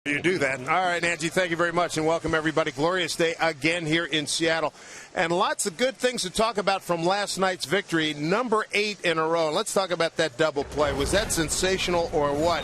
You do that. All right, Angie, thank you very much, and welcome everybody. Glorious day again here in Seattle. And lots of good things to talk about from last night's victory, number 8 in a row. Let's talk about that double play. Was that sensational or what?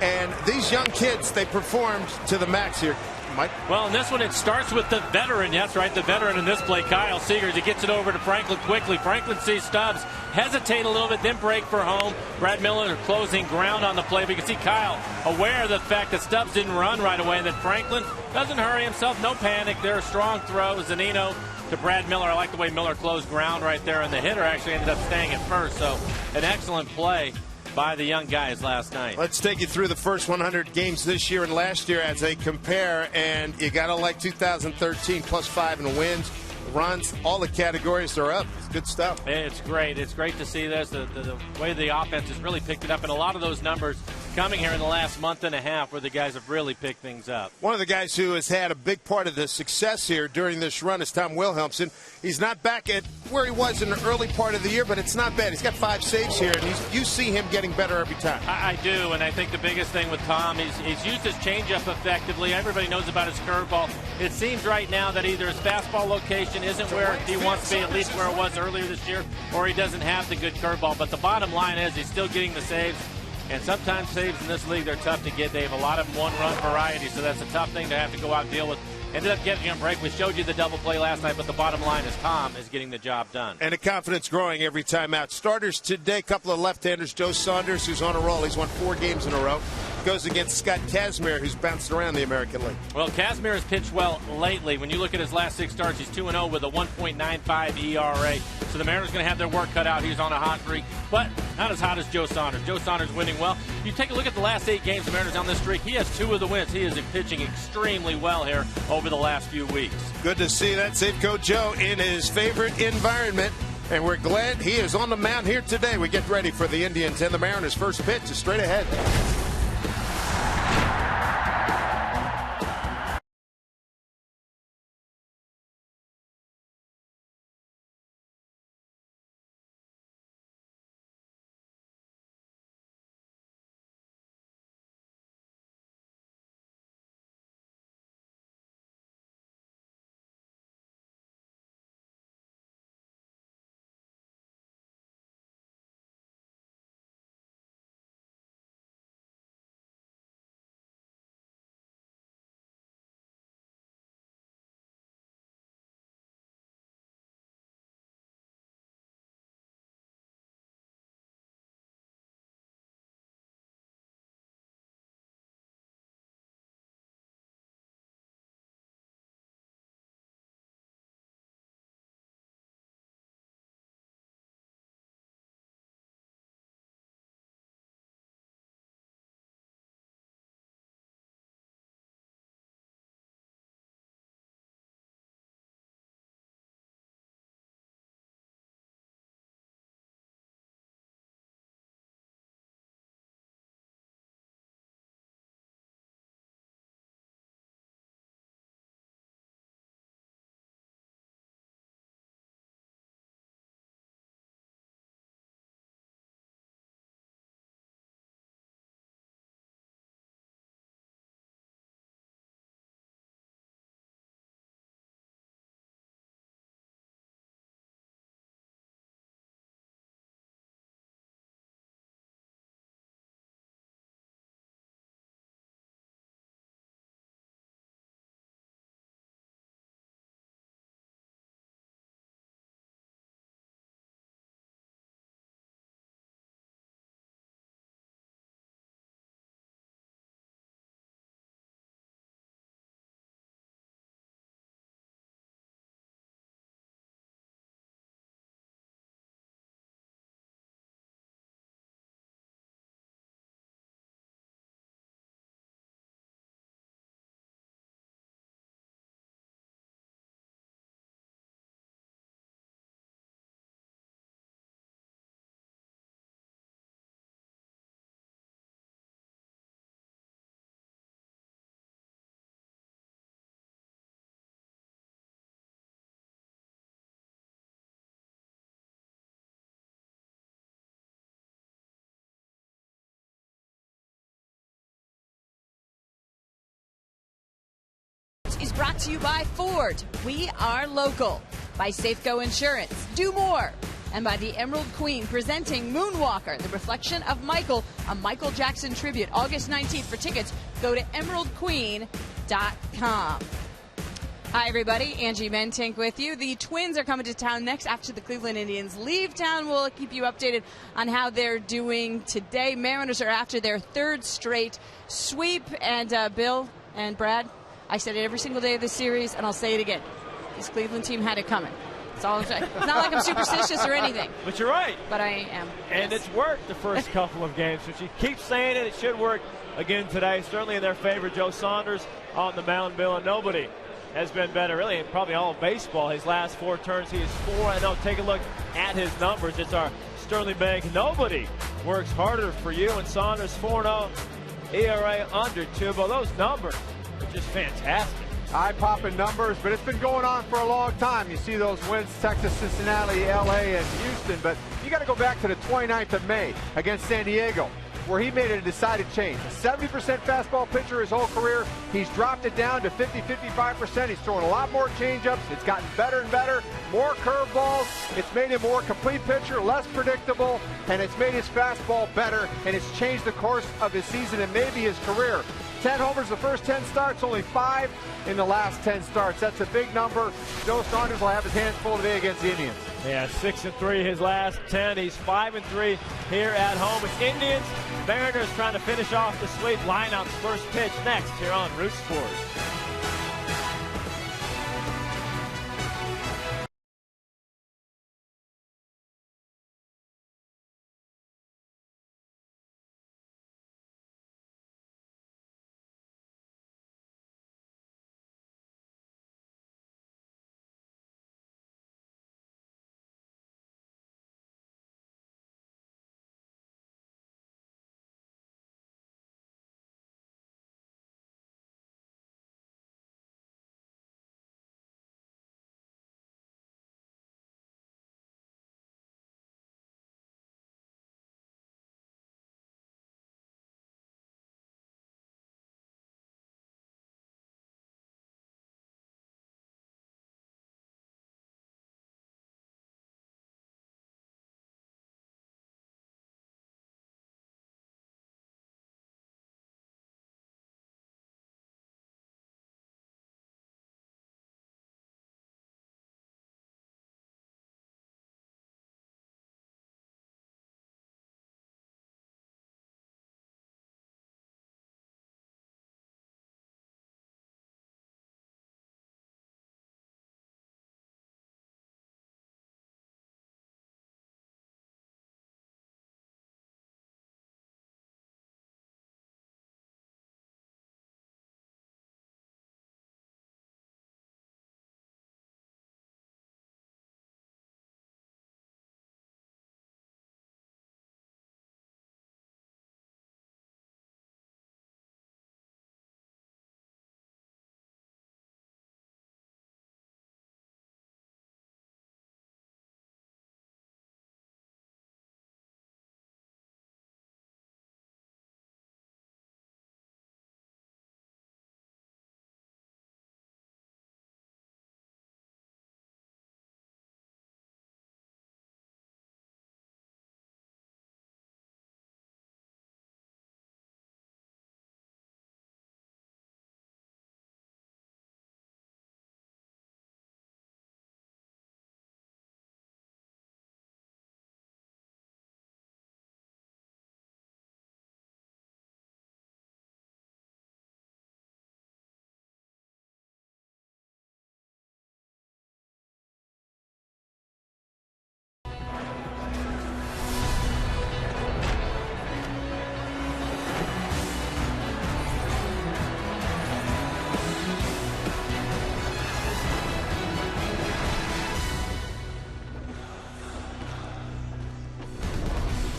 And these young kids, they performed to the max here. Mike? Well, in this one, it starts with the veteran. That's right, the veteran in this play, Kyle Seegers. He gets it over to Franklin quickly. Franklin sees Stubbs hesitate a little bit, then break for home. Brad Miller closing ground on the play. But you can see Kyle aware of the fact that Stubbs didn't run right away, and that Franklin doesn't hurry himself. No panic. There a strong throw. Zanino to Brad Miller. I like the way Miller closed ground right there, and the hitter actually ended up staying at first. So an excellent play by the young guys last night. Let's take you through the first 100 games this year and last year as they compare, and you got to like 2013, +5 in wins, runs, all the categories are up. It's good stuff. It's great. It's great to see this. The way the offense has really picked it up, and a lot of those numbers coming here in the last month and a half where the guys have really picked things up. One of the guys who has had a big part of the success here during this run is Tom Wilhelmsen. He's not back at where he was in the early part of the year, but it's not bad. He's got 5 saves here, and you see him getting better every time. I do, and I think the biggest thing with Tom, he's used his changeup effectively. Everybody knows about his curveball. It seems right now that either his fastball location isn't where he wants to be, at least where it was earlier this year, or he doesn't have the good curveball. But the bottom line is he's still getting the saves. And sometimes saves in this league, they're tough to get. They have a lot of one-run variety, so that's a tough thing to have to go out and deal with. Ended up getting a break. We showed you the double play last night, but the bottom line is Tom is getting the job done. And the confidence growing every time out. Starters today, a couple of left-handers. Joe Saunders, who's on a roll. He's won 4 games in a row. Goes against Scott Kazmir, who's bounced around the American League. Well, Kazmir has pitched well lately. When you look at his last 6 starts, he's 2-0 with a 1.95 ERA. So the Mariners are going to have their work cut out. He's on a hot streak, but not as hot as Joe Saunders. Joe Saunders winning well. You take a look at the last 8 games the Mariners on this streak. He has 2 of the wins. He is pitching extremely well here over the last few weeks. Good to see that. Safeco Joe in his favorite environment. And we're glad he is on the mound here today. We get ready for the Indians and the Mariners. First pitch is straight ahead. brought to you by Ford. We are local. By Safeco Insurance. Do more. And by the Emerald Queen, presenting Moonwalker, the reflection of Michael, a Michael Jackson tribute, August 19th. For tickets, go to emeraldqueen.com. Hi, everybody. Angie Mentink with you. The Twins are coming to town next after the Cleveland Indians leave town. We'll keep you updated on how they're doing today. Mariners are after their third straight sweep. And Bill and Brad, I said it every single day of this series, and I'll say it again. This Cleveland team had it coming. It's all I'm saying. It's not like I'm superstitious or anything. But you're right. But I am. And yes. It's worked the first couple of games. So she keeps saying it. It should work again today. Certainly in their favor. Joe Saunders on the mound, Bill, and nobody has been better, really, in probably all of baseball. His last 4 turns, he is 4-0. Take a look at his numbers. It's our Sterling Bank. Nobody works harder for you. And Saunders 4-0, ERA under 2. But those numbers are just fantastic. Eye-popping numbers, but it's been going on for a long time. You see those wins, Texas, Cincinnati, L.A., and Houston, but you got to go back to the 29th of May against San Diego, where he made a decided change. A 70% fastball pitcher his whole career. He's dropped it down to 50-55%. He's throwing a lot more changeups. It's gotten better and better. More curveballs. It's made him a more complete pitcher, less predictable, and it's made his fastball better, and it's changed the course of his season and maybe his career. 10 homers the first 10 starts, only 5 in the last 10 starts. That's a big number. Joe Saunders will have his hands full today against the Indians. Yeah, 6-3 his last 10. He's 5-3 here at home. It's Indians. Mariners trying to finish off the sweep. Lineout's first pitch next here on Root Sports.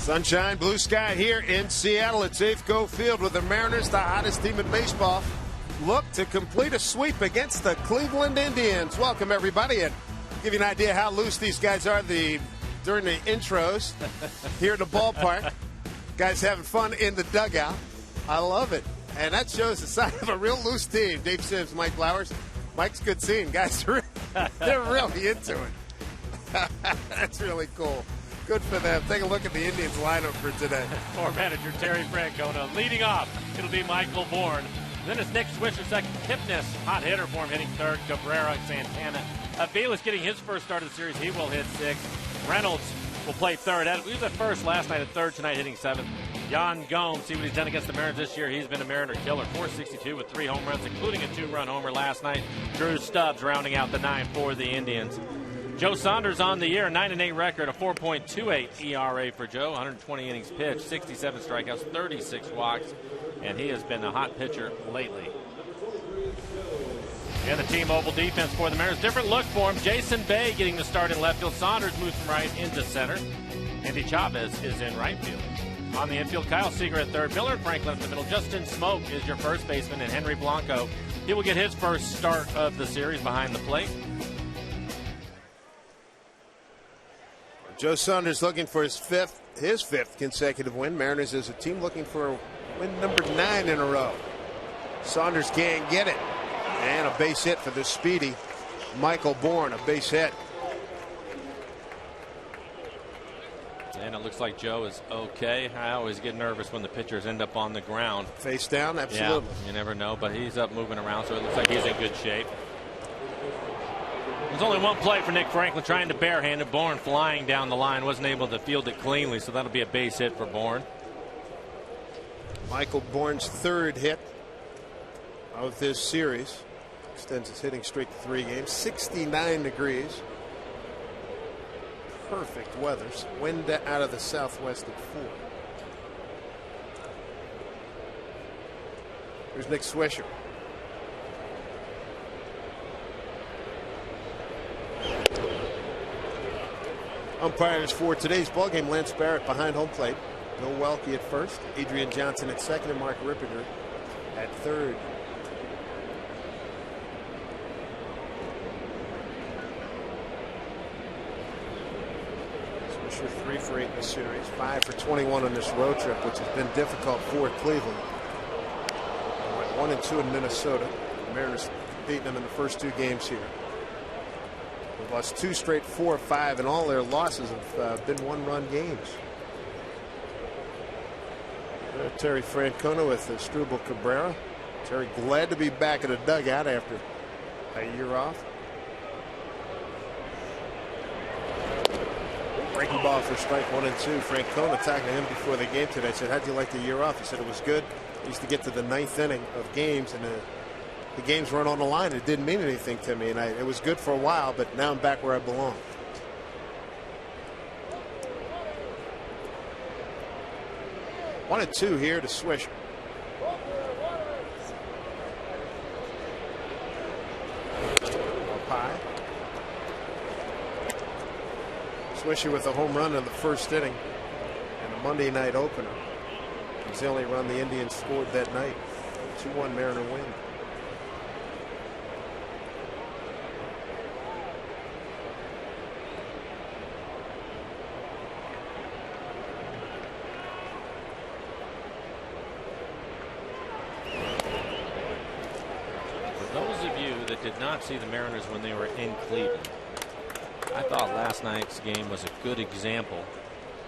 Sunshine, blue sky here in Seattle at Safeco Field with the Mariners, the hottest team in baseball, look to complete a sweep against the Cleveland Indians. Welcome, everybody, and give you an idea how loose these guys are during the intros here at the ballpark. Guys having fun in the dugout. I love it. And that shows the sign of a real loose team. Dave Sims, Mike Flowers. Mike's good seeing. Guys, they're really into it. That's really cool. Good for them. Take a look at the Indians lineup for today. Floor manager Terry Francona leading off. It'll be Michael Bourne. Then it's Nick Swisher second. Kipnis, hot hitter for him, hitting third. Cabrera, Santana. Avila's getting his first start of the series. He will hit sixth. Reynolds will play third. He was at first last night, at third tonight, hitting seventh. Jan Gomes, see what he's done against the Mariners this year. He's been a Mariner killer. 462 with 3 home runs, including a 2-run homer last night. Drew Stubbs rounding out the 9 for the Indians. Joe Saunders on the year, 9-8 record, a 4.28 ERA for Joe, 120 innings pitched, 67 strikeouts, 36 walks, and he has been a hot pitcher lately. And the team mobile defense for the Mariners, different look for him. Jason Bay getting the start in left field. Saunders moves from right into center. Andy Chavez is in right field. On the infield, Kyle Seager at third, Miller and Franklin at the middle. Justin Smoke is your first baseman, and Henry Blanco, he will get his first start of the series behind the plate. Joe Saunders looking for his fifth consecutive win. Mariners as a team looking for win number 9 in a row. Saunders can't get it. And a base hit for the speedy Michael Bourne, a base hit. And it looks like Joe is okay. I always get nervous when the pitchers end up on the ground. Face down, absolutely. Yeah, you never know, but he's up moving around, so it looks like he's in good shape. There's only one play for Nick Franklin, trying to barehand it. Bourne flying down the line, wasn't able to field it cleanly, so that'll be a base hit for Bourne. Michael Bourne's third hit of this series. Extends his hitting streak to 3 games. 69 degrees. Perfect weather. Wind out of the southwest at 4. Here's Nick Swisher. Umpires for today's ballgame, Lance Barrett behind home plate. Bill Welke at first, Adrian Johnson at second, and Mark Rippinger at third. Swisher 3 for 8 in the series, 5 for 21 on this road trip, which has been difficult for Cleveland. 1-2 in Minnesota. The Mariners beating them in the first 2 games here. They've lost 2 straight 4-5, and all their losses have been 1-run games. Terry Francona with Struble Cabrera. Terry glad to be back in the dugout after a year off. Breaking ball for strike 1 and 2. Francona talking to him before the game today. Said, how'd you like the year off? He said it was good. I used to get to the 9th inning of games, and the games weren't on the line. It didn't mean anything to me, and it was good for a while, but now I'm back where I belong. One and 2 here to Swisher. Up high. Swisher with a home run in the first inning and a Monday night opener. It's the only run the Indians scored that night. 2-1 Mariner win. Did not see the Mariners when they were in Cleveland. I thought last night's game was a good example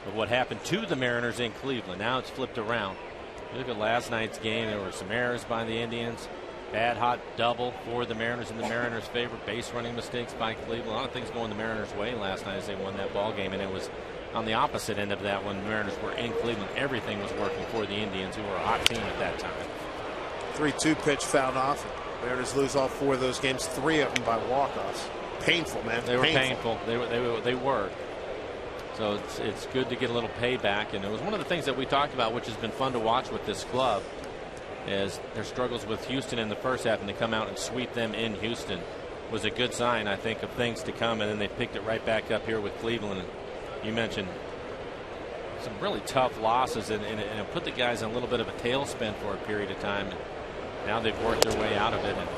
of what happened to the Mariners in Cleveland. Now it's flipped around. You look at last night's game, there were some errors by the Indians. Bad hot double for the Mariners in the Mariners' favor. Base running mistakes by Cleveland. A lot of things going the Mariners' way last night as they won that ball game, and it was on the opposite end of that when the Mariners were in Cleveland. Everything was working for the Indians, who were a hot team at that time. 3-2 pitch fouled off. Mariners lose all 4 of those games, 3 of them by walk-offs. Painful, man. They were painful. They were. So it's good to get a little payback. And it was one of the things that we talked about, which has been fun to watch with this club, is their struggles with Houston in the first half, and to come out and sweep them in Houston was a good sign, I think, of things to come. And then they picked it right back up here with Cleveland. And you mentioned some really tough losses, and it put the guys in a little bit of a tailspin for a period of time. And now they've worked their way out of it and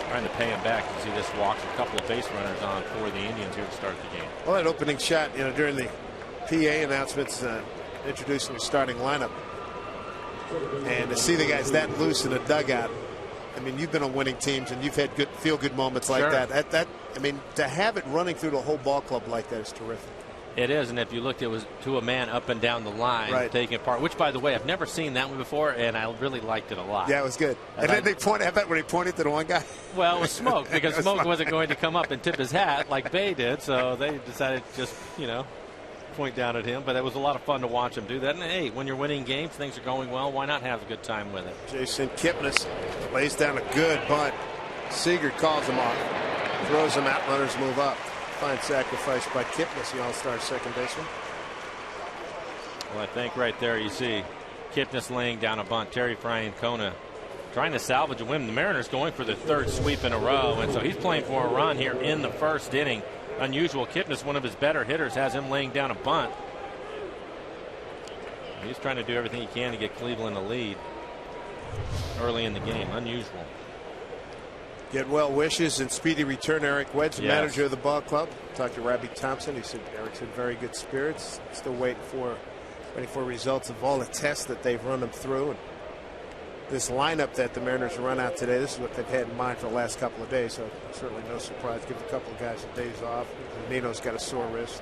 trying to pay them back. You see this walks a couple of base runners on for the Indians here to start the game. Well, that opening shot, during the PA announcements introducing the starting lineup, and to see the guys that loose in the dugout I mean, you've been on winning teams and you've had good feel-good moments like Sure. that. I mean, to have it running through the whole ball club like that is terrific. It is, and if you looked, it was to a man up and down the line, Right. taking part. Which, by the way, I've never seen that one before, and I really liked it a lot. Yeah, it was good. And then they pointed. I bet when he pointed to the one guy. Well, it was Smoke because It was Smoke Smoke. wasn't going to come up and tip his hat like Bay did, so they decided to just point down at him. But it was a lot of fun to watch him do that. And hey, when you're winning games, things are going well. Why not have a good time with it? Jason Kipnis lays down a good bunt. Seager calls him off, throws him out. Runners move up. Fine sacrifice by Kipnis, the All-Star second baseman. Well, I think right there you see Kipnis laying down a bunt. Terry Francona trying to salvage a win. The Mariners going for their third sweep in a row, and so he's playing for a run here in the first inning. Unusual. Kipnis, one of his better hitters, has him laying down a bunt. He's trying to do everything he can to get Cleveland a lead early in the game. Unusual. Get well wishes and speedy return. Eric Wedge, Yes. manager of the ball club. Talked to Robbie Thompson. He said Eric's in very good spirits. Still waiting for results of all the tests that they've run him through. And this lineup that the Mariners run out today, this is what they've had in mind for the last couple of days. So certainly no surprise. Give a couple of guys a days off. Nino's got a sore wrist.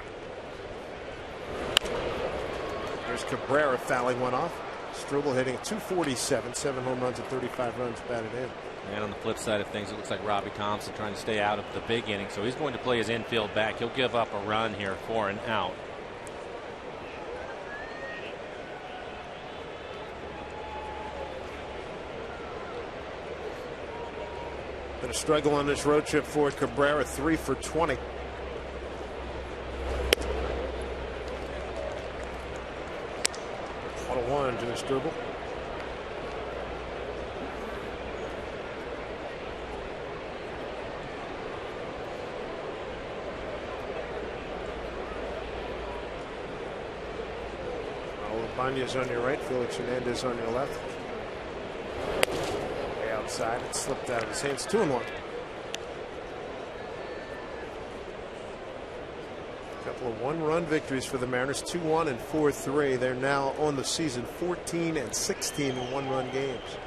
There's Cabrera fouling one off. Struble hitting a .247, 7 home runs and 35 runs batted in. And on the flip side of things, it looks like Robbie Thompson trying to stay out of the big inning, so he's going to play his infield back. He'll give up a run here for an out. Been a struggle on this road trip for Cabrera, 3 for 20. What a one to Struble. Banya's on your right, Felix Hernandez on your left. Way outside, it slipped out of his hands. 2-1. Couple of one-run victories for the Mariners, 2-1 and 4-3. They're now on the season 14 and 16 in one-run games.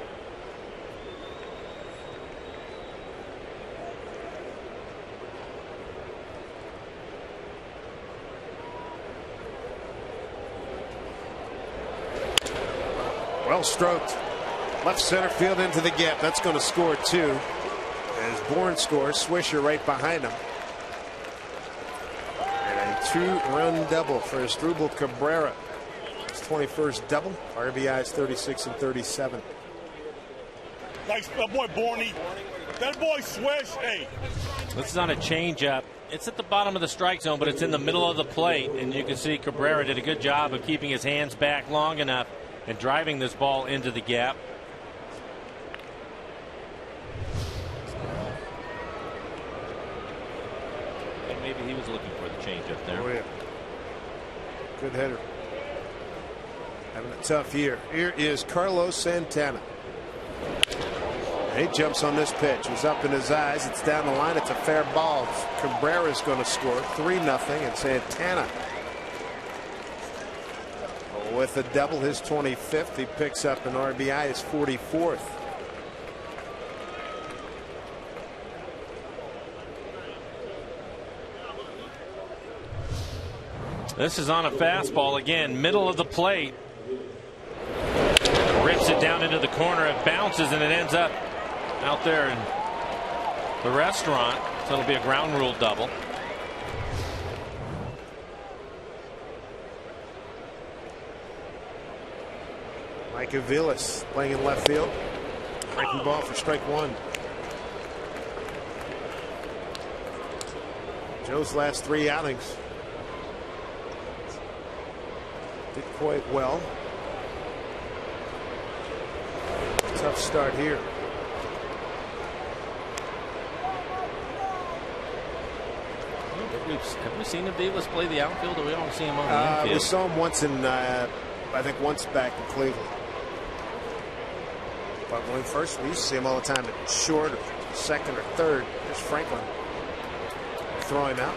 Well stroked. Left center field into the gap. That's going to score 2. As Bourne scores, Swisher right behind him. And a 2-run double for Asdrubal Cabrera. His 21st double. RBIs 36 and 37. Nice, that boy Borney. That boy Swish. Hey. This is on a changeup. It's at the bottom of the strike zone, but it's in the middle of the plate, and you can see Cabrera did a good job of keeping his hands back long enough and driving this ball into the gap. And maybe he was looking for the changeup there. Oh, yeah. Good hitter. Having a tough year. Here is Carlos Santana. He jumps on this pitch. He's up in his eyes. It's down the line. It's a fair ball. Cabrera's going to score 3-0, and Santana with a double, his 25th. He picks up an RBI, his 44th. This is on a fastball again, middle of the plate. Rips it down into the corner. It bounces and it ends up out there in the restaurant. So it'll be a ground rule double. Mike Aviles playing in left field. Breaking ball for strike 1. Joe's last 3 outings did quite well. Tough start here. Have we seen Aviles play the outfield, or we only see him on the infield? We saw him once in, I think once back in Cleveland. But when first, we used to see him all the time at short, or second, or third. There's Franklin. Throw him out.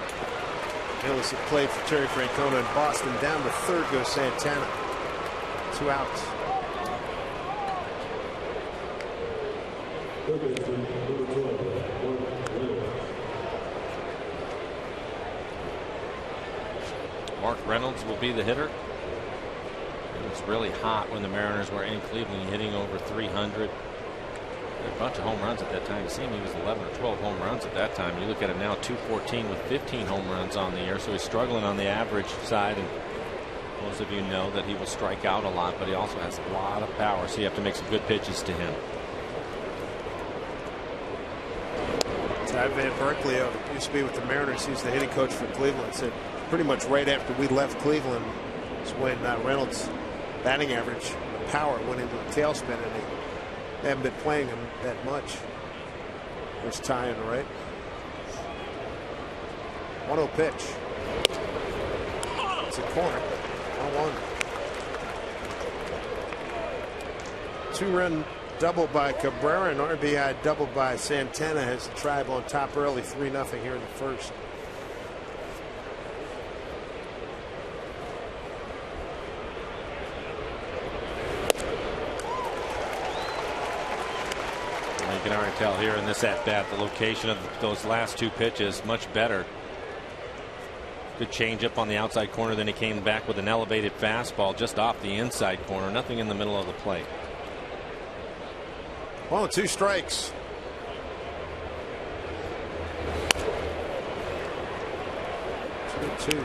Hillis had played for Terry Francona in Boston. Down to third goes Santana. 2 outs. Mark Reynolds will be the hitter. It was really hot when the Mariners were in Cleveland, hitting over 300. A bunch of home runs at that time. You see him, he was 11 or 12 home runs at that time. You look at him now, 214 with 15 home runs on the year. So he's struggling on the average side. And most of you know that he will strike out a lot, but he also has a lot of power. So you have to make some good pitches to him. Ty Van Berkeley used to be with the Mariners. He's the hitting coach for Cleveland. Said pretty much right after we left Cleveland is when Reynolds' batting average, power went into a tailspin, and they haven't been playing him that much. There's Ty on the right. 1-0 pitch. It's a corner. 1-1. 2-run double by Cabrera, and RBI double by Santana has the Tribe on top early, 3-0 here in the first. You can already tell here in this at-bat the location of those last two pitches much better. Good changeup on the outside corner, then he came back with an elevated fastball just off the inside corner. Nothing in the middle of the plate. 2 strikes. Two.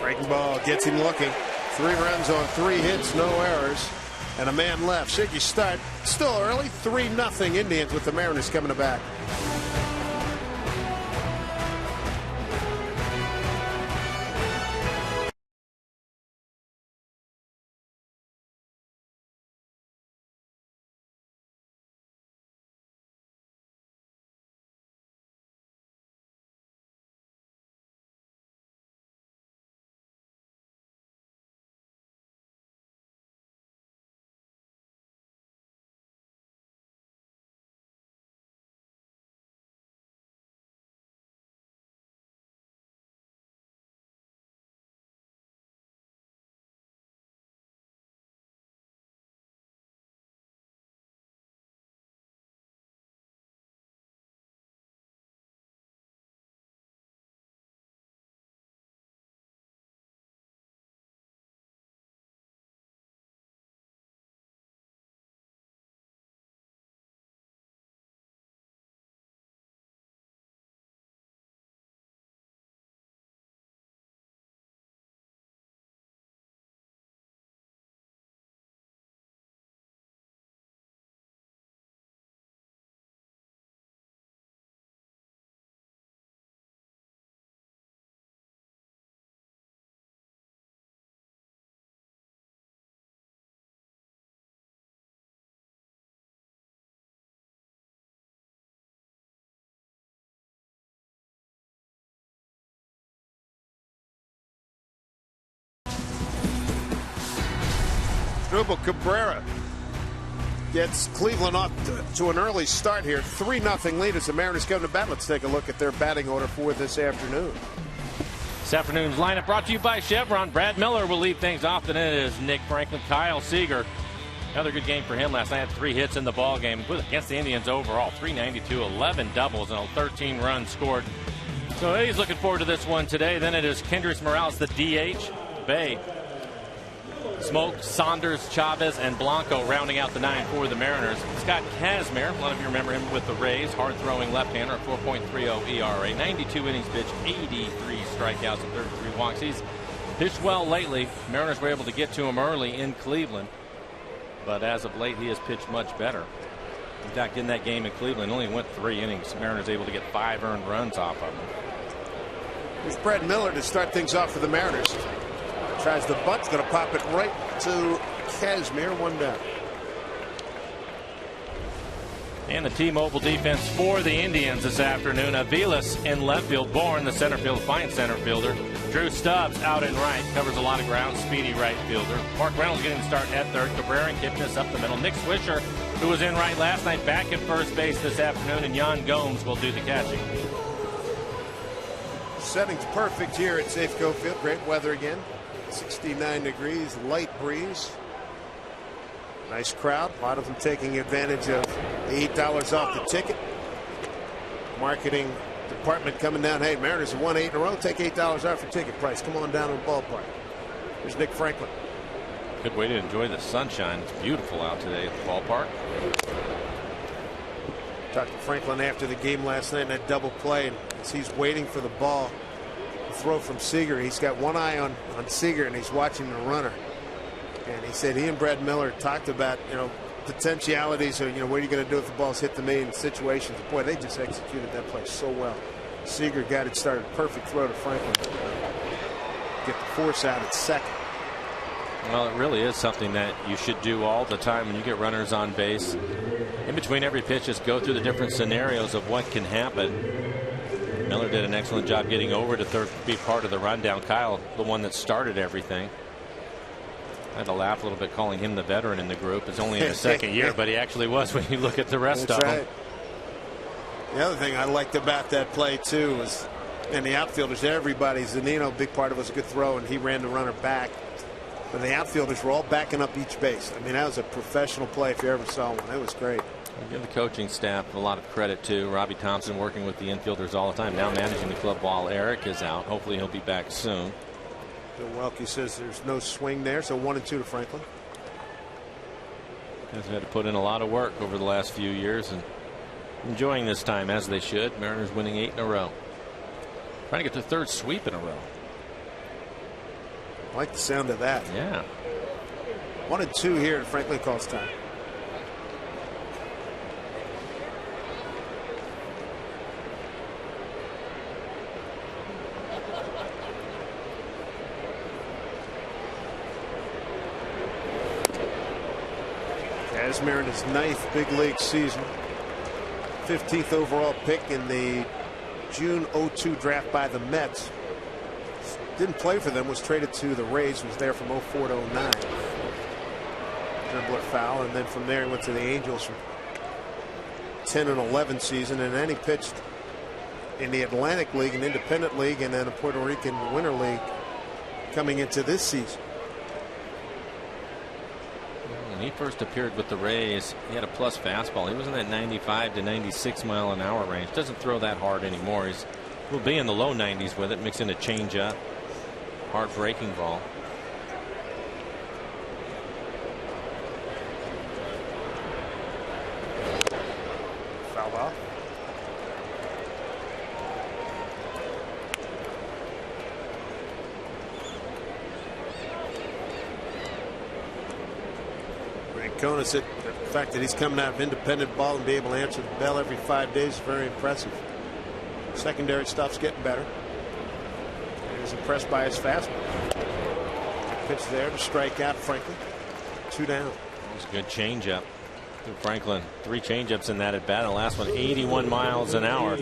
Breaking ball gets him looking. 3 runs on 3 hits, no errors, and a man left. Shaky start. Still early. 3-0 Indians with the Mariners coming back. Dribble Cabrera gets Cleveland off to an early start here. 3-0 lead as the Mariners come to bat. Let's take a look at their batting order for this afternoon. This afternoon's lineup brought to you by Chevron. Brad Miller will lead things off, and it is Nick Franklin. Kyle Seager, another good game for him last night. Had 3 hits in the ball game against the Indians overall. 392, 11 doubles, and 13 runs scored. So he's looking forward to this one today. Then it is Kendrys Morales, the DH. Bay, Smoke, Saunders, Chavez, and Blanco rounding out the 9 for the Mariners. Scott Kazmir, a lot of you remember him with the Rays, hard-throwing left-hander, 4.30 ERA, 92 innings pitched, 83 strikeouts, and 33 walks. He's pitched well lately. Mariners were able to get to him early in Cleveland, but as of late, he has pitched much better. In fact, in that game in Cleveland, only went 3 innings. Mariners able to get 5 earned runs off of him. Here's Brad Miller to start things off for the Mariners. Tries the butt, going to pop it right to Kazmir, 1 down. And the T-Mobile defense for the Indians this afternoon. Aviles in left field. Bourne, the center field, fine center fielder. Drew Stubbs out in right. Covers a lot of ground. Speedy right fielder. Mark Reynolds getting the start at third. Cabrera and Kipnis up the middle. Nick Swisher, who was in right last night, back at first base this afternoon. And Jan Gomes will do the catching. Setting's perfect here at Safeco Field. Great weather again. 69 degrees, light breeze. Nice crowd. A lot of them taking advantage of the $8 off the ticket. Marketing department coming down. Hey, Mariners have won 8 in a row. Take $8 off your ticket price. Come on down to the ballpark. Here's Nick Franklin. Good way to enjoy the sunshine. It's beautiful out today at the ballpark. Talked to Franklin after the game last night in that double play, and as he's waiting for the ball to throw from Seager, he's got one eye on Seager and he's watching the runner. And he said he and Brad Miller talked about, potentialities, or, what are you going to do if the ball's hit the main situations. Boy, they just executed that play so well. Seager got it started. Perfect throw to Franklin. Get the force out at second. Well, it really is something that you should do all the time when you get runners on base. In between every pitch, just go through the different scenarios of what can happen. Miller did an excellent job getting over to third, be part of the rundown. Kyle, the one that started everything. I had to laugh a little bit calling him the veteran in the group. It's only in his second year, but he actually was when you look at the rest of them. The other thing I liked about that play, too, was, and the outfielders, everybody, Zunino, big part of it was a good throw, and he ran the runner back. But the outfielders were all backing up each base. I mean, that was a professional play if you ever saw one. It was great. I give the coaching staff a lot of credit, too. Robbie Thompson working with the infielders all the time, now managing the club while Eric is out. Hopefully he'll be back soon. Bill Welke says there's no swing there, so 1-2 to Franklin. Guys had to put in a lot of work over the last few years and enjoying this time as they should. Mariners winning 8 in a row. Trying to get their third sweep in a row. I like the sound of that. Yeah. 1-2 here at Franklin calls time. As Mariners' 9th big league season, 15th overall pick in the June 02 draft by the Mets. Didn't play for them, was traded to the Rays, was there from 04 to 09. Dribbler foul, and then from there he went to the Angels for 10 and 11 season, and then he pitched in the Atlantic League, an independent league, and then a Puerto Rican Winter League coming into this season. When he first appeared with the Rays, he had a plus fastball. He was in that 95 to 96 mile an hour range. Doesn't throw that hard anymore. He'll be in the low 90s with it, mixing a changeup. Hard breaking ball. Foul ball. Francona said the fact that he's coming out of independent ball and be able to answer the bell every 5 days is very impressive. Secondary stuff's getting better. He was impressed by his fastball. Pitch there to strike out Franklin. 2 down. That was a good changeup. Franklin, 3 changeups in that at bat. The last one 81 miles an hour.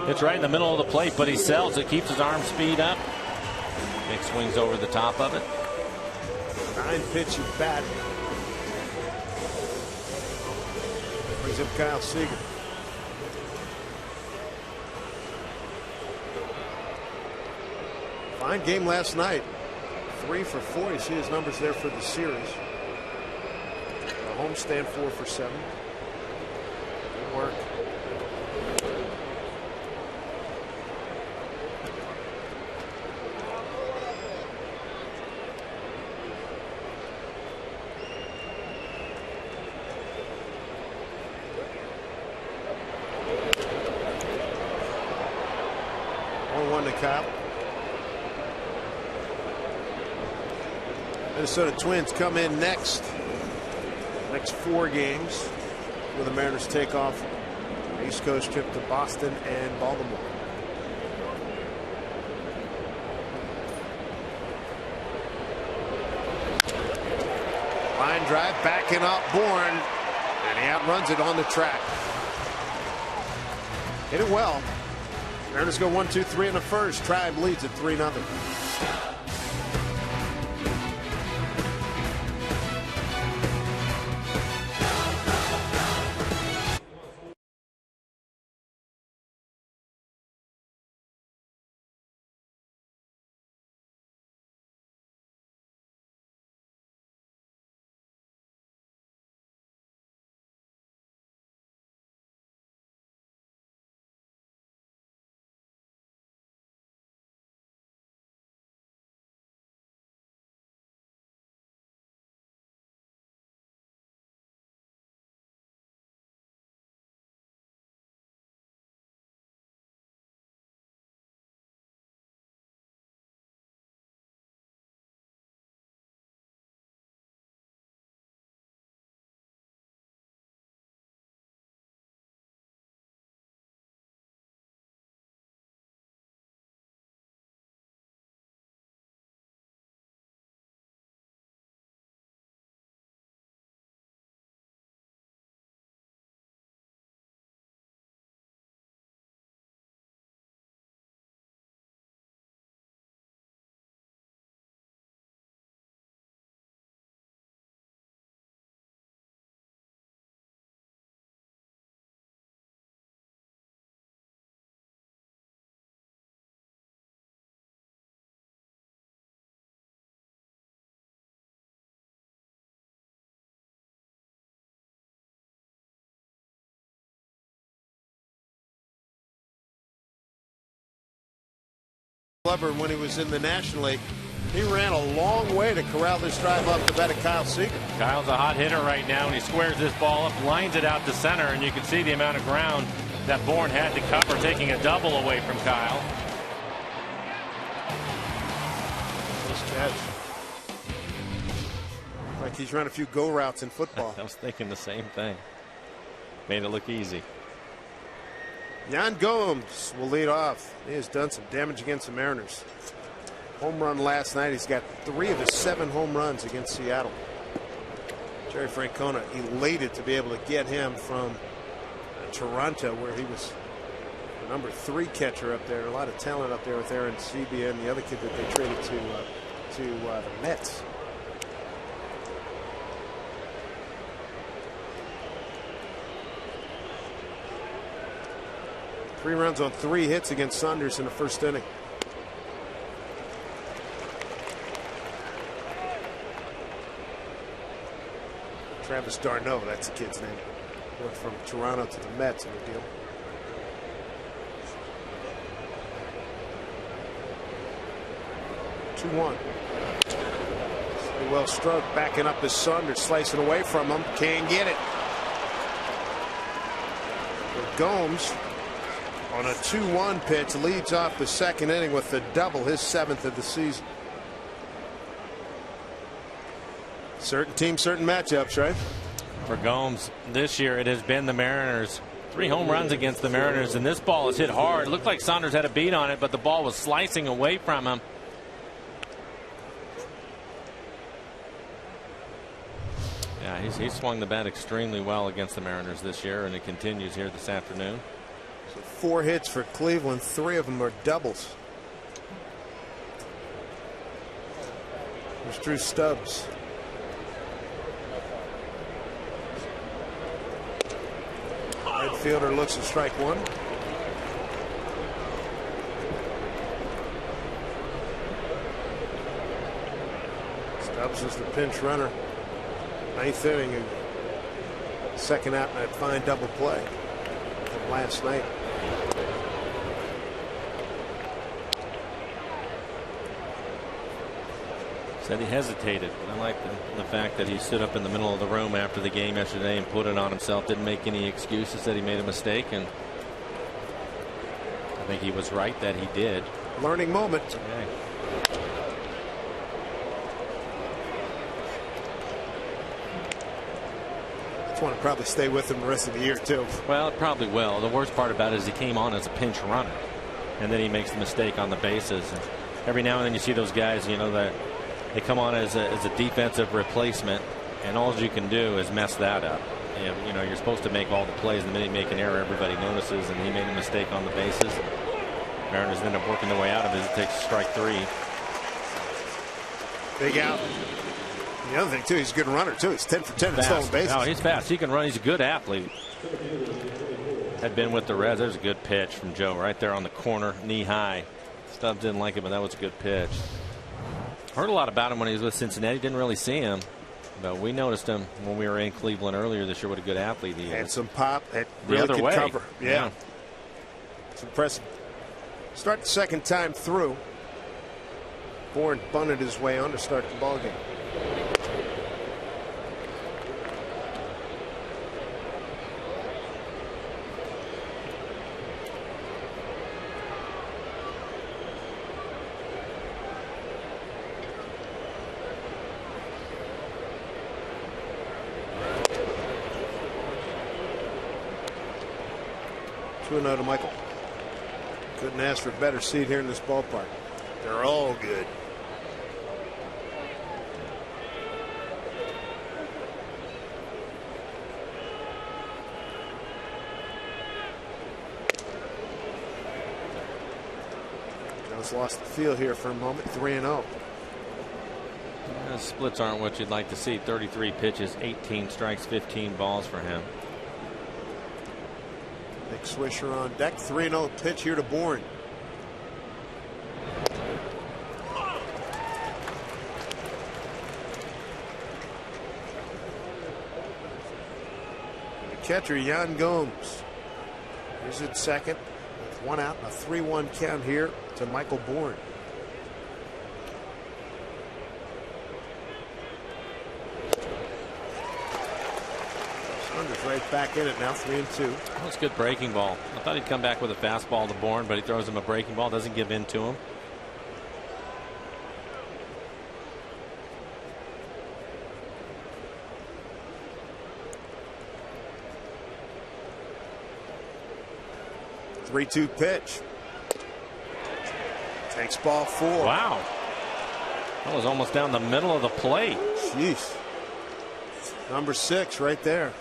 It's right in the middle of the plate, but he sells it. Keeps his arm speed up. Big swings over the top of it. 9-pitch at bat. Brings up Kyle Seager. Fine game last night. 3 for 4. You see his numbers there for the series. The homestand 4 for 7. Good work. One to Kyle. Minnesota Twins come in next 4 games where the Mariners take off East Coast trip to Boston and Baltimore. Line drive backing up Bourne, and he outruns it on the track. Hit it well. Mariners go 1-2-3 in the first. Tribe leads at 3-0. Glover, when he was in the National League, he ran a long way to corral this drive up the bat of Kyle Seager. Kyle's a hot hitter right now, and he squares this ball up, lines it out to center, and you can see the amount of ground that Bourne had to cover, taking a double away from Kyle. Nice catch. Like he's run a few go routes in football. I was thinking the same thing. Made it look easy. Yan Gomes will lead off. He has done some damage against the Mariners. Home run last night. He's got 3 of his 7 home runs against Seattle. Jerry Francona elated to be able to get him from Toronto, where he was the number 3 catcher up there. A lot of talent up there with Aaron Sebia and the other kid that they traded to the Mets. Three runs on 3 hits against Saunders in the first inning. Travis d'Arnaud, that's the kid's name. Went from Toronto to the Mets in the deal. Two-one. Well struck, backing up as Saunders, slicing away from him. Can't get it. But Gomes, on a 2-1 pitch, leads off the second inning with a double, his 7th of the season. Certain teams, certain matchups, right? For Gomes this year, it has been the Mariners. 3 home runs against the Mariners, and this ball is hit hard. It looked like Saunders had a beat on it, but the ball was slicing away from him. Yeah, he's swung the bat extremely well against the Mariners this year, and it continues here this afternoon. So 4 hits for Cleveland, 3 of them are doubles. There's Drew Stubbs. Right fielder looks at strike 1. Stubbs is the pinch runner. 9th inning, second out in that fine double play from last night. Said he hesitated. I like the fact that he stood up in the middle of the room after the game yesterday and put it on himself. Didn't make any excuses. Said he made a mistake, and I think he was right that he did. Learning moment. Okay. Want to probably stay with him the rest of the year too. Well, it probably will. The worst part about it is he came on as a pinch runner, and then he makes the mistake on the bases. And every now and then you see those guys, you know, that they come on as a defensive replacement, and all you can do is mess that up. you know, you're supposed to make all the plays. The minute you make an error, everybody notices, and he made a mistake on the bases. Mariners end up working their way out of it. It takes strike 3. Big out. The other thing, too, he's a good runner, too. He's 10 for 10 in stolen bases. No, he's fast. He can run. He's a good athlete. Had been with the Reds. There's a good pitch from Joe right there on the corner, knee high. Stubbs didn't like it, but that was a good pitch. Heard a lot about him when he was with Cincinnati. Didn't really see him, but we noticed him when we were in Cleveland earlier this year. What a good athlete he is. Had some pop. Had The really other could way. cover. Yeah. Yeah. It's impressive. Start the second time through. Bourne bunted his way on to start the ball game. To Michael. Couldn't ask for a better seat here in this ballpark. They're all good. Jones lost the feel here for a moment. 3-0. Splits aren't what you'd like to see. 33 pitches, 18 strikes, 15 balls for him. Nick Swisher on deck. 3-0 pitch here to Bourne. The catcher, Jan Gomes, is at second with 1 out and a 3-1 count here to Michael Bourne. Saunders right back in it now, 3-2. That's good breaking ball. I thought he'd come back with a fastball to Bourne, but he throws him a breaking ball, doesn't give in to him. Three-two pitch. Takes ball 4. Wow. That was almost down the middle of the plate. Jeez. Number 6 right there.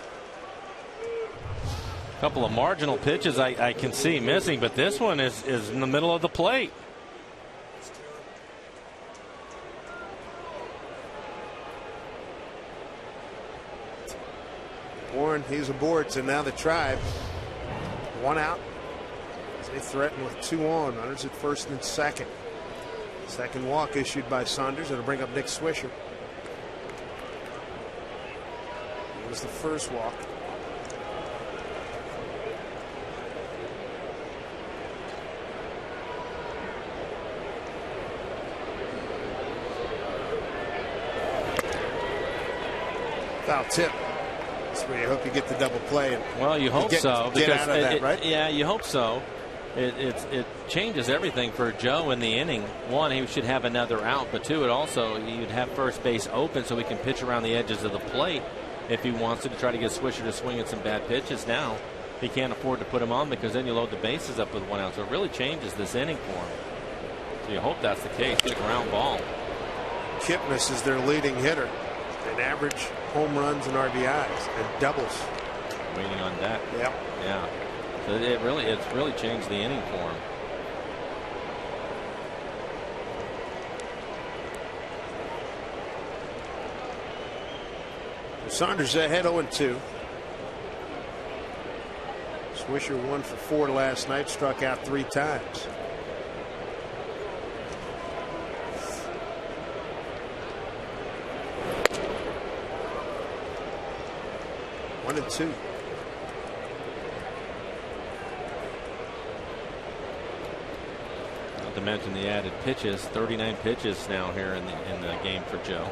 A couple of marginal pitches I can see missing, but this one is in the middle of the plate. Bourne, he's aboard, so now the Tribe. 1 out. As they threaten with 2 on. Runners at first and second. Second walk issued by Saunders. It'll bring up Nick Swisher. It was the first walk. Foul tip. That's where you hope you get the double play. And well, you hope so. Get out of that, right? Yeah, you hope so. It changes everything for Joe in the inning. One, he should have another out, but two, it also, you'd have first base open so he can pitch around the edges of the plate if he wants to try to get Swisher to swing at some bad pitches. Now he can't afford to put him on because then you load the bases up with 1 out. So it really changes this inning for him. So you hope that's the case. Get a ground ball. Kipnis is their leading hitter. An average home runs and RBIs and doubles. Waiting on that. Yep. Yeah. So it's really changed the inning for him. Saunders ahead 0-2. Swisher 1 for 4 last night, struck out 3 times. One and 2. Not to mention the added pitches. 39 pitches now here in the game for Joe.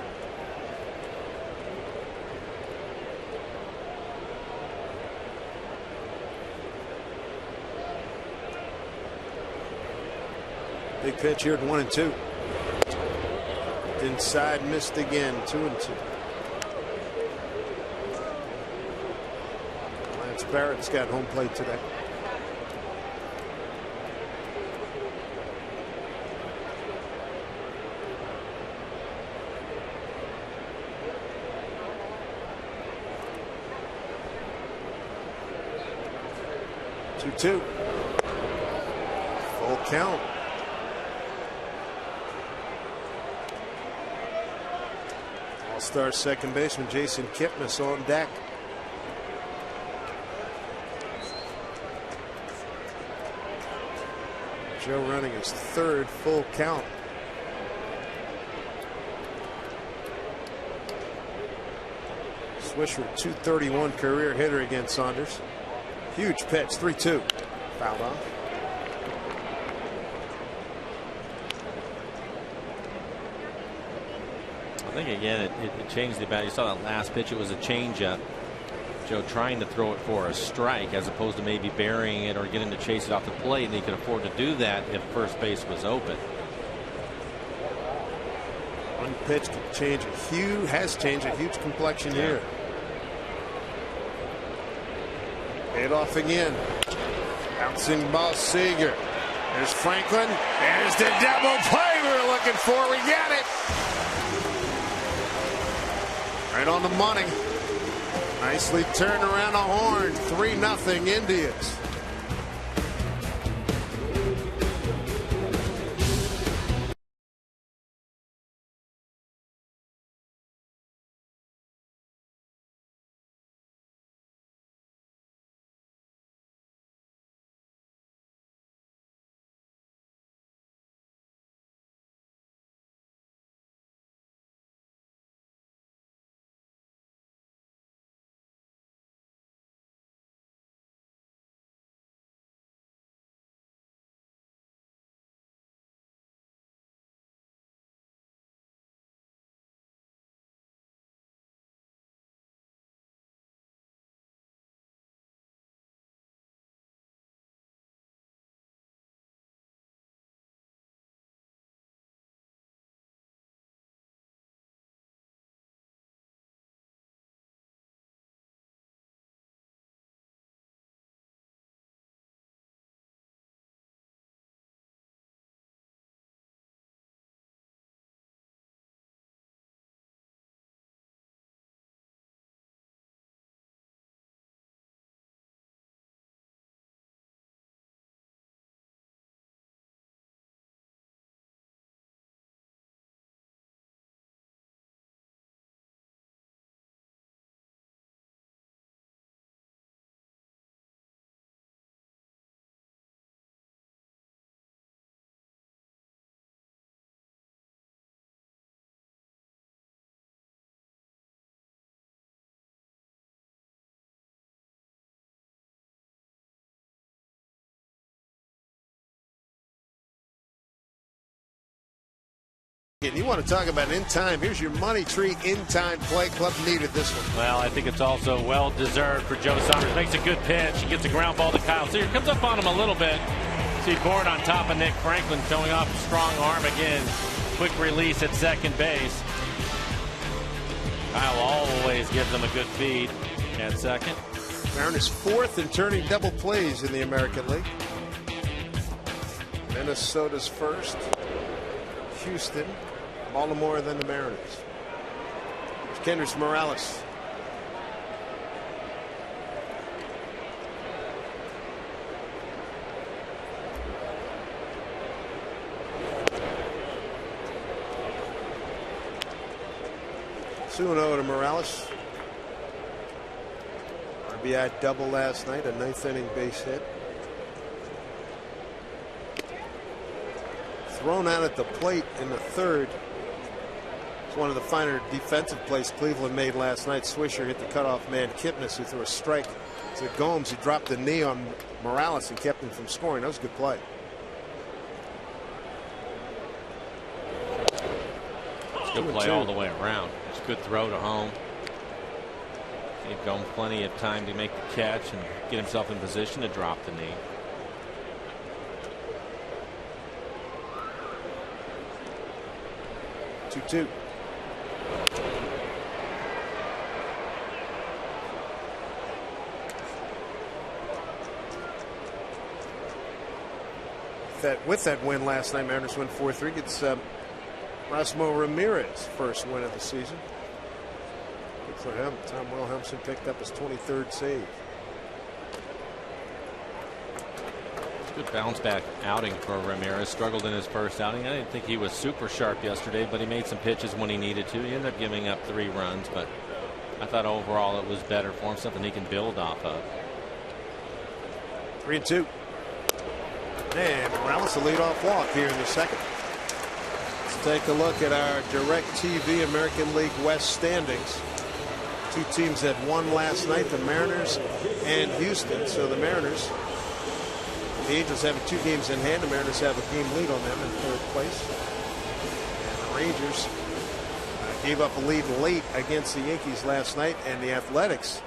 Big pitch here at 1 and 2. Inside, missed again. 2-2. Lance Barrett's got home plate today. 2-2. Full count. All-star second baseman Jason Kipnis on deck. Joe running his third full count. Swisher, 231 career hitter against Saunders. Huge pitch, 3-2. Fouled off. I think again it changed the bat. You saw that last pitch. It was a changeup. Joe trying to throw it for a strike as opposed to maybe burying it or getting to chase it off the plate, and he could afford to do that if first base was open. One pitch could change has changed a huge complexion here. Hit off again. Bouncing ball, Seager. There's Franklin. There's the double play we were looking for. We got it. Right on the money. Nicely turned around a horn. 3-0 Indians. And you want to talk about in time. Here's your money tree in time play. Club needed this one. Well, I think it's also well deserved for Joe Saunders. Makes a good pitch. He gets a ground ball to Kyle Seager. Comes up on him a little bit. See Bourne on top of Nick Franklin, showing off a strong arm again. Quick release at second base. Kyle always gives them a good feed at second. Mariners fourth in turning double plays in the American League. Minnesota's first. Houston, Baltimore, then the Mariners. There's Kendrys Morales. Suno to Morales. RBI double last night, a ninth inning base hit. Thrown out at the plate in the third. It's one of the finer defensive plays Cleveland made last night. Swisher hit the cutoff man Kipnis, who threw a strike to Gomes. He dropped the knee on Morales and kept him from scoring. That was a good play. It's a good play all the way around. It's a good throw to home. Gave Gomes plenty of time to make the catch and get himself in position to drop the knee. Two. With that win last night, Mariners win 4-3. Gets Rasmo Ramirez first win of the season. Good for him. Tom Wilhelmsen picked up his 23rd save. Good bounce back outing for Ramirez. Struggled in his first outing. I didn't think he was super sharp yesterday, but he made some pitches when he needed to. He ended up giving up 3 runs, but I thought overall it was better for him, something he can build off of. 3-2. And Morales the leadoff walk here in the second. Let's take a look at our DirecTV American League West standings. 2 teams that won last night, the Mariners and Houston. So the Mariners, the Angels have 2 games in hand. The Mariners have a game lead on them in 3rd place. And the Rangers gave up a lead late against the Yankees last night. And the Athletics,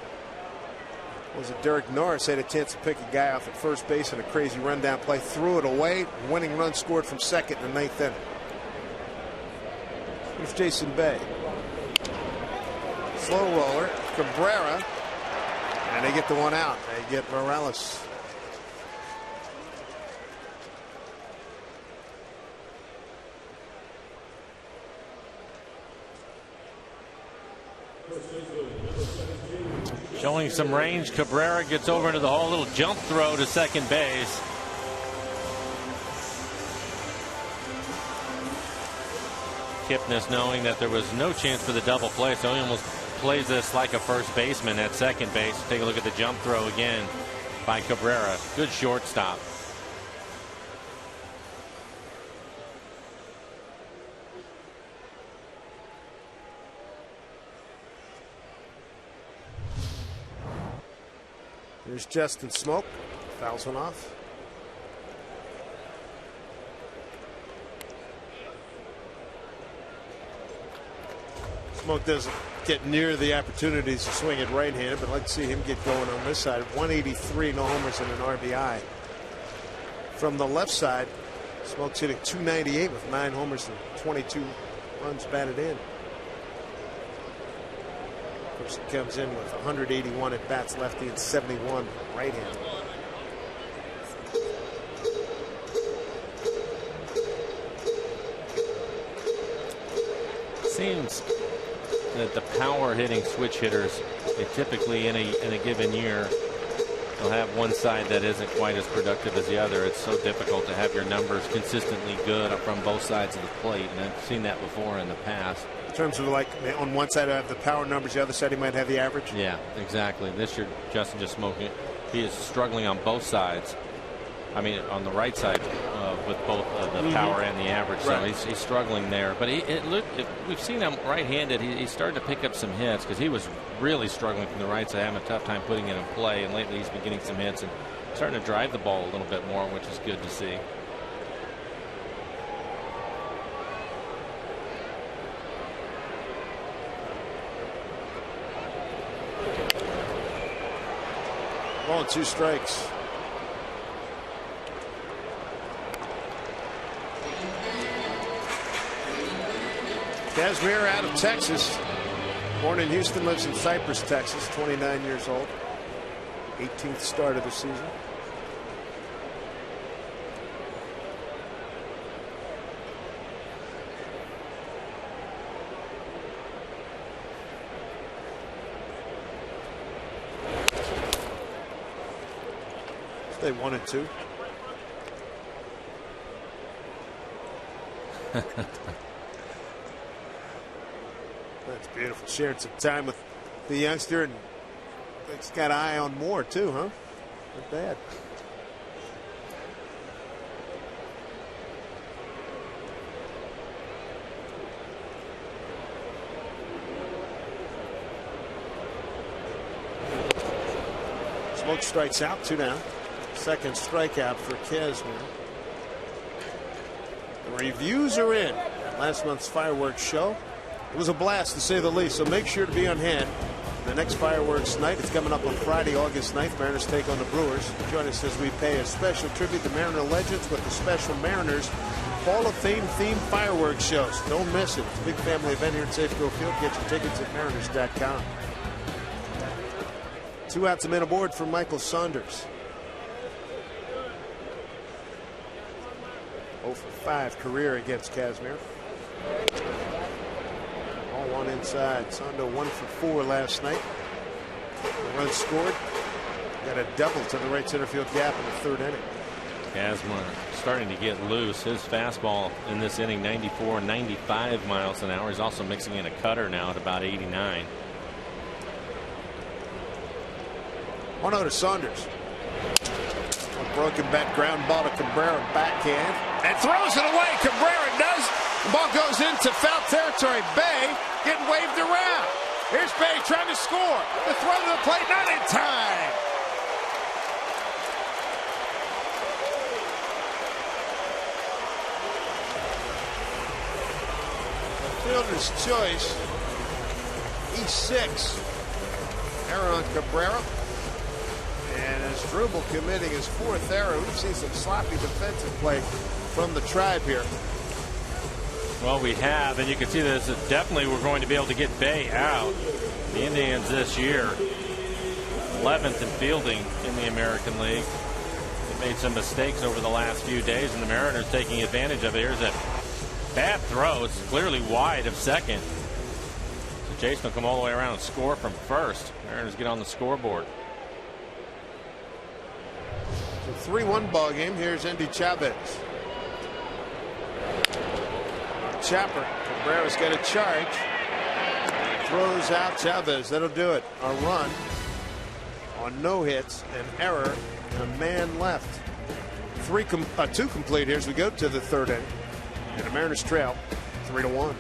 was it Derek Norris, had a chance to pick a guy off at first base in a crazy rundown play, threw it away, winning run scored from second in the 9th inning. Here's Jason Bay. Slow roller, Cabrera, and they get the 1 out. They get Morales. Showing some range. Cabrera gets over into the hole. Little jump throw to second base. Kipnis knowing that there was no chance for the double play, so he almost plays this like a first baseman at second base. Take a look at the jump throw again by Cabrera. Good shortstop. Here's Justin Smoke. Fouls one off. Smoke doesn't get near the opportunities to swing it right-handed, but let's see him get going on this side. 183, no homers and an RBI. From the left side, Smoke's hitting 298 with 9 homers and 22 runs batted in. Of course, he comes in with 181 at bats lefty and 71 right-handed. Seems that the power hitting switch hitters, they typically in a given year, they'll have one side that isn't quite as productive as the other. It's so difficult to have your numbers consistently good from both sides of the plate, and I've seen that before in the past. In terms of, like, on one side I have the power numbers, the other side he might have the average. Yeah, exactly. This year Justin just smoking. He is struggling on both sides. I mean, on the right side with both the power and the average. Right. So he's struggling there. But we've seen him right-handed. He's starting to pick up some hits because he was really struggling from the right side, having a tough time putting it in play. And lately he's been getting some hits and starting to drive the ball a little bit more, which is good to see. Ball and 2 strikes. Kazmir out of Texas. Born in Houston, lives in Cypress, Texas. 29 years old. 18th start of the season. Stay 1-2. That's beautiful. Shared some time with the youngster, and it's got an eye on more too, huh? Not bad. Smoke strikes out, 2 down. Second strikeout for Kazmir. The reviews are in. Last month's fireworks show. It was a blast, to say the least, so make sure to be on hand. The next fireworks night, it's coming up on Friday, August 9th. Mariners take on the Brewers. Join us as we pay a special tribute to Mariner legends with the special Mariners Hall of Fame themed fireworks shows. Don't miss it. It's a big family event here at Safeco Field. Get your tickets at mariners.com. 2 outs, a man aboard for Michael Saunders. 0 for 5 career against Kazmir. All one inside. Sondo 1 for 4 last night. The run scored. Got a double to the right center field gap in the 3rd inning. Kazmar starting to get loose. His fastball in this inning, 94, 95 miles an hour. He's also mixing in a cutter now at about 89. 1-0 to Saunders. A broken bat ground ball to Cabrera, backhand, and throws it away. Cabrera does. The ball goes into foul territory. Bay getting waved around. Here's Bay trying to score. The throw to the plate, not in time. Fielder's choice. E6. Error on Cabrera. And as Drubel committing his 4th error, we've seen some sloppy defensive play from the Tribe here. Well, we have, and you can see this. Definitely we're going to be able to get Bay out. The Indians this year, 11th in fielding in the American League. They made some mistakes over the last few days, and the Mariners taking advantage of it. Here's a bad throw. It's clearly wide of second. So Jason will come all the way around and score from first. Mariners get on the scoreboard. 3-1 ball game. Here's Andy Chavez. Chopper. Cabrera's got a charge. Throws out Chavez. That'll do it. A run on no hits, an error, and a man left. 2 complete here as we go to the 3rd inning. And the Mariners trail 3-1.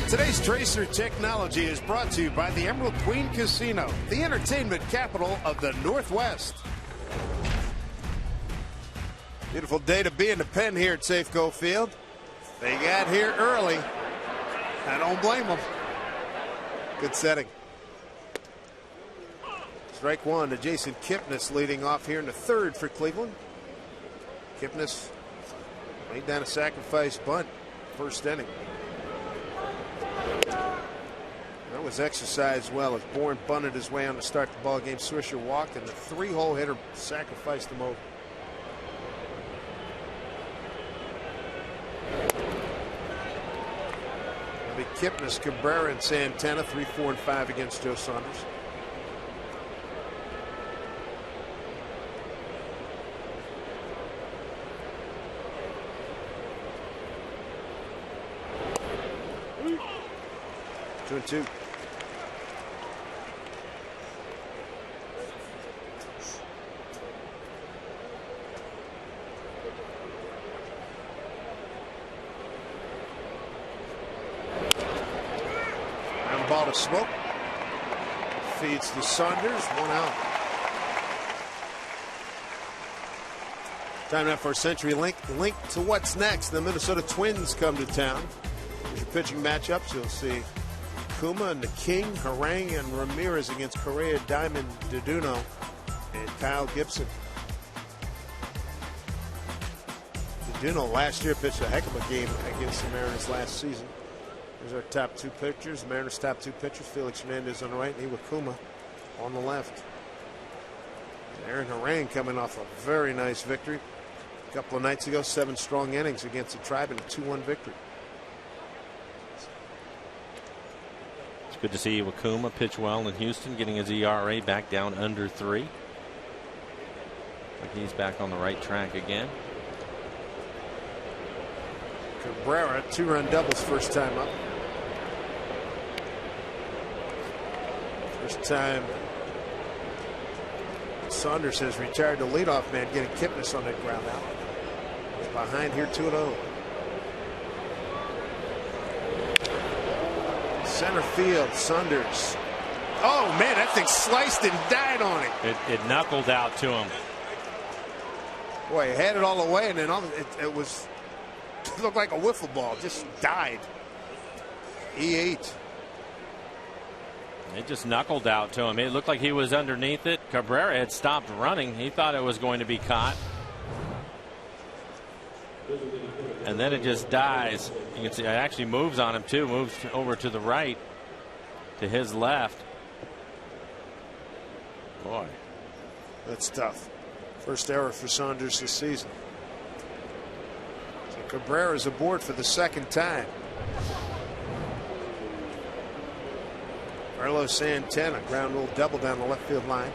Today's Tracer Technology is brought to you by the Emerald Queen Casino, the entertainment capital of the Northwest. Beautiful day to be in the pen here at Safeco Field. They got here early. I don't blame them. Good setting. Strike one to Jason Kipnis leading off here in the 3rd for Cleveland. Kipnis laid down a sacrifice bunt 1st inning. That was exercised well as Bourne bunted his way on to start the ball game. Swisher walked, and the 3-hole hitter sacrificed him over. It'll be Kipnis, Cabrera, and Santana, 3, 4, and 5 against Joe Saunders. Two and two. Ground ball to Smoke. Feeds to Saunders. 1 out. Time now for a Century Link to what's next. The Minnesota Twins come to town. There's your pitching matchups. You'll see Wakuma and the King, Harang and Ramirez against Correa, Diamond, Deduno, and Kyle Gibson. Deduno last year pitched a heck of a game against the Mariners last season. There's our top 2 pitchers. The Mariners' top 2 pitchers, Felix Hernandez on the right and Iwakuma on the left. Aaron Harang coming off a very nice victory a couple of nights ago, 7 strong innings against the Tribe and a 2-1 victory. It's good to see Wakuma pitch well in Houston, getting his ERA back down under 3. Like he's back on the right track again. Cabrera, 2-run doubles first time up. First time Saunders has retired the leadoff man, getting Kipnis on that ground out. He's behind here 2-0. Center field, Saunders. Oh man, that thing sliced and died on him. It knuckled out to him. Boy, he had it all the way, and then it looked like a wiffle ball. Just died. E8. It just knuckled out to him. It looked like he was underneath it. Cabrera had stopped running. He thought it was going to be caught. And then it just dies. You can see it actually moves on him too. Moves over to the right, to his left. Boy, that's tough. First error for Saunders this season. So Cabrera's aboard for the 2nd time. Carlos Santana, ground rule double down the left field line.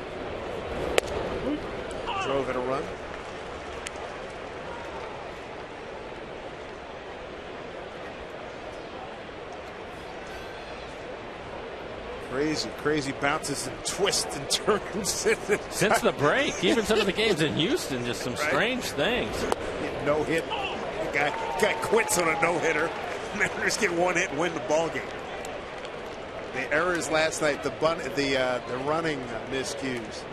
Drove in a run. Crazy bounces and twists and turns. Since the break, even some of the games in Houston, just some strange things. No hit. The guy quits on a no-hitter. Mariners get 1 hit and win the ball game. The errors last night, the running miscues.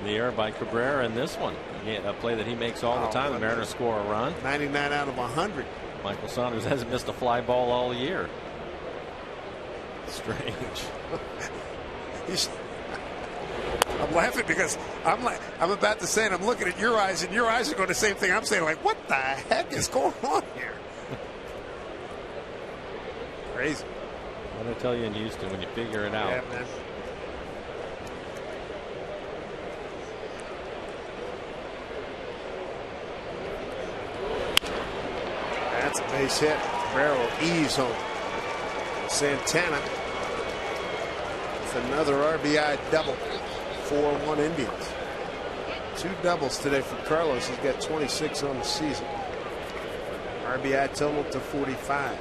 The error by Cabrera in this one. A play that he makes all the time. The Mariners score a run. 99 out of 100. Michael Saunders hasn't missed a fly ball all year. Strange. I'm laughing because I'm about to say it. I'm looking at your eyes, and your eyes are going the same thing I'm saying. Like, what the heck is going on here? Crazy. What did I tell you in Houston when you figure it out? Yeah, man. That's a base hit. Barrel ease home. Santana with another RBI double. 4-1 Indians. 2 doubles today for Carlos. He's got 26 on the season. RBI total to 45.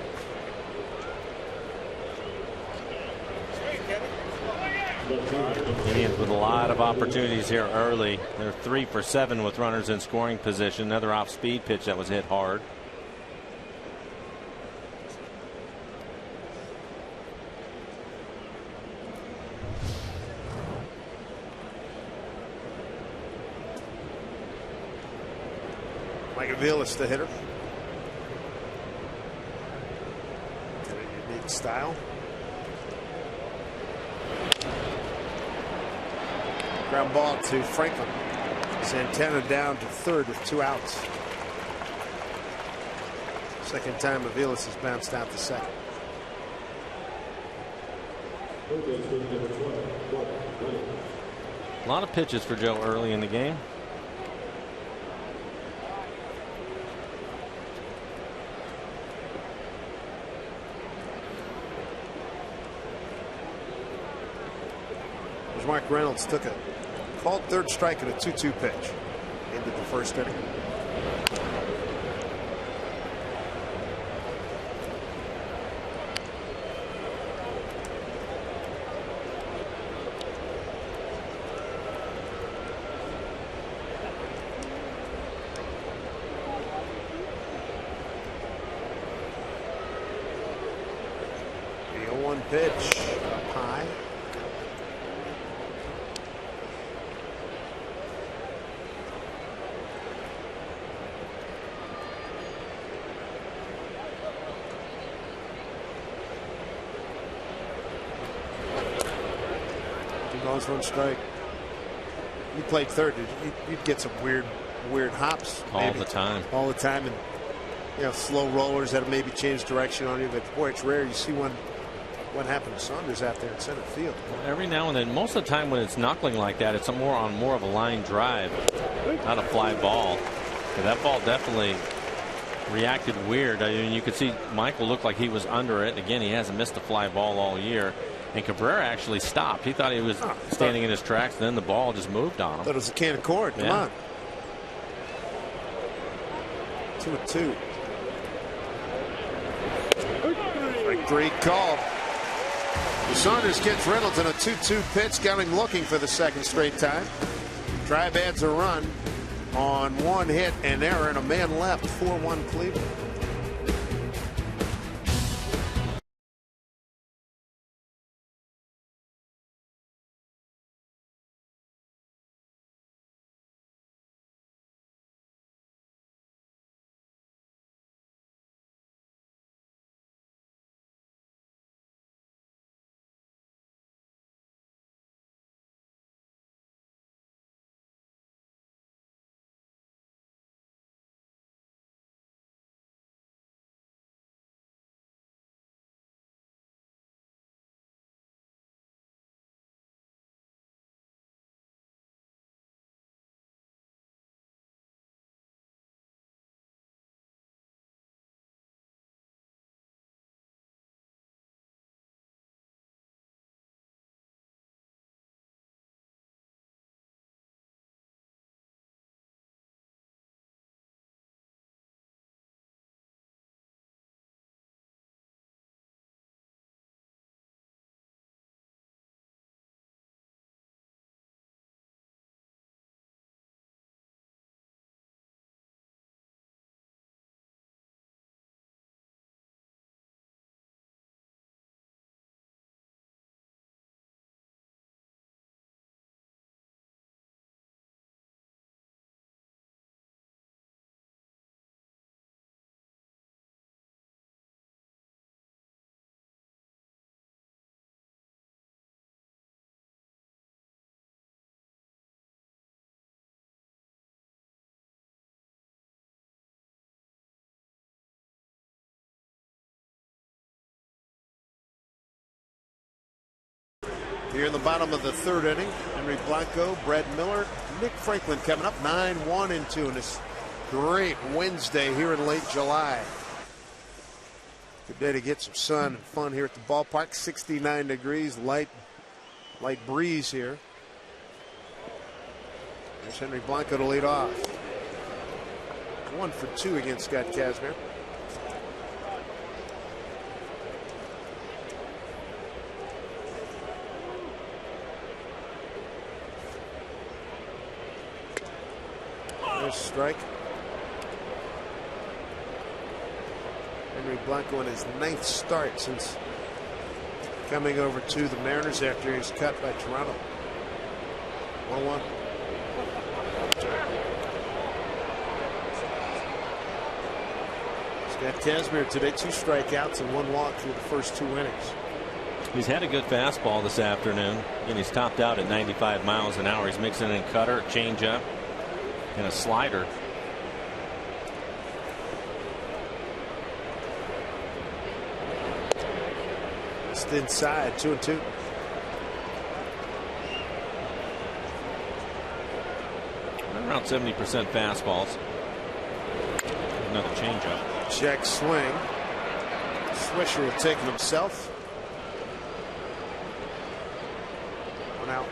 Indians with a lot of opportunities here early. They're 3 for 7 with runners in scoring position. Another off-speed pitch that was hit hard. Mike Aviles, the hitter. Got a unique style. Ground ball to Franklin. Santana down to 3rd with 2 outs. Second time Aviles has bounced out to 2nd. A lot of pitches for Joe early in the game. Mark Reynolds took a called 3rd strike and a 2-2 pitch into the 1st inning. The 0-1 pitch up high. Balls, 1 strike. You played third. You'd get some weird hops all the time, and slow rollers that maybe change direction on you. But boy, it's rare you see one. What happened to Saunders out there in center field? Well, every now and then, most of the time when it's knuckling like that, it's more of a line drive, not a fly ball. But that ball definitely reacted weird. I mean, you could see Michael looked like he was under it. Again, he hasn't missed a fly ball all year. And Cabrera actually stopped. He thought he was standing in his tracks, and then the ball just moved on him. Thought it was a can of corn. Come on. 2-2. Great call. Saunders gets Reynolds in a 2-2 pitch. Got him looking for the second straight time. Tribe adds a run on 1 hit and error, and a man left. 4-1 Cleveland. Here in the bottom of the 3rd inning, Henry Blanco, Brad Miller, Nick Franklin coming up 9-1-2 in this great Wednesday here in late July. Good day to get some sun and fun here at the ballpark. 69 degrees, light breeze here. There's Henry Blanco to lead off. 1 for 2 against Scott Kazmir. Strike. Henry Blanco in his 9th start since coming over to the Mariners after he was cut by Toronto. 1-1. Scott Kazmir today, 2 strikeouts and 1 walk through the first 2 innings. He's had a good fastball this afternoon, and he's topped out at 95 miles an hour. He's mixing in cutter, changeup, and a slider. Just inside, 2-2. Around 70% fastballs. Another changeup. Check swing. Swisher will take it himself. 1 out.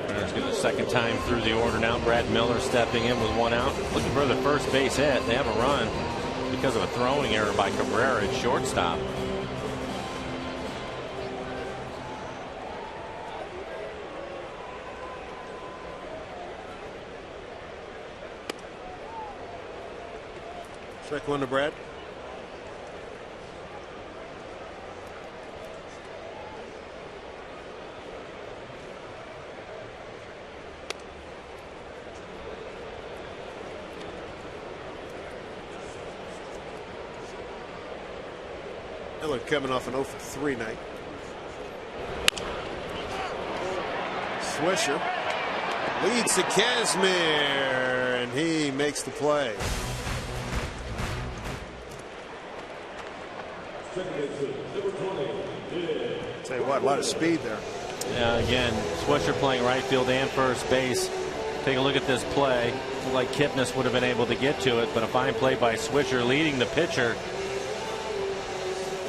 Mariners get the second time through the order now. Brad Miller stepping in with 1 out. Looking for the first base hit. They have a run because of a throwing error by Cabrera at shortstop. Strike 1 to Brad. Miller coming off an 0 for 3 night. Swisher leads to Casimir, and he makes the play. Tell you what, a lot of speed there. Yeah, again, Swisher playing right field and first base. Take a look at this play. Looked like Kipnis would have been able to get to it, but a fine play by Swisher leading the pitcher.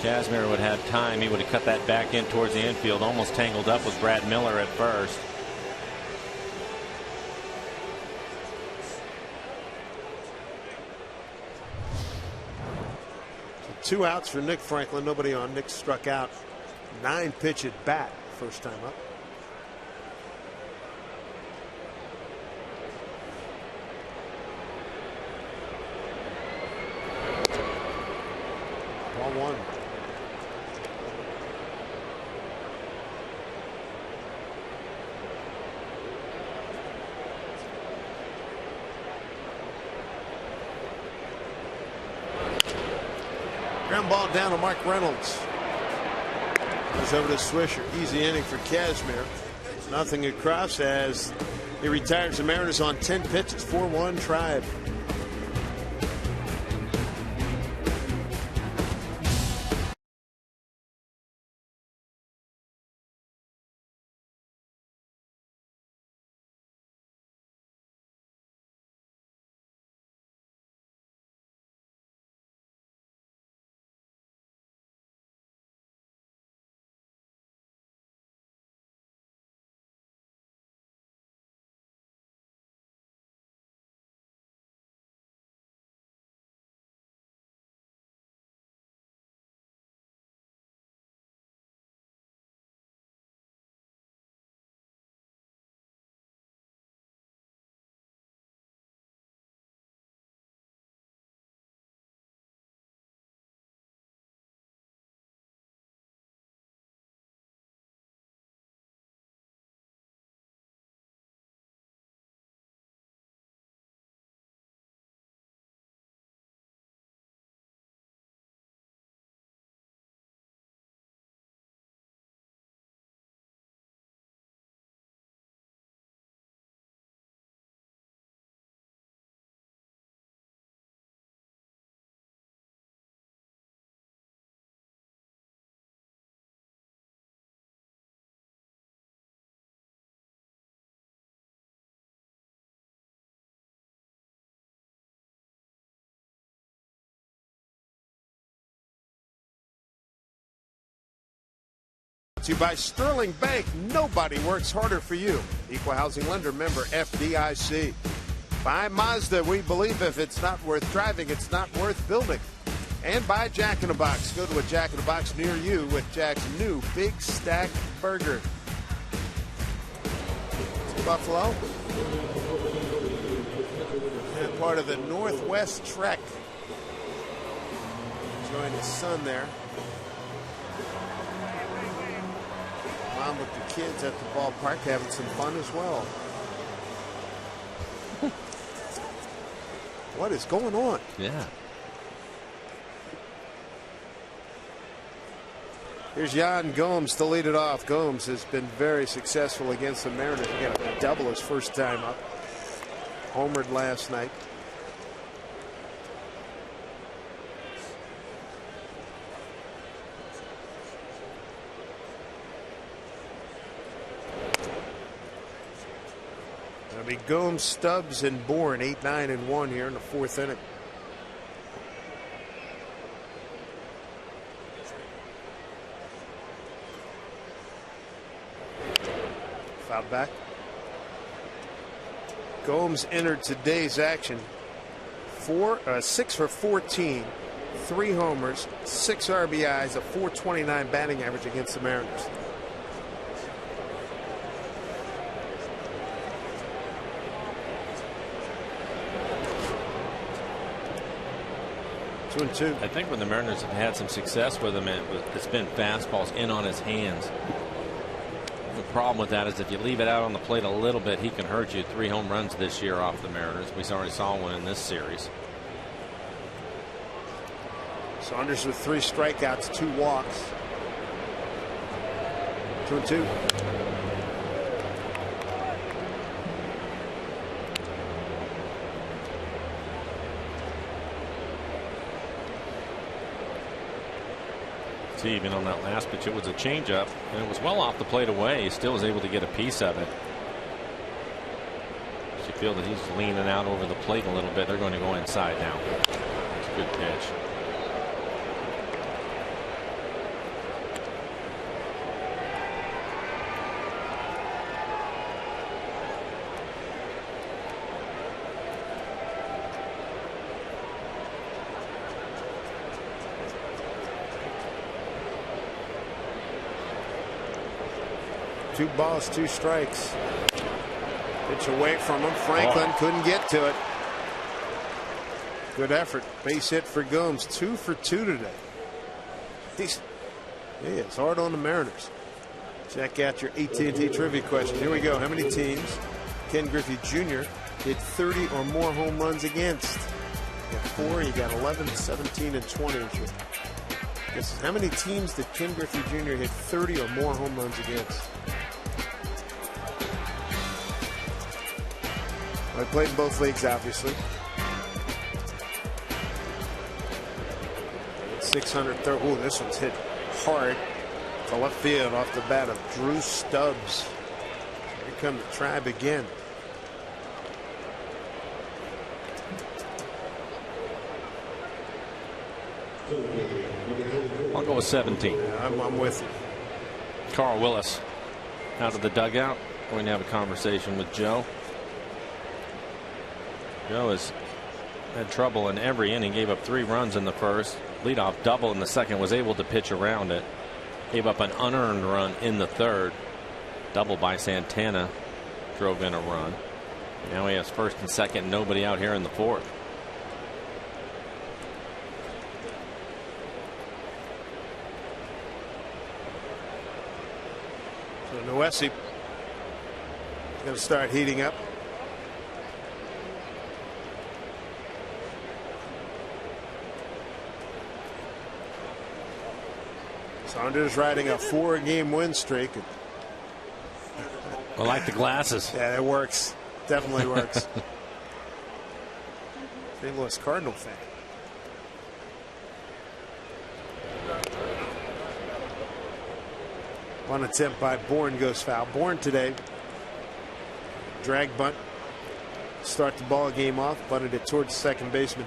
Casimir would have time. He would have cut that back in towards the infield, almost tangled up with Brad Miller at first. So 2 outs for Nick Franklin. Nobody on. Nick struck out. 9 pitch at bat. First time up. Ball 1. Ground ball down to Mark Reynolds. Goes over to Swisher. Easy inning for Casimir. Nothing across as he retires the Mariners on 10 pitches. 4-1 Tribe. To you by Sterling Bank. Nobody works harder for you. Equal housing lender, member FDIC. By Mazda, we believe if it's not worth driving, it's not worth building. And by Jack in the Box. Go to a Jack in the Box near you with Jack's new Big Stack Burger. Buffalo. And part of the Northwest Trek. Enjoying his son there. Mom with the kids at the ballpark having some fun as well. What is going on? Yeah. Here's Yan Gomes to lead it off. Gomes has been very successful against the Mariners. He got a double his first time up. Homered last night. It'll be Gomes, Stubbs, and Bourne, 8, 9, and 1 here in the 4th inning. Foul back. Gomes entered today's action 6 for 14, 3 homers, 6 RBIs, a .429 batting average against the Mariners. Two. I think when the Mariners have had some success with him, it's been fastballs in on his hands. The problem with that is if you leave it out on the plate a little bit, he can hurt you. 3 home runs this year off the Mariners. We already saw one in this series. Saunders with 3 strikeouts, 2 walks. 2-2. See, even on that last pitch, it was a changeup, and it was well off the plate away. He still was able to get a piece of it. You feel that he's leaning out over the plate a little bit. They're going to go inside now. It's a good pitch. Two balls, 2 strikes. Pitch away from him. Franklin couldn't get to it. Good effort. Base hit for Gomes. 2 for 2 today. He is hard on the Mariners. Check out your AT&T trivia question. Here we go. How many teams Ken Griffey Jr. hit 30 or more home runs against? You got 4. You got 11, 17, and 20. This is how many teams did Ken Griffey Jr. hit 30 or more home runs against? I played in both leagues, obviously. 630. Ooh, this one's hit hard to left field off the bat of Drew Stubbs. Here come the Tribe again. I'll go with 17. Yeah, I'm with you. Carl Willis out of the dugout. We're going to have a conversation with Joe. Joe has had trouble in every inning. Gave up 3 runs in the first. Leadoff double in the second. Was able to pitch around it. Gave up an unearned run in the third. Double by Santana drove in a run. Now he has first and second. Nobody out here in the fourth. So Noesi is going to start heating up. Saunders riding a 4-game win streak. I like the glasses. Yeah, it works. Definitely works. St. Louis Cardinal fan. One attempt by Bourne goes foul. Bourne today, drag bunt, start the ball game off, bunted it towards the second baseman.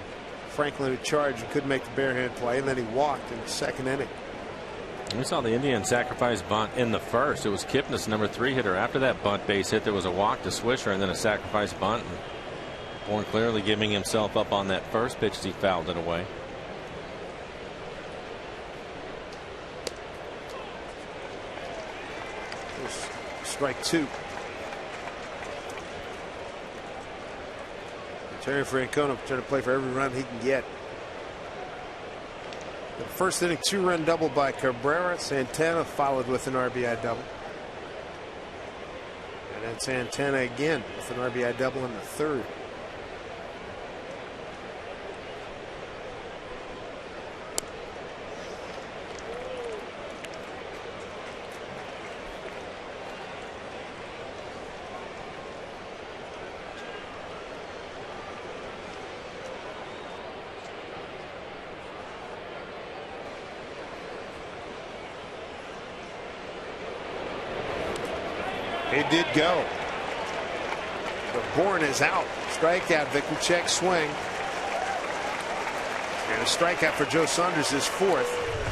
Franklin who charged and couldn't make the bare hand play, and then he walked in the second inning. We saw the Indians sacrifice bunt in the first. It was Kipnis, number 3 hitter. After that bunt base hit, there was a walk to Swisher and then a sacrifice bunt. And Bourne clearly giving himself up on that first pitch as he fouled it away. Strike 2. Terry Francona trying to play for every run he can get. The first inning 2-run double by Cabrera. Santana followed with an RBI double. And then Santana again with an RBI double in the third. He did go. But Bourne is out. Strikeout. Victor check swing. And a strikeout for Joe Saunders is 4th.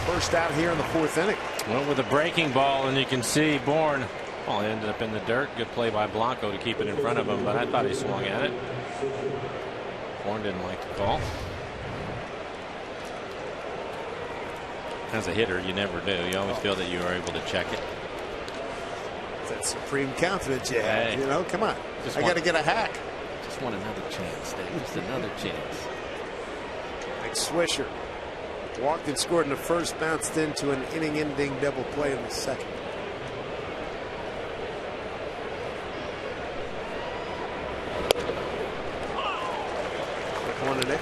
First out here in the 4th inning. Well, with a breaking ball, and you can see Bourne. Oh, he ended up in the dirt. Good play by Blanco to keep it in front of him, but I thought he swung at it. Bourne didn't like the call. As a hitter, you never do. You always feel that you are able to check it. That supreme confidence you have. Hey, you know, come on. I got to get a hack. Just want another chance, Dave. Just another chance. Like Swisher. Walked and scored in the first, bounced into an inning-ending double play in the second. One today.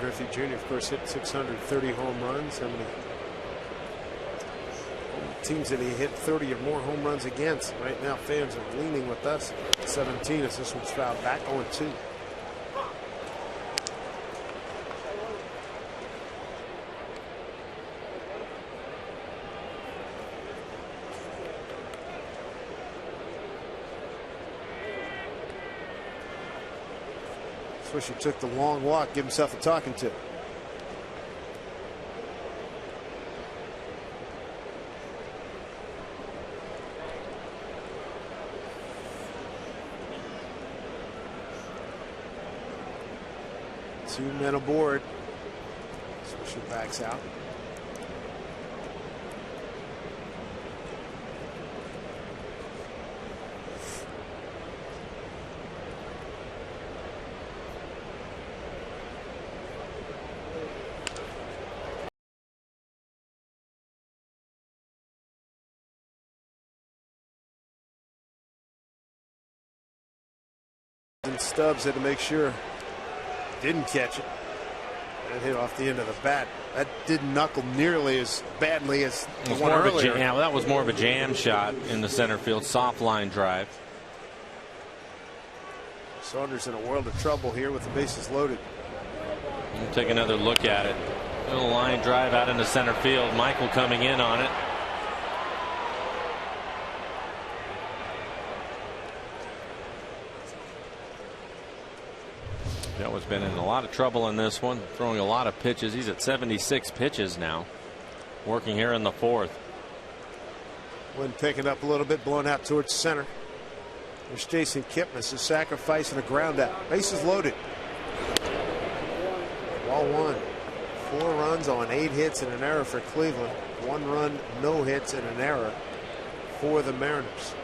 Griffey Jr., of course, hit 630 home runs. How many teams that he hit 30 or more home runs against? Right now, fans are leaning with us. 17 as this one's fouled back. 0-2. Swisher took the long walk, give himself a talking to. Two men aboard. Swisher backs out. And Stubbs had to make sure didn't catch it. And hit off the end of the bat. That didn't knuckle nearly as badly as the one earlier. Yeah, well, that was more of a jam shot in the center field, soft line drive. Saunders in a world of trouble here with the bases loaded. We'll take another look at it. Little line drive out into center field. Michael coming in on it. Joe has been in a lot of trouble in this one, throwing a lot of pitches. He's at 76 pitches now, working here in the fourth. Wind picking up a little bit, blowing out towards center. There's Jason Kipnis, a sacrifice and a ground out. Bases loaded. Ball one. 4 runs on 8 hits and an error for Cleveland. 1 run, no hits and an error for the Mariners.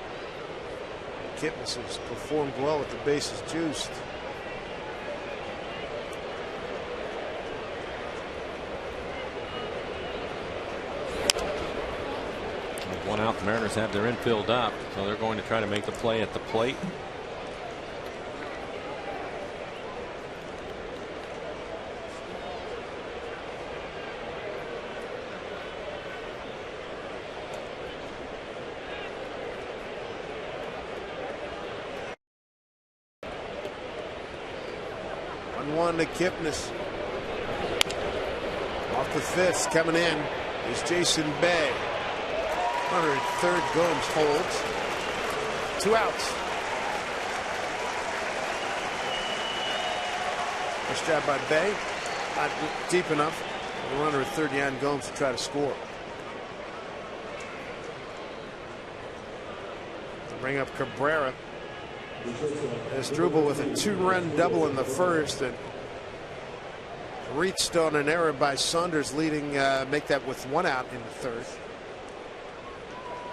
Kipnis has performed well with the bases juiced. One out, the Mariners have their infield up, so they're going to try to make the play at the plate. One to Kipnis. Off the fifth, coming in is Jason Bay. Runner at third, Gomes holds. 2 outs. Nice job by Bay. Not deep enough. The runner at third, Yan Gomes, to try to score. They'll bring up Cabrera. Asdrubal with a 2-run double in the first and reached on an error by Saunders, leading make that with 1 out in the third.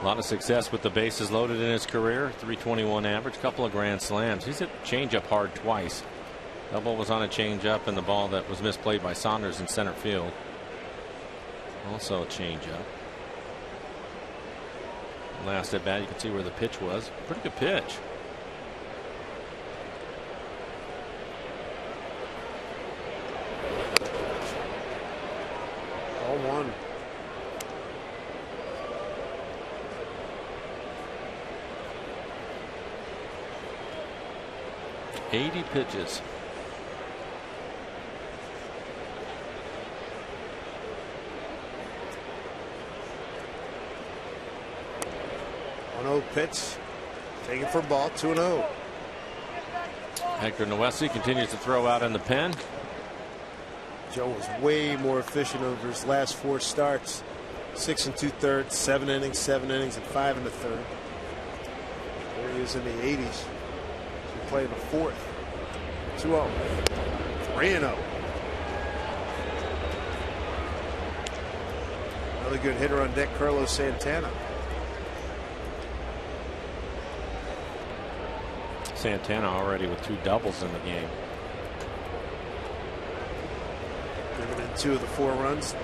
A lot of success with the bases loaded in his career. 321 average, couple of grand slams. He's hit changeup hard twice. Double was on a changeup, and the ball that was misplayed by Saunders in center field. Also a changeup. Last at bat, you can see where the pitch was. Pretty good pitch. Ball one. $80 pitches. Pitch. Taken for ball. 2-0. Hector Noesi continues to throw out in the pen. Joe was way more efficient over his last 4 starts. 6 2/3, 7 innings, 7 innings, and 5 1/3. There he is in the 80s. He's playing the fourth. 2-0. 3-0. Another good hitter on deck, Carlos Santana. Santana already with 2 doubles in the game. Driven in 2 of the 4 runs.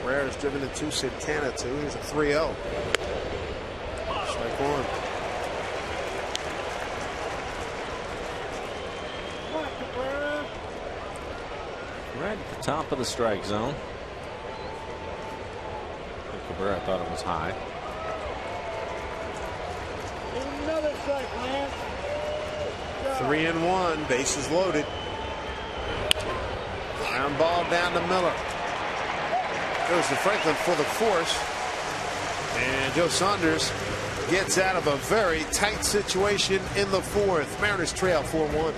Barrera's driven in 2, Santana 2. Here's a 3-0. Strike 1. right at the top of the strike zone. Cabrera thought it was high. Another strike, man. 3-1, bases loaded. Ground ball down to Miller. Goes to Franklin for the force. And Joe Saunders gets out of a very tight situation in the fourth. Mariners trail 4-1.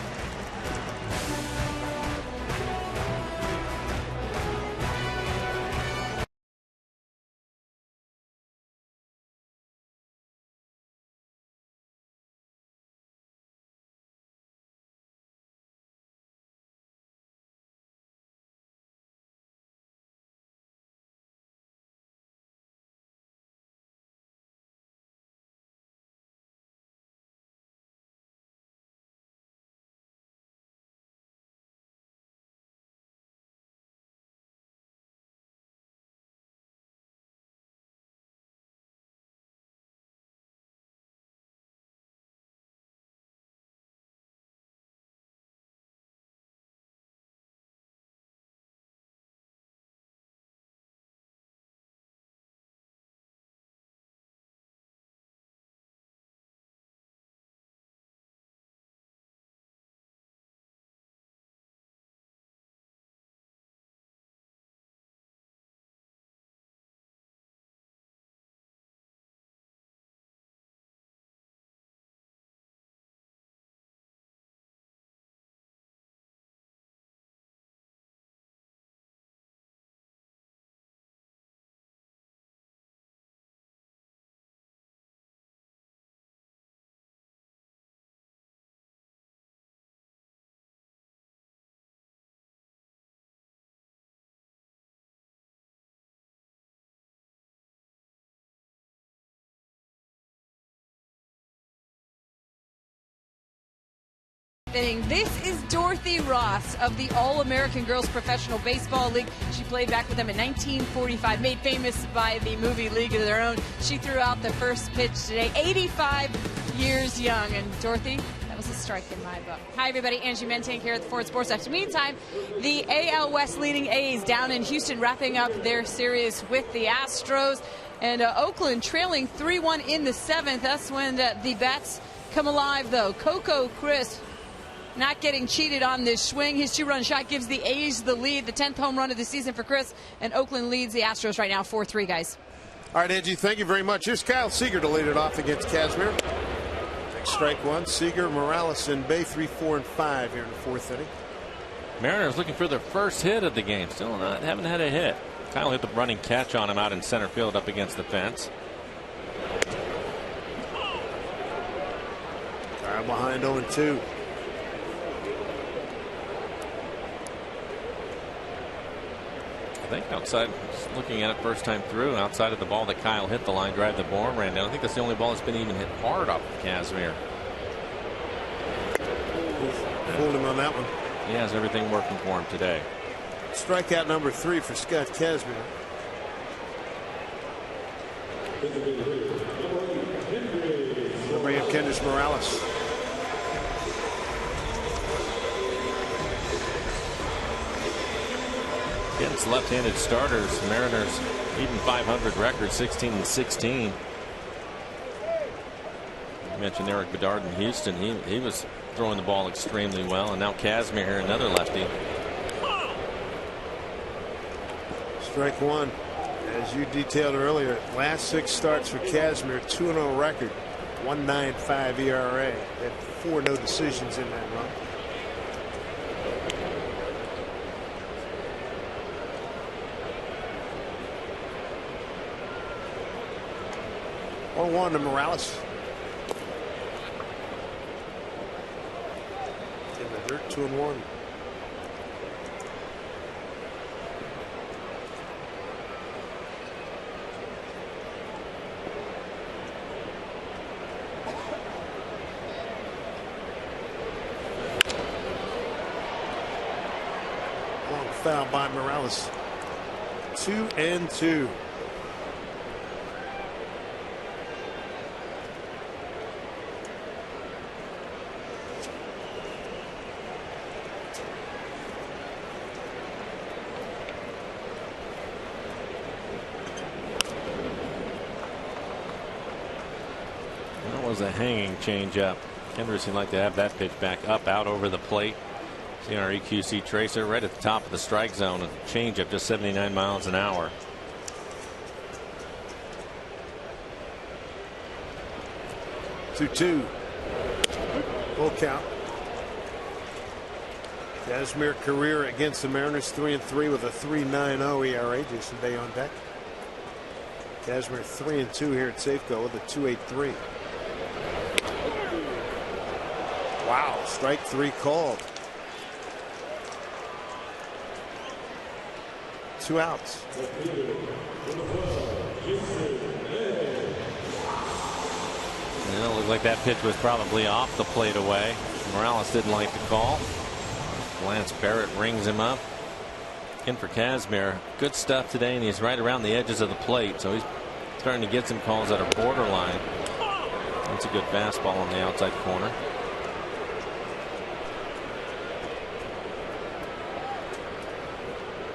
This is Dorothy Ross of the All-American Girls Professional Baseball League. She played back with them in 1945, made famous by the movie League of Their Own. She threw out the first pitch today, 85 years young. And Dorothy, that was a strike in my book. Hi, everybody. Angie Mentank here at the Ford Sports Desk. Meantime, the AL West leading A's down in Houston wrapping up their series with the Astros. And Oakland trailing 3-1 in the seventh. That's when the bats come alive, though. Coco Crisp not getting cheated on this swing. His two-run shot gives the A's the lead, the 10th home run of the season for Chris, and Oakland leads the Astros right now 4-3, guys. All right, Angie, thank you very much. Here's Kyle Seager to lead it off against Casimir. Next strike one. Seager, Morales, and Bay 3, 4, and 5 here in the fourth inning. Mariners looking for their first hit of the game. Still haven't had a hit. Kyle hit the running catch on him out in center field up against the fence. Kyle behind 0-2. I think outside, looking at it first time through, outside of the ball that Kyle hit, the line drive, the Bourne ran down. I think that's the only ball that's been even hit hard off of Casimir. Fooled him on that one. He has everything working for him today. Strikeout number 3 for Scott Casimir. They'll bring up Kendrys Morales. Against left-handed starters, Mariners even 500 record, 16-16. You mentioned Eric Bedard in Houston. He was throwing the ball extremely well, and now Casimir here, another lefty. Strike one. As you detailed earlier, last 6 starts for Casimir, 2-0 record, 1.95 ERA. Had 4 no decisions in that run. On 1 to Morales. In the dirt, 2-1. Long foul by Morales. 2-2. That was a hanging changeup. Henderson like to have that pitch back up out over the plate. See our EQC tracer right at the top of the strike zone. A changeup just 79 miles an hour. 2-2. Full count. Casimir career against the Mariners 3-3 with a 3.90 ERA. Jason Day on deck. Casimir 3-2 here at Safeco with a 2.83. Wow, strike 3 called. 2 outs. It looked like that pitch was probably off the plate away. Morales didn't like the call. Lance Barrett rings him up. In for Casimir. Good stuff today, and he's right around the edges of the plate, so he's starting to get some calls that are borderline. That's a good fastball on the outside corner.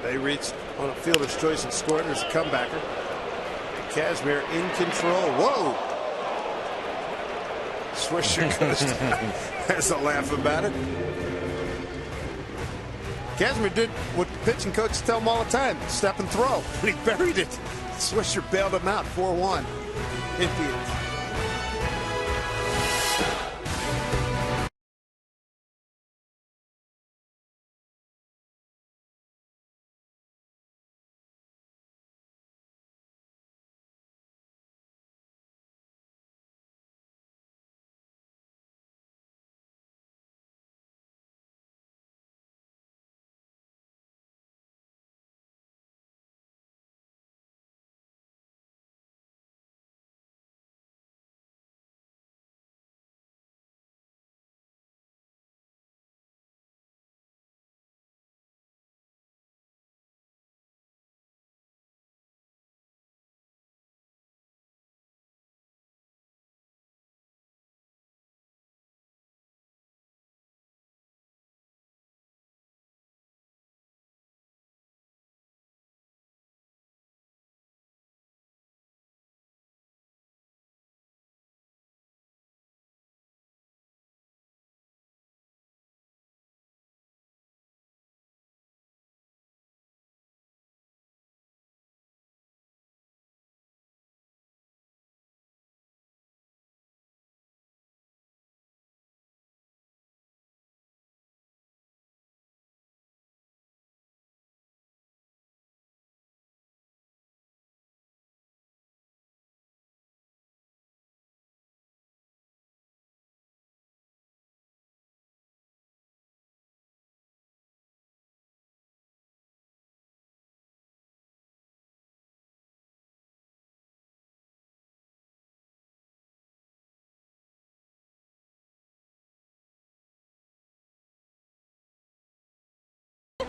They reached on a fielder's choice and scored. There's a comebacker. Casimir in control. Whoa! Swisher has a laugh about it. Casimir did what pitching coaches tell him all the time: step and throw. But he buried it. Swisher bailed him out. 4-1. Indians.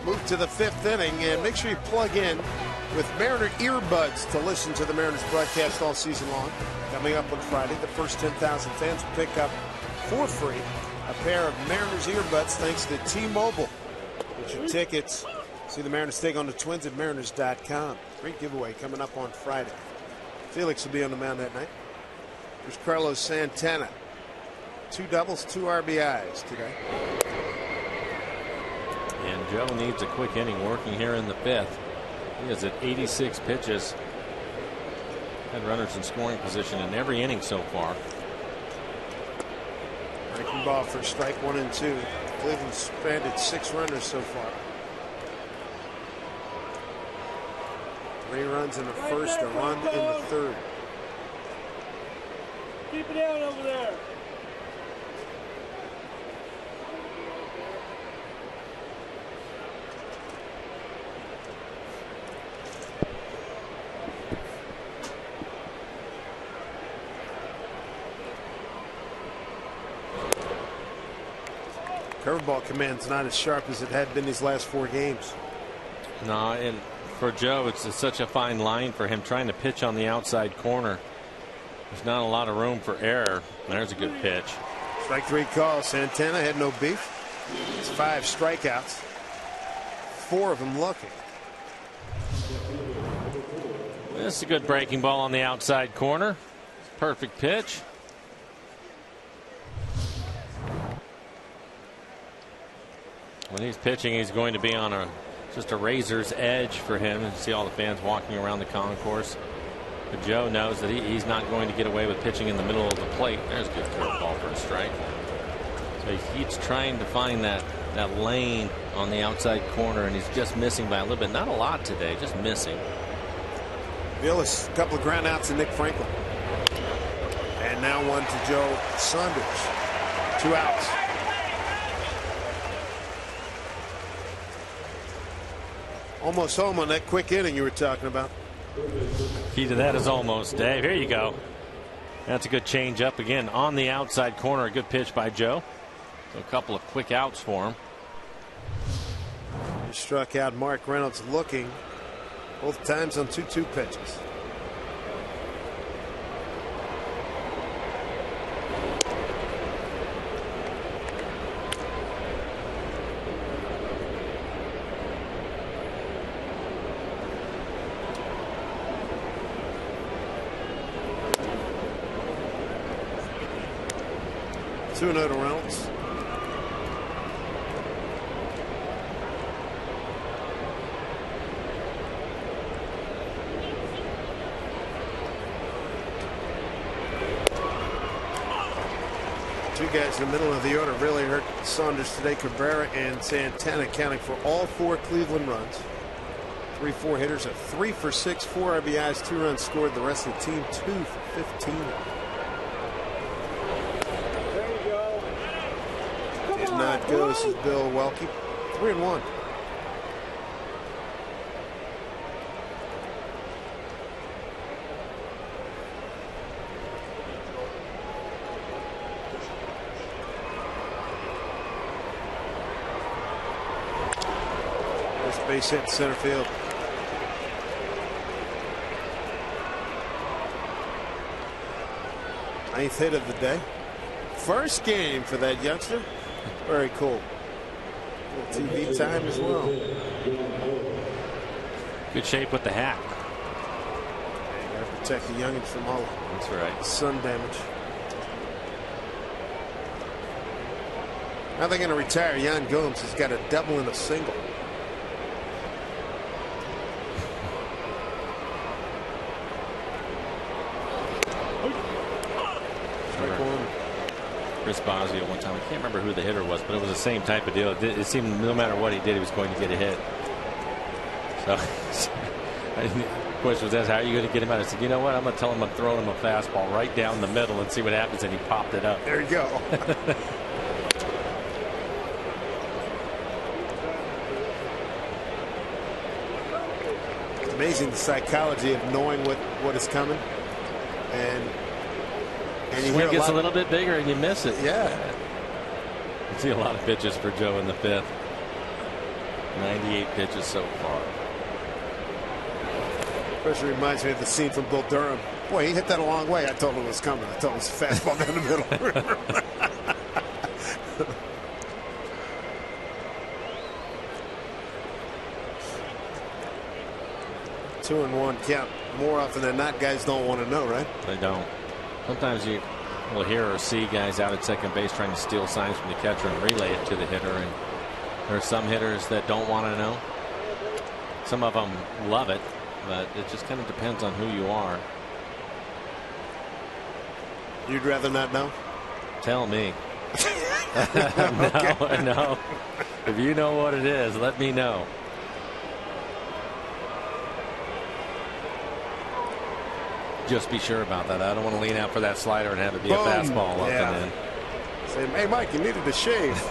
Move to the 5th inning, and make sure you plug in with Mariner earbuds to listen to the Mariners broadcast all season long. Coming up on Friday, the first 10,000 fans will pick up for free a pair of Mariners earbuds thanks to T-Mobile. Get your tickets. See the Mariners take on the Twins at mariners.com. Great giveaway coming up on Friday. Felix will be on the mound that night. There's Carlos Santana. 2 doubles, 2 RBIs today. And Joe needs a quick inning working here in the 5th. He is at 86 pitches. Had runners in scoring position in every inning so far. Breaking ball for strike 1 and 2. Cleveland's stranded 6 runners so far. 3 runs in the first, a run in the 3rd. Keep it down over there. Curveball command's not as sharp as it had been these last 4 games. No, and for Joe, it's such a fine line for him trying to pitch on the outside corner. There's not a lot of room for error. There's a good pitch. Strike 3 call. Santana had no beef. It's 5 strikeouts. 4 of them looking. This is a good breaking ball on the outside corner. Perfect pitch. When he's pitching, he's going to be on just a razor's edge for him. And see all the fans walking around the concourse. But Joe knows that he's not going to get away with pitching in the middle of the plate. There's a good curveball for a strike. So he keeps trying to find that lane on the outside corner, and he's just missing by a little bit. Not a lot today, just missing. Villas, a couple of ground outs to Nick Franklin. And now one to Joe Saunders. 2 outs. Almost home on that quick inning you were talking about. Key to that is almost. Dave, here you go. That's a good change up again on the outside corner. A good pitch by Joe. So a couple of quick outs for him. He struck out Mark Reynolds looking both times on 2-2 pitches. Two and out to Reynolds. Two guys in the middle of the order really hurt Saunders today. Cabrera and Santana accounting for all 4 Cleveland runs. 3-4 hitters, a 3 for 6, 4 RBIs, 2 runs scored. The rest of the team 2 for 15. Did not go. This is Bill Welke. 3-1. Base hit center field. Ninth hit of the day. First game for that youngster. Very cool. A little TV time as well. Good shape with the hat. You gotta protect the youngins from all That's right. sun damage. Now they're going to retire Yan Gomes. He's got a double and a single. Chris Bosio one time. I can't remember who the hitter was, but it was the same type of deal. It seemed no matter what he did, he was going to get a hit. So the question was asked, how are you going to get him out? I said, you know what? I'm going to tell him I'm throwing him a fastball right down the middle and see what happens. And he popped it up. There you go. It's amazing the psychology of knowing what is coming. And you swing gets a little bit bigger and you miss it. Yeah. You see a lot of pitches for Joe in the 5th. 98 pitches so far. First reminds me of the scene from Bull Durham. Boy, he hit that a long way. I told him it was coming. I told him it was a fastball down the middle. 2-1 count. More often than not, guys don't want to know, right? They don't. Sometimes you will hear or see guys out at second base trying to steal signs from the catcher and relay it to the hitter. And there are some hitters that don't want to know. Some of them love it, but it just kind of depends on who you are. You'd rather not know? Tell me. No. If you know what it is, let me know. Just be sure about that. I don't want to lean out for that slider and have it be a fastball up and in. Say, hey, Mike, you needed a shave.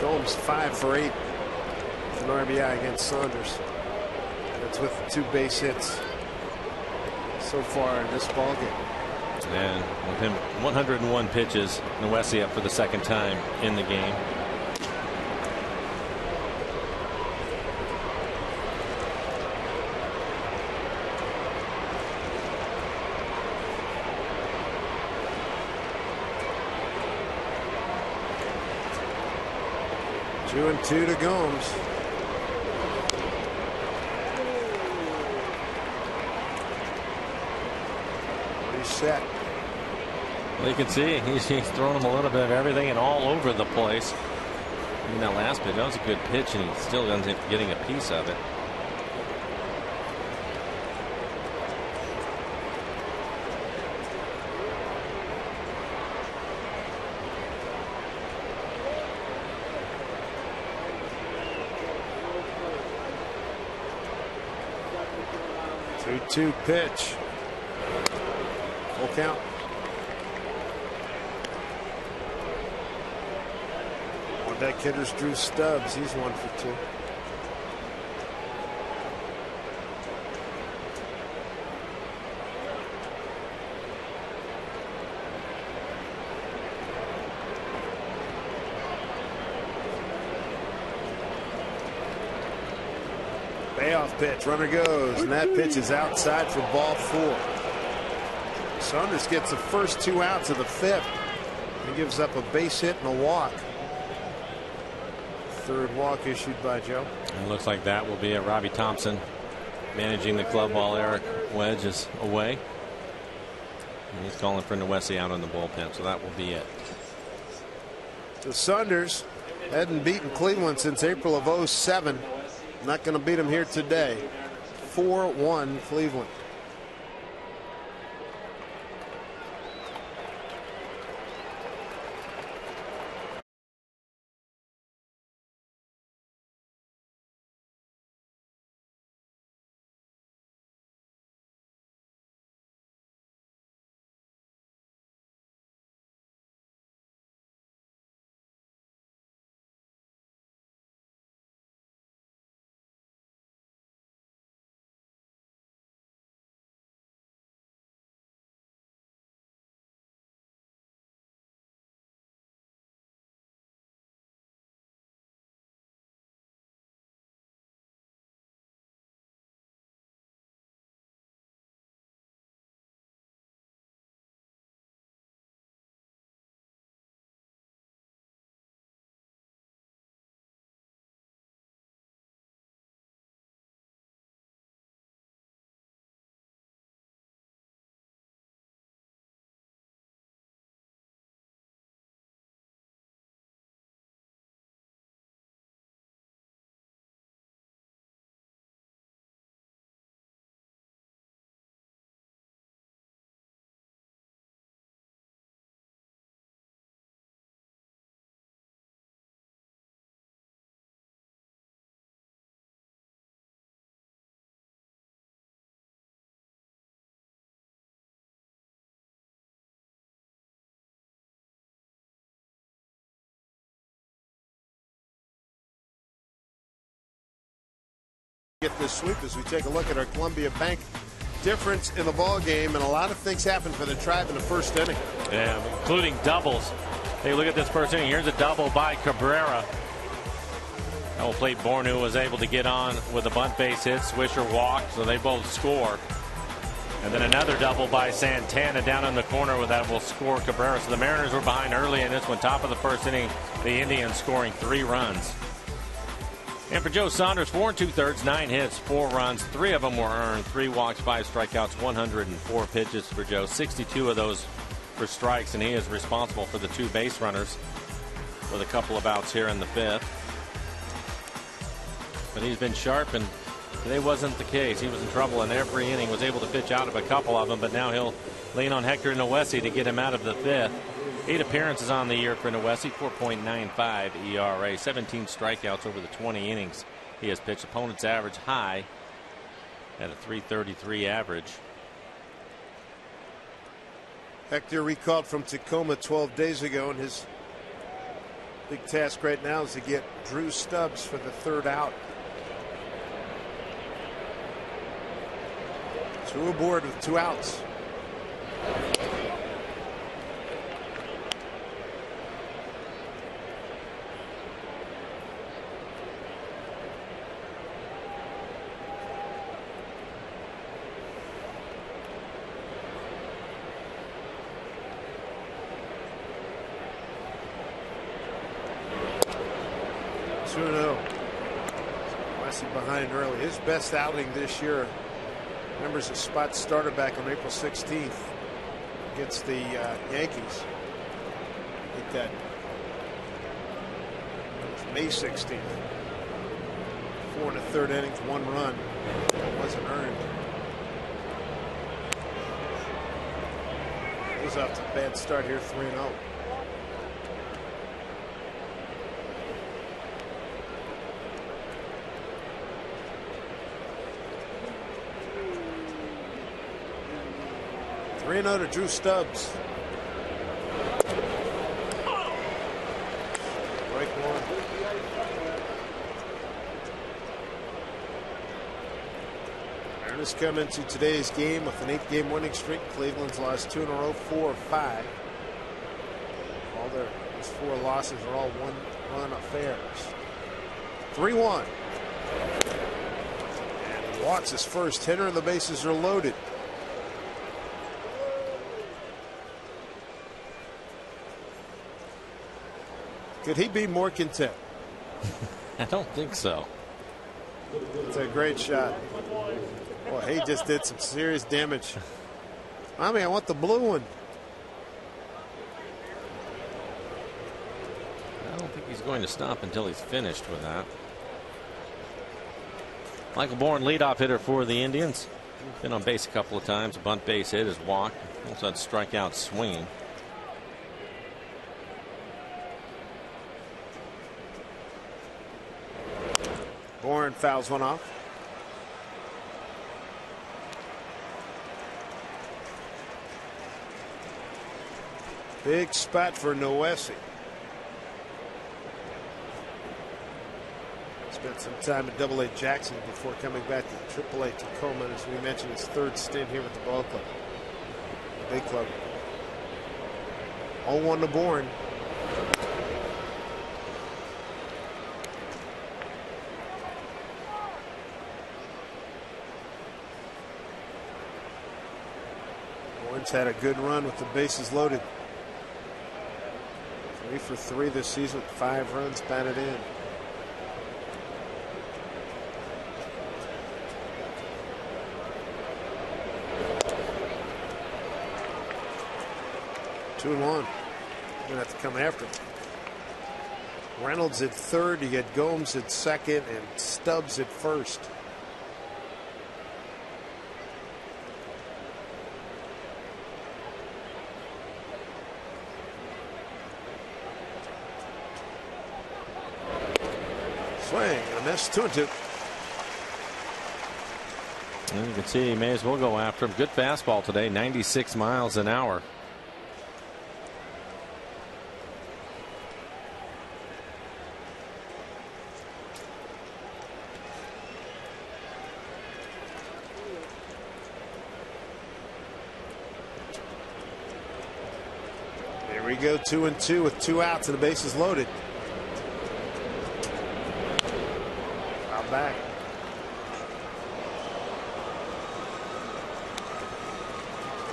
Gomes 5 for 8. With an RBI against Saunders. That's with the 2 base hits so far in this ballgame. And with him 101 pitches, Nwesi up for the 2nd time in the game. Two and 2 to Gomes. He's set. Well, you can see he's throwing him a little bit of everything and all over the place. In that last pitch, that was a good pitch, and he still ends up getting a piece of it. Two pitch. Full count. On deck hitters Drew Stubbs. He's 1 for 2. Payoff pitch, runner goes, and that pitch is outside for ball 4. Saunders gets the first 2 outs of the 5th. He gives up a base hit and a walk. 3rd walk issued by Joe. It looks like that will be a Robbie Thompson managing the club while Eric Wedge is away. And he's calling for Nowesi out on the bullpen, so that will be it. So Saunders hadn't beaten Cleveland since April of 07. Not going to beat him here today. 4-1 Cleveland. Get this sweep as we take a look at our Columbia Bank difference in the ball game, and a lot of things happen for the Tribe in the first inning. Yeah, including doubles. Hey, look at this first inning. Here's a double by Cabrera. Double plate Bornu was able to get on with a bunt base hit. Swisher walked, so they both score. And then another double by Santana down in the corner with that will score Cabrera. So the Mariners were behind early in this one. Top of the first inning, the Indians scoring 3 runs. And for Joe Saunders, 4 2/3, 9 hits, 4 runs, 3 of them were earned, 3 walks, 5 strikeouts, 104 pitches for Joe, 62 of those for strikes, and he is responsible for the 2 base runners with a couple of outs here in the 5th. But he's been sharp, and today wasn't the case. He was in trouble in every inning, was able to pitch out of a couple of them, but now he'll lean on Hector Nowesi to get him out of the 5th. 8 appearances on the year for Nowesi, 4.95 ERA, 17 strikeouts over the 20 innings he has pitched. Opponent's average high at a .333 average. Hector recalled from Tacoma 12 days ago, and his big task right now is to get Drew Stubbs for the 3rd out. 2 aboard with 2 outs. Behind early. His best outing this year. Remembers a spot starter back on April 16th. against the Yankees. I think that was May 16th. 4 1/3 innings, 1 run. It wasn't earned. He's off to a bad start here, 3-0. To Drew Stubbs. Strike one. Mariners come into today's game with an 8-game winning streak. Cleveland's lost 2 in a row, 4 of 5. All those 4 losses are all one-run affairs. 3-1. And Watts his first hitter, and the bases are loaded. Could he be more content? I don't think so. It's a great shot. Boy, he just did some serious damage. I want the blue one. I don't think he's going to stop until he's finished with that. Michael Bourne, leadoff hitter for the Indians. Been on base a couple of times. A bunt base hit, his walk. Also had strikeout swinging. Bourne fouls one off. Big spot for Noesi. Spent some time at AA Jackson before coming back to AAA Tacoma. As we mentioned, his 3rd stint here with the ball club. The big club. 0-1 to Bourne. Bourne's had a good run with the bases loaded. 3 for 3 this season with 5 runs batted in. Two and one. You're gonna have to come after him. Reynolds at 3rd. You get Gomes at 2nd and Stubbs at 1st. Swing and a miss. 2-2. And you can see he may as well go after him. Good fastball today, 96 miles an hour. There we go, 2-2 with 2 outs and the bases loaded. Foul back.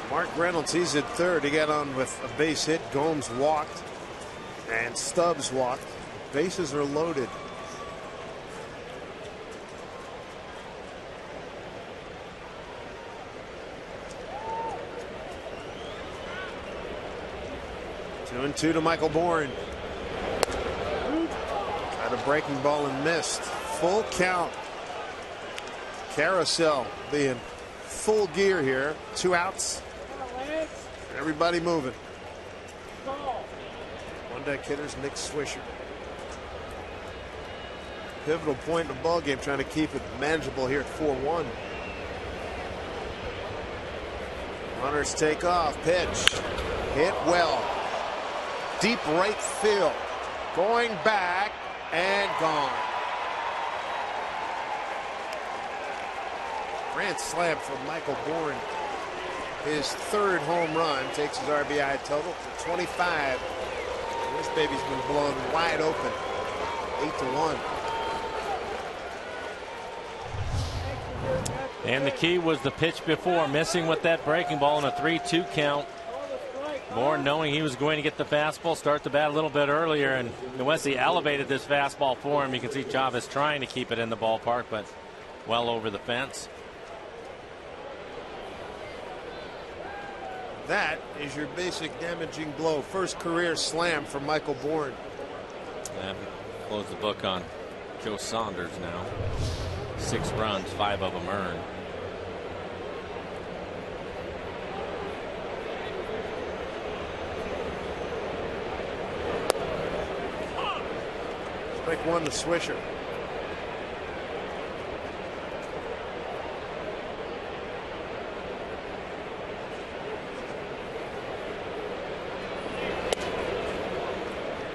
Mark Reynolds, he's at 3rd. He got on with a base hit. Gomes walked and Stubbs walked. Bases are loaded. Two and 2 to Michael Bourne. Tried a breaking ball and missed. Full count. Carousel being full gear here. 2 outs. Everybody moving. One-deck hitters, Nick Swisher. Pivotal point in the ball game, trying to keep it manageable here at 4-1. Runners take off. Pitch. Hit well. Deep right field. Going back and gone. Grand slam from Michael Bourne. His 3rd home run takes his RBI total to 25. And this baby's been blown wide open. 8-1. And the key was the pitch before, missing with that breaking ball in a 3-2 count. Bourne, knowing he was going to get the fastball, start the bat a little bit earlier, and Noesi elevated this fastball for him. You can see Chavez trying to keep it in the ballpark, but well over the fence. That is your basic damaging blow. First career slam for Michael Bourne. And close the book on Joe Saunders now. 6 runs, 5 of them earned. Strike one to Swisher.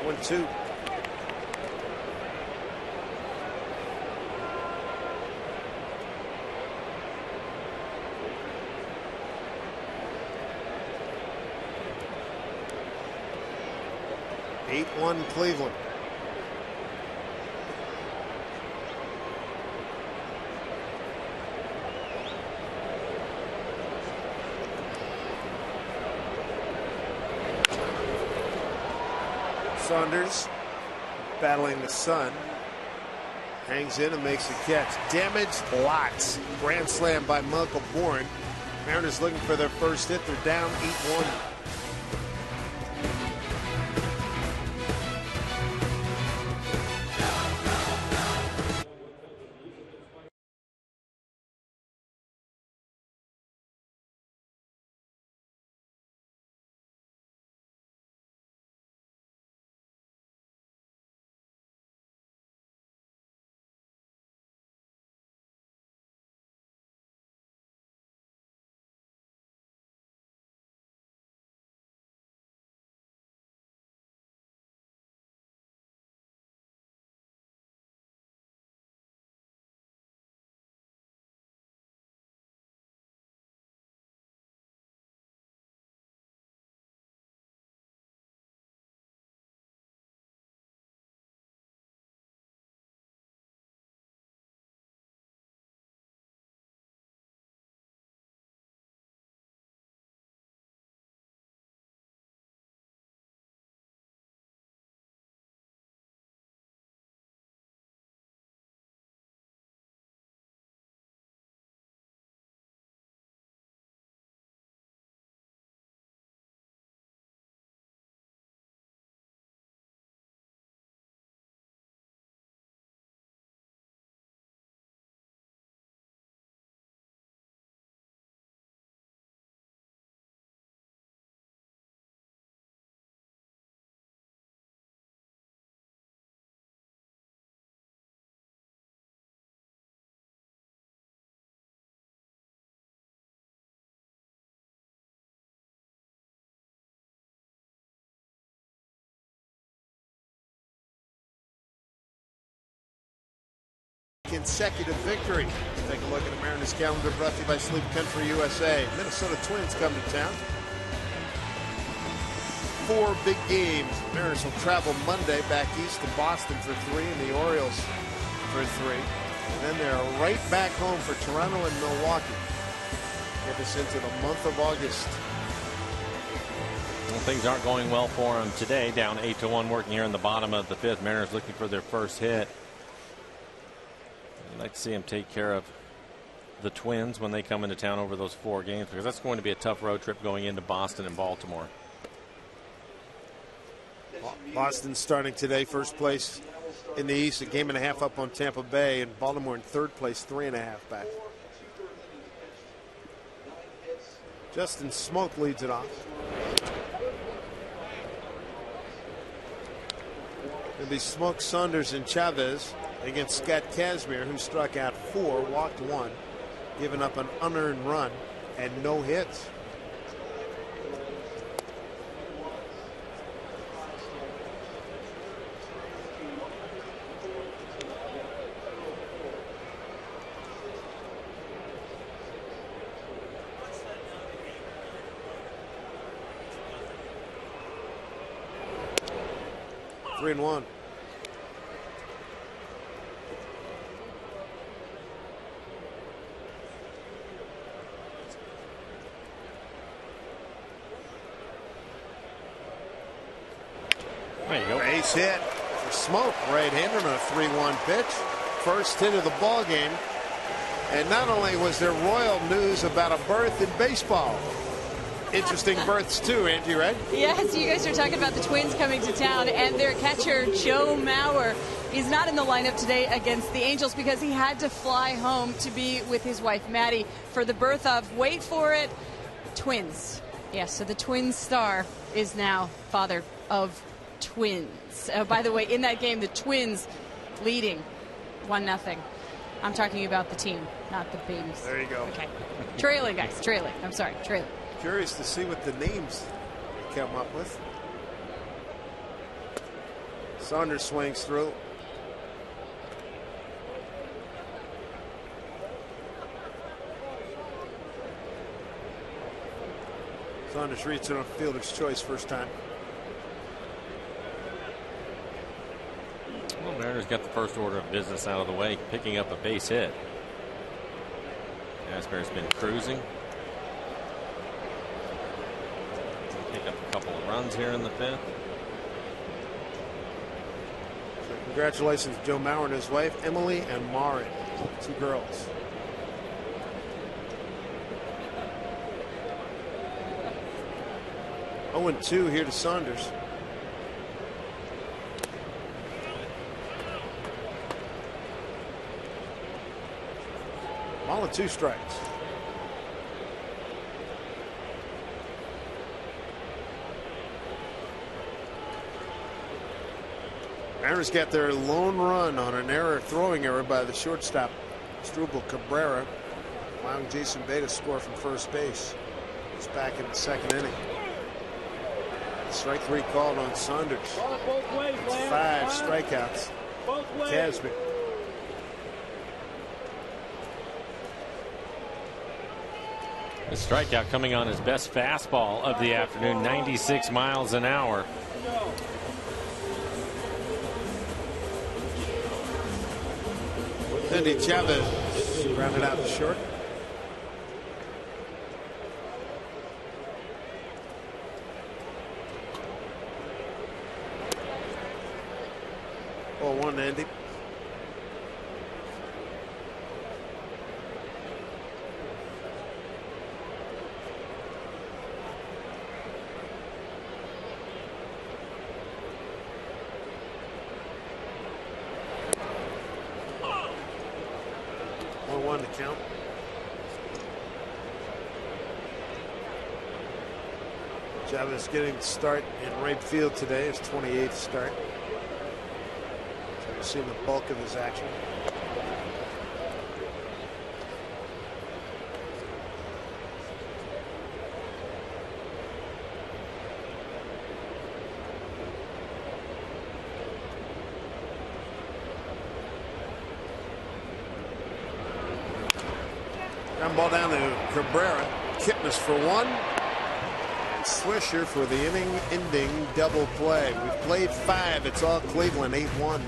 One, two. Eight, 1 Cleveland. Saunders battling the sun. Hangs in and makes a catch. Damaged lots. Grand slam by Michael Bourne. Mariners looking for their first hit. They're down 8-1. Consecutive victory. Take a look at the Mariners calendar brought to you by Sleep Country USA. Minnesota Twins come to town. 4 big games. Mariners will travel Monday back east to Boston for 3 and the Orioles for 3. And then they're right back home for Toronto and Milwaukee. Get us into the month of August. Well, things aren't going well for them today. Down 8-1 working here in the bottom of the 5th. Mariners looking for their first hit. I'd like to see him take care of the Twins when they come into town over those 4 games, because that's going to be a tough road trip going into Boston and Baltimore. Boston starting today, first place in the East, a game and a half up on Tampa Bay, and Baltimore in 3rd place, 3.5 back. Justin Smoke leads it off. It'll be Smoke, Saunders, and Chavez against Scott Kazmir, who struck out 4, walked 1, giving up an unearned run and no hits. Three and one. There you go. Base hit for Smoke, right-hander on a 3-1 pitch. First hit of the ball game. And not only was there royal news about a berth in baseball, interesting berths too, Angie, right? Yes, you guys are talking about the Twins coming to town, and their catcher, Joe Mauer, is not in the lineup today against the Angels because he had to fly home to be with his wife, Maddie, for the birth of, wait for it, twins. Yes, so the Twins star is now father of twins. By the way, in that game, the Twins leading 1-0. I'm talking about the team, not the babies. There you go. Okay. Trailing, guys. Trailing. I'm sorry. Trailing. Curious to see what the names they come up with. Saunders swings through. Saunders reads it on fielder's choice first time. Well, Mariners got the first order of business out of the way, picking up a base hit. Asbury's been cruising. Pick up a couple of runs here in the fifth. So congratulations to Joe Mauer and his wife, Emily and Marin, 2 girls. Oh, and 2 here to Saunders. Ball and 2 strikes. Mariners got their lone run on an throwing error by the shortstop, Struble Cabrera, allowing Jason Bay to score from first base. He's back in the second inning. Strike 3 called on Saunders. It's 5 strikeouts. Casby. The strikeout coming on his best fastball of the afternoon, 96 miles an hour. Andy Chavez grounded out to short. Ball 1, Andy. To count. Chavez getting the start in right field today, his 28th start. So we've seen the bulk of his action. Ball down to Cabrera. Kipnis for 1. And Swisher for the inning-ending double play. We've played 5. It's all Cleveland, 8-1.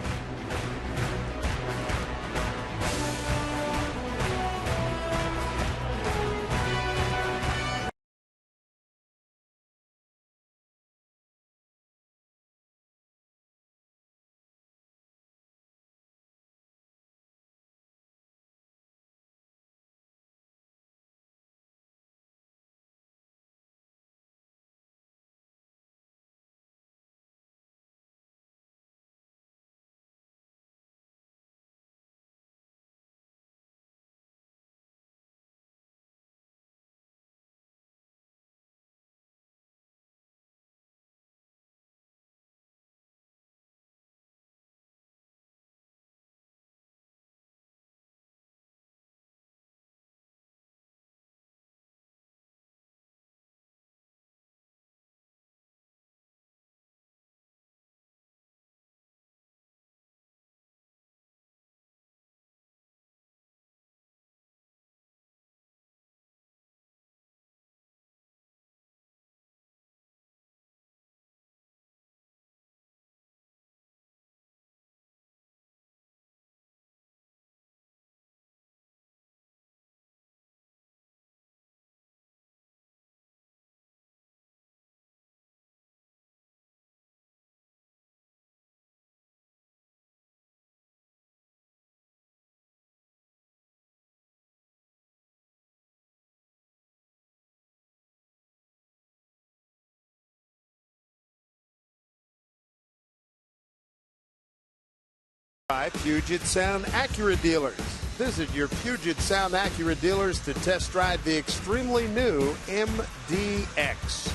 By Puget Sound Acura dealers. Visit your Puget Sound Acura dealers to test drive the extremely new MDX.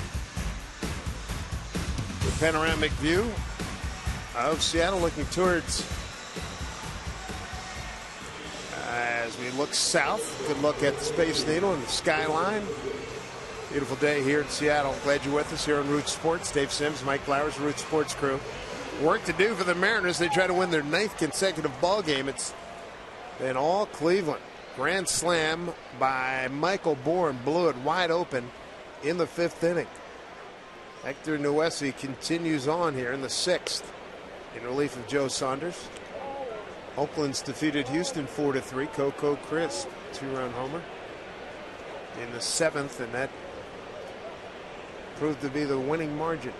The panoramic view of Seattle looking towards, as we look south, good look at the Space Needle and the skyline. Beautiful day here in Seattle. Glad you're with us here on Root Sports. Dave Sims, Mike Flowers, Root Sports crew. Work to do for the Mariners. They try to win their 9th consecutive ball game. It's been all Cleveland. Grand slam by Michael Bourne blew it wide open in the 5th inning. Hector Noesi continues on here in the 6th in relief of Joe Saunders. Oakland's defeated Houston 4-3. Coco Crisp 2-run homer in the 7th, and that proved to be the winning margin.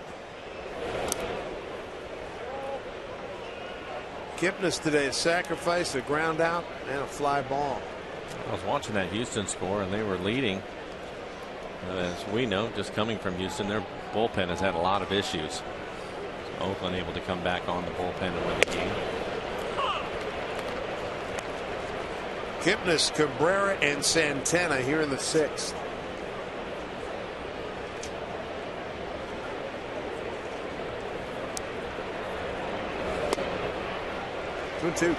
Kipnis today, a sacrifice, a ground out, and a fly ball. I was watching that Houston score, and they were leading. As we know, just coming from Houston, their bullpen has had a lot of issues. So Oakland able to come back on the bullpen and win the game. Kipnis, Cabrera, and Santana here in the 6th. Two.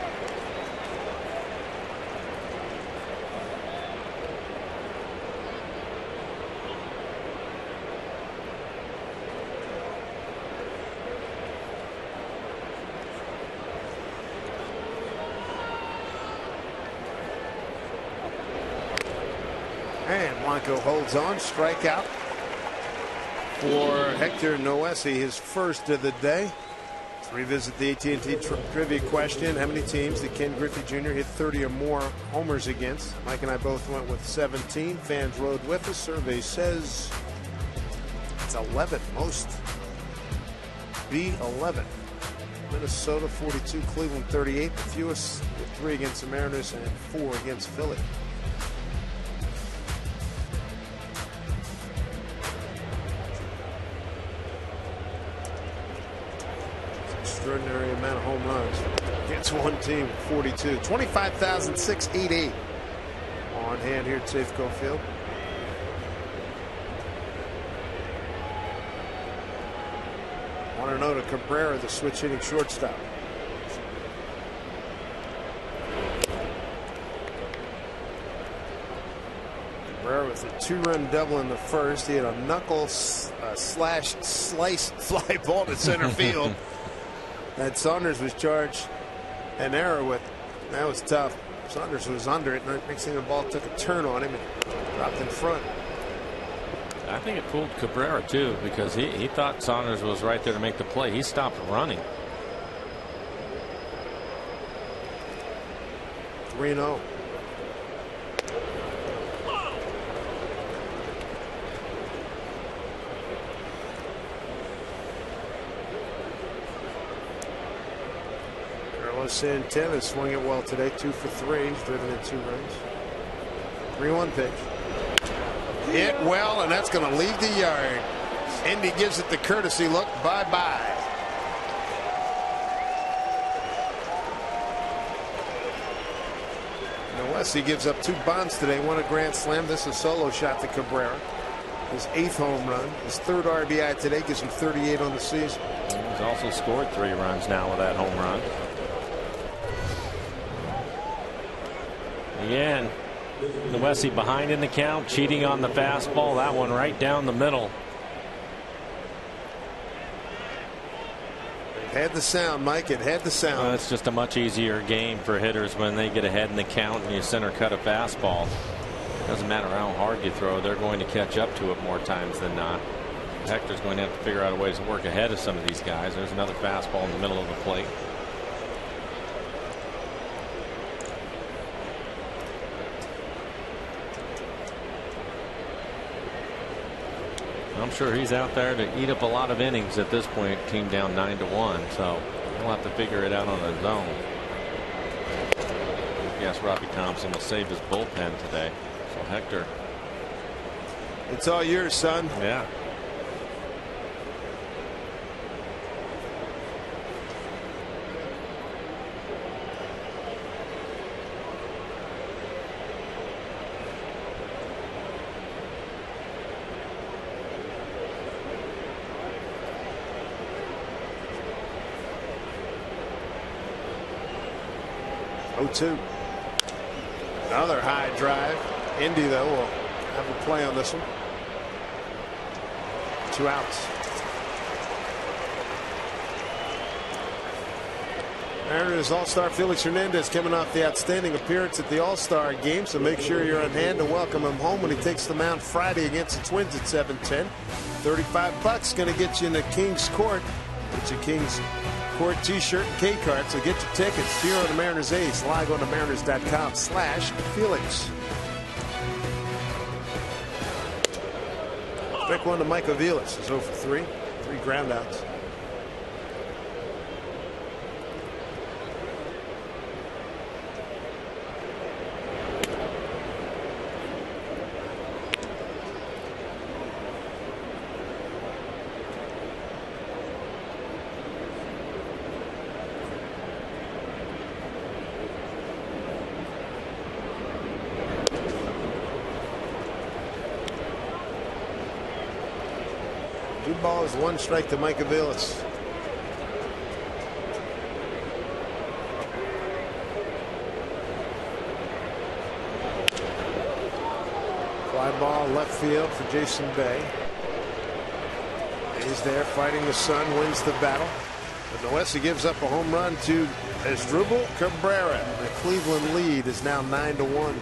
And Blanco holds on, strikeout for Hector Noesi, his first of the day. Revisit the AT&T trivia question. How many teams did Ken Griffey Jr. hit 30 or more homers against? Mike and I both went with 17. Fans rode with us. Survey says it's 11. Most be 11. Minnesota 42, Cleveland 38. The fewest with 3 against the Mariners and 4 against Philly. Extraordinary amount of home runs against one team. 42. 25,688 on hand here at Safeco Field. Want to know to Cabrera, the switch hitting shortstop. Cabrera with a 2-run double in the 1st. He had a knuckle slash slice fly ball to center field. That Saunders was charged an error with. That was tough. Saunders was under it. Next thing, the ball took a turn on him and dropped in front. I think it fooled Cabrera too, because he thought Saunders was right there to make the play. He stopped running. 3-0. Santana swung it well today. 2 for 3. He's driven in 2 runs. 3-1 pitch. Hit well, and that's going to leave the yard. Indy gives it the courtesy look. Bye-bye. Noesi gives up 2 bombs today. 1 a grand slam. This is a solo shot to Cabrera. His 8th home run. His 3rd RBI today. Gives him 38 on the season. He's also scored 3 runs now with that home run. Again, Noesi behind in the count, cheating on the fastball. That one right down the middle. Had the sound, Mike. It had the sound. It's just a much easier game for hitters when they get ahead in the count and you center cut a fastball. Doesn't matter how hard you throw, they're going to catch up to it more times than not. Hector's going to have to figure out a ways to work ahead of some of these guys. There's another fastball in the middle of the plate. I'm sure he's out there to eat up a lot of innings at this point. Team down 9-1, so he'll have to figure it out on his own. I guess Robbie Thompson will save his bullpen today. So Hector, it's all yours, son. Yeah. 0-2. Another high drive. Indy, though, will have a play on this one. 2 outs. Mariners All-Star Felix Hernandez coming off the outstanding appearance at the All-Star game, so make sure you're on hand to welcome him home when he takes the mound Friday against the Twins at 7:10. $35 going to get you into Kings Court. Get your Kings Court t-shirt and K-card, so get your tickets here on the Mariners Ace. Log on to mariners.com/Felix. Quick one to Mike Aviles. He's 0 for 3. 3 groundouts. Balls, 1 strike to Mike Aviles. Fly ball left field for Jason Bay. He's there fighting the sun, wins the battle. But Noesi gives up a home run to Asdrubal Cabrera. The Cleveland lead is now 9-1.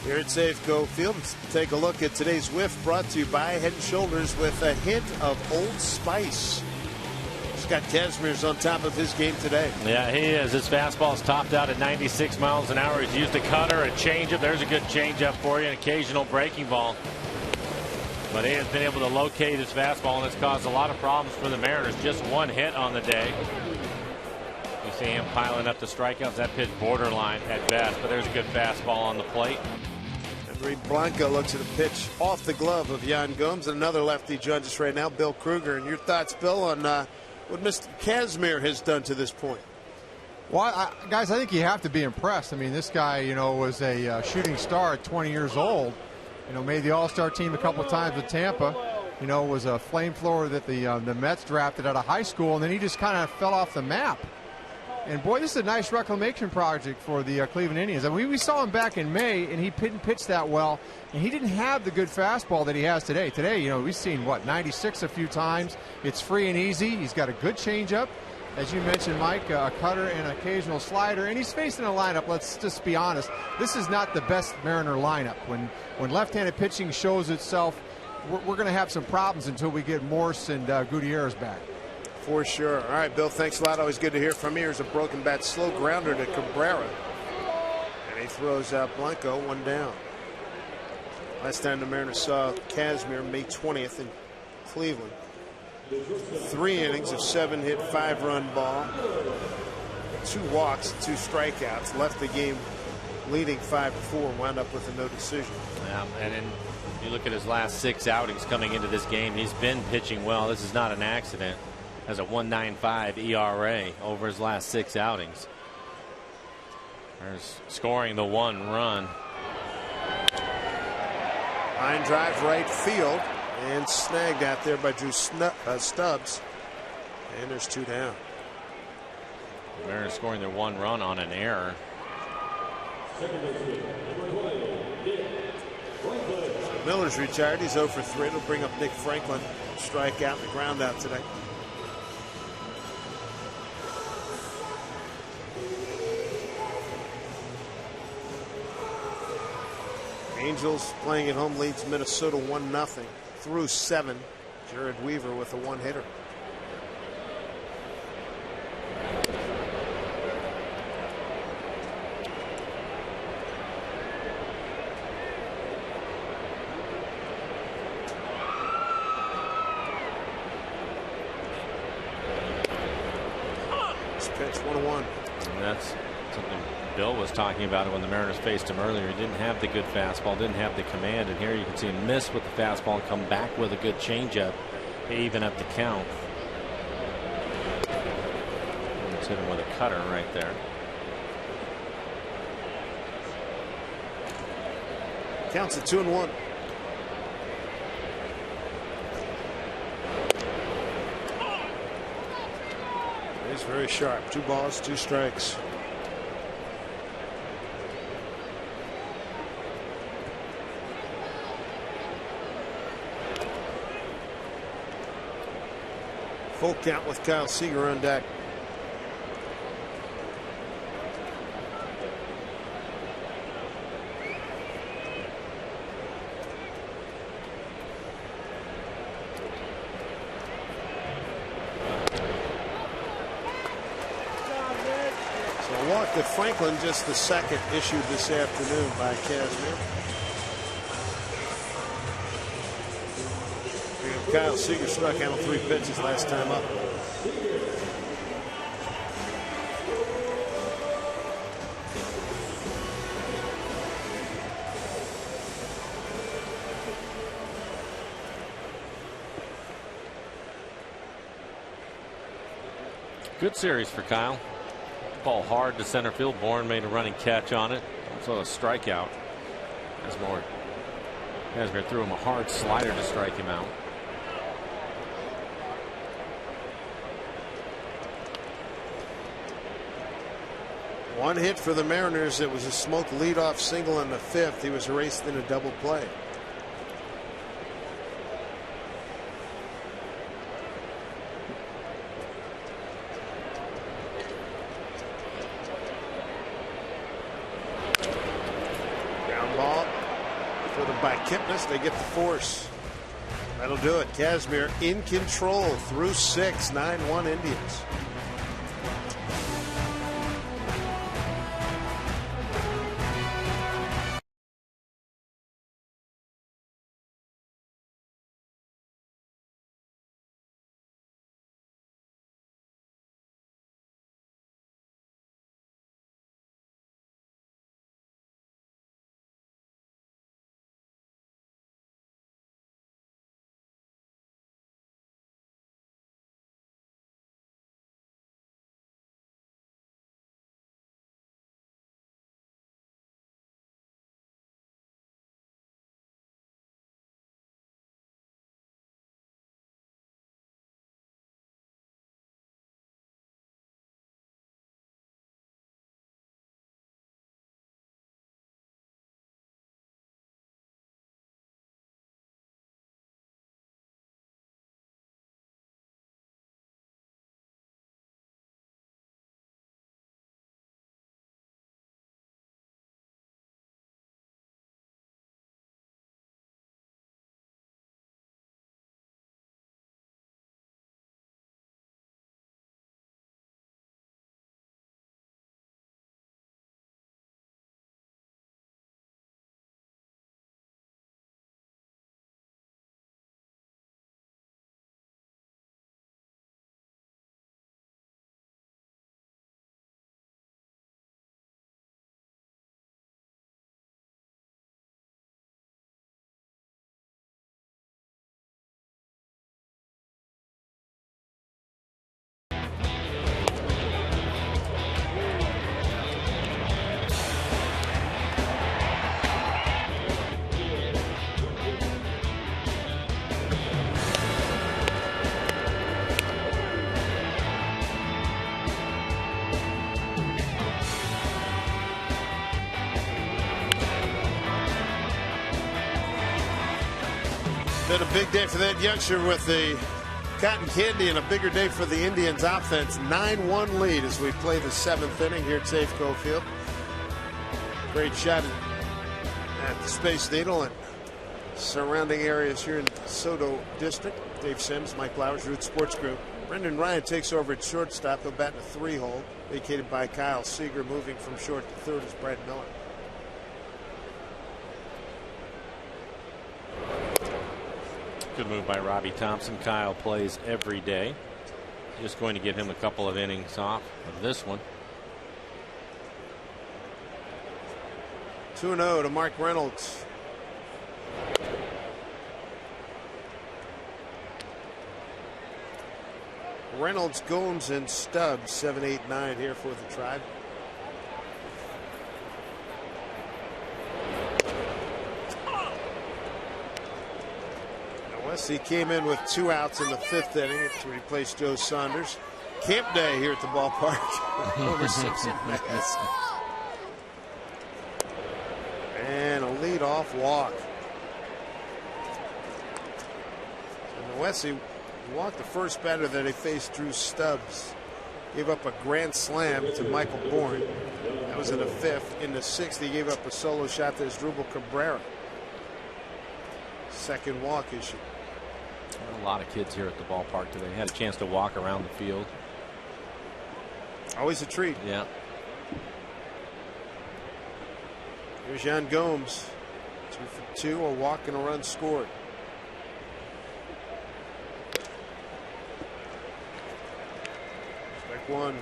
Here at Safeco Field, let's take a look at today's whiff, brought to you by Head & Shoulders with a hint of Old Spice. Scott Kazmir's on top of his game today. Yeah, he is. His fastball's topped out at 96 miles an hour. He's used a cutter, a changeup. There's a good changeup for you, an occasional breaking ball. But he has been able to locate his fastball, and it's caused a lot of problems for the Mariners. Just 1 hit on the day. You see him piling up the strikeouts. That pitch borderline at best, but there's a good fastball on the plate. Reed Blanco looks at a pitch off the glove of Yan Gomes, and another lefty joins us right now, Bill Kruger. And your thoughts, Bill, on what Mr. Kazmir has done to this point? Well, guys, I think you have to be impressed. I mean, this guy, was a shooting star at 20 years old. Made the All-Star team a couple of times with Tampa. Was a flamethrower that the Mets drafted out of high school, and then he just kind of fell off the map. And boy, this is a nice reclamation project for the Cleveland Indians. I mean, we saw him back in May, and he didn't pitch that well, and he didn't have the good fastball that he has today. Today, we've seen 96 a few times. It's free and easy. He's got a good changeup, as you mentioned, Mike, a cutter and an occasional slider, and he's facing a lineup. Let's just be honest. This is not the best Mariner lineup. When left-handed pitching shows itself, we're going to have some problems until we get Morse and Gutierrez back. For sure. All right, Bill, thanks a lot. Always good to hear from you. Here's a broken bat, slow grounder to Cabrera. And he throws out Blanco, 1 down. Last time the Mariners saw Kazmir, May 20th in Cleveland. 3 innings of 7 hit, 5-run ball. 2 walks, 2 strikeouts. Left the game leading 5-4. Wound up with a no decision. Yeah, and then you look at his last 6 outings coming into this game. He's been pitching well. This is not an accident. Has a 1.95 ERA over his last 6 outings. There's scoring the 1 run. Line drive right field and snagged out there by Drew Stubbs. And there's 2 down. The Mariners scoring their 1 run on an error. Miller's retired. He's 0 for 3. It'll bring up Nick Franklin. Strike out and the ground out today. Angels playing at home leads Minnesota 1-0 through 7. Jared Weaver with a 1-hitter. This pitch 1-1. And that's something Bill was talking about it when the Mariners faced him earlier. He didn't have the good fastball, didn't have the command, and here you can see him miss with the fastball and come back with a good changeup to even up the count. Let's hit him with a cutter right there. Counts at 2-1. He's very sharp. 2 balls, 2 strikes. Full count with Kyle Seager on deck. So a walk to Franklin, just the second issued this afternoon by Kazmir. Kyle Seager struck out on 3 pitches last time up. Good series for Kyle. Ball hard to center field. Bourne made a running catch on it. Also a strikeout. Kazmir threw him a hard slider to strike him out. One hit for the Mariners. It was a Smoke leadoff single in the 5th. He was erased in a double play. Ground ball for the by Kipnis. They get the force. That'll do it. Kazmir in control through 6. 9-1 Indians. Been a big day for that youngster with the cotton candy, and a bigger day for the Indians offense. 9-1 lead as we play the 7th inning here at Safeco Field. Great shot at the Space Needle and surrounding areas here in the Soto District. Dave Sims, Mike Blowers, Root Sports Group. Brendan Ryan takes over at shortstop. He'll bat in a 3-hole, vacated by Kyle Seager. Moving from short to third is Brad Miller. Good move by Robbie Thompson. Kyle plays every day. Just going to get him a couple of innings off of this one. 2-0 to Mark Reynolds. Reynolds, Gomes, and Stubbs, 7, 8, 9 here for the Tribe. He came in with 2 outs in the 5th inning to replace Joe Saunders. Camp day here at the ballpark. Over Simpson Mass. And a leadoff walk. And Wessie walked the first batter that he faced, Drew Stubbs. Gave up a grand slam to Michael Bourne. That was in the 5th. In the 6th, he gave up a solo shot to Asdrubal Cabrera. Second walk issue. A lot of kids here at the ballpark today. Had a chance to walk around the field. Always a treat. Yeah. Here's Yan Gomes. 2 for 2, a walk and a run scored. Strike 1.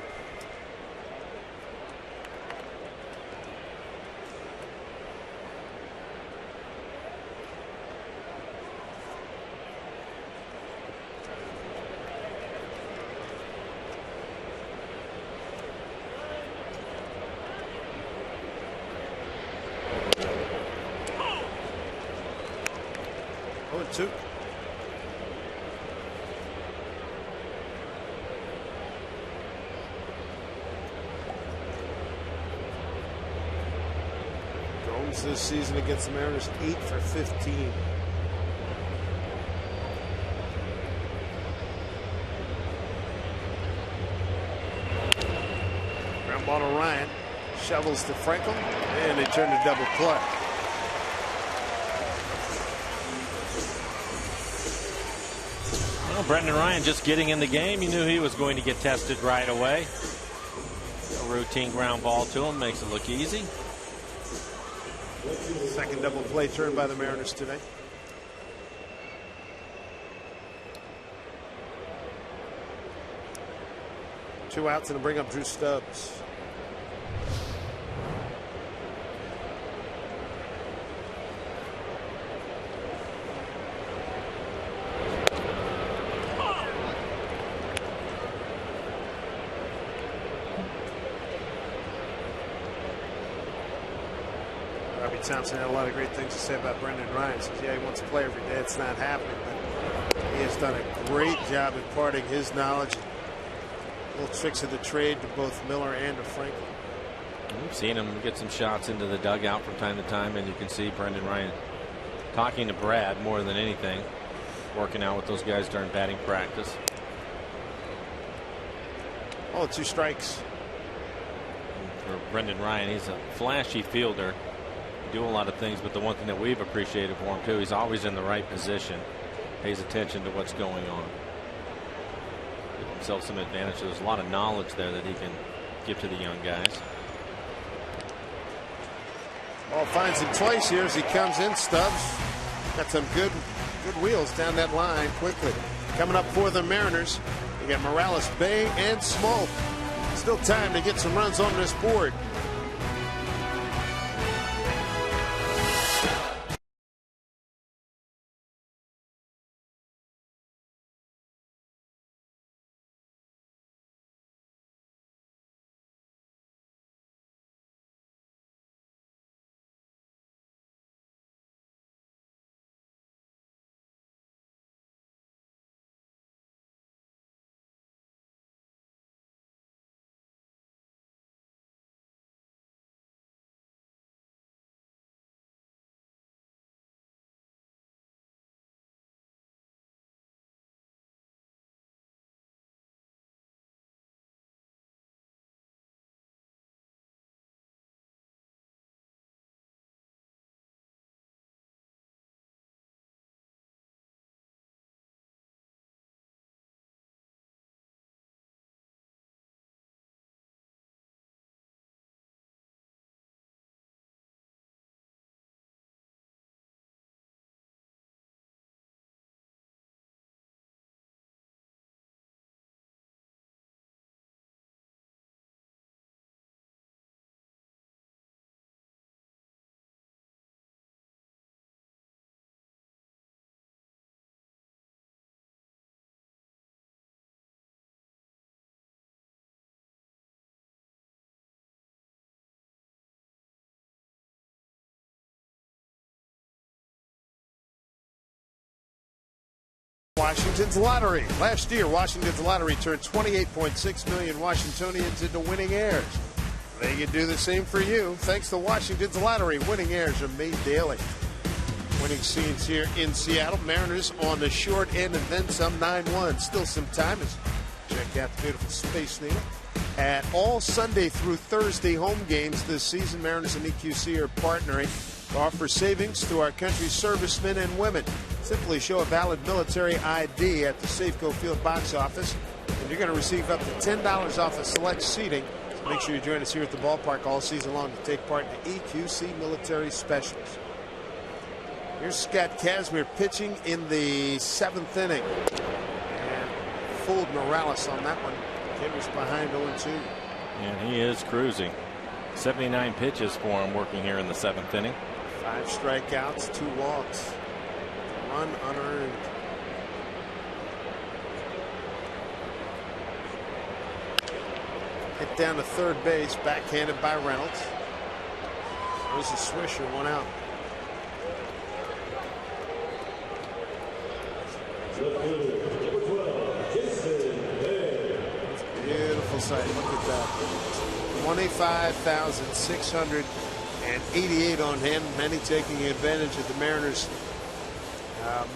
Two. Gomes this season against the Mariners, 8 for 15. Ground ball to Ryan. Shovels to Franklin, and they turn to double play. Well, Brendan Ryan just getting in the game. You knew he was going to get tested right away. A routine ground ball to him makes it look easy. Second double play turn by the Mariners today. Two outs and a bring up Drew Stubbs. Thompson had a lot of great things to say about Brendan Ryan. He says, yeah, he wants to play every day. It's not happening, but he has done a great job imparting his knowledge and little tricks of the trade to both Miller and to Franklin. We've seen him get some shots into the dugout from time to time, and you can see Brendan Ryan talking to Brad more than anything, working out with those guys during batting practice. Oh, 2 strikes. For Brendan Ryan, he's a flashy fielder. Do a lot of things, but the one thing that we've appreciated for him too, he's always in the right position, pays attention to what's going on, give himself some advantage. There's a lot of knowledge there that he can give to the young guys. Ball finds him twice here as he comes in. Stubbs got some good wheels down that line quickly. Coming up for the Mariners, we got Morales, Bay, and Small. Still time to get some runs on this board. Washington's lottery. Last year, Washington's lottery turned 28.6 million Washingtonians into winning heirs. They can do the same for you. Thanks to Washington's lottery, winning heirs are made daily. Winning scenes here in Seattle. Mariners on the short end and then some, 9-1. Still some time as check out the beautiful Space Needle. At all Sunday through Thursday home games this season, Mariners and EQC are partnering to offer savings to our country's servicemen and women. Simply show a valid military ID at the Safeco Field box office, and you're going to receive up to $10 off of select seating. So make sure you join us here at the ballpark all season long to take part in the EQC Military Specials. Here's Scott Kazmir pitching in the 7th inning. And fooled Morales on that one. Kazmir's behind 0-2. And he is cruising. 79 pitches for him working here in the 7th inning. 5 strikeouts, 2 walks. Run unearned. Hit down to third base, backhanded by Reynolds. There's a swisher, 1 out. Beautiful sight. Look at that. 25,688 on hand. Many taking advantage of the Mariners'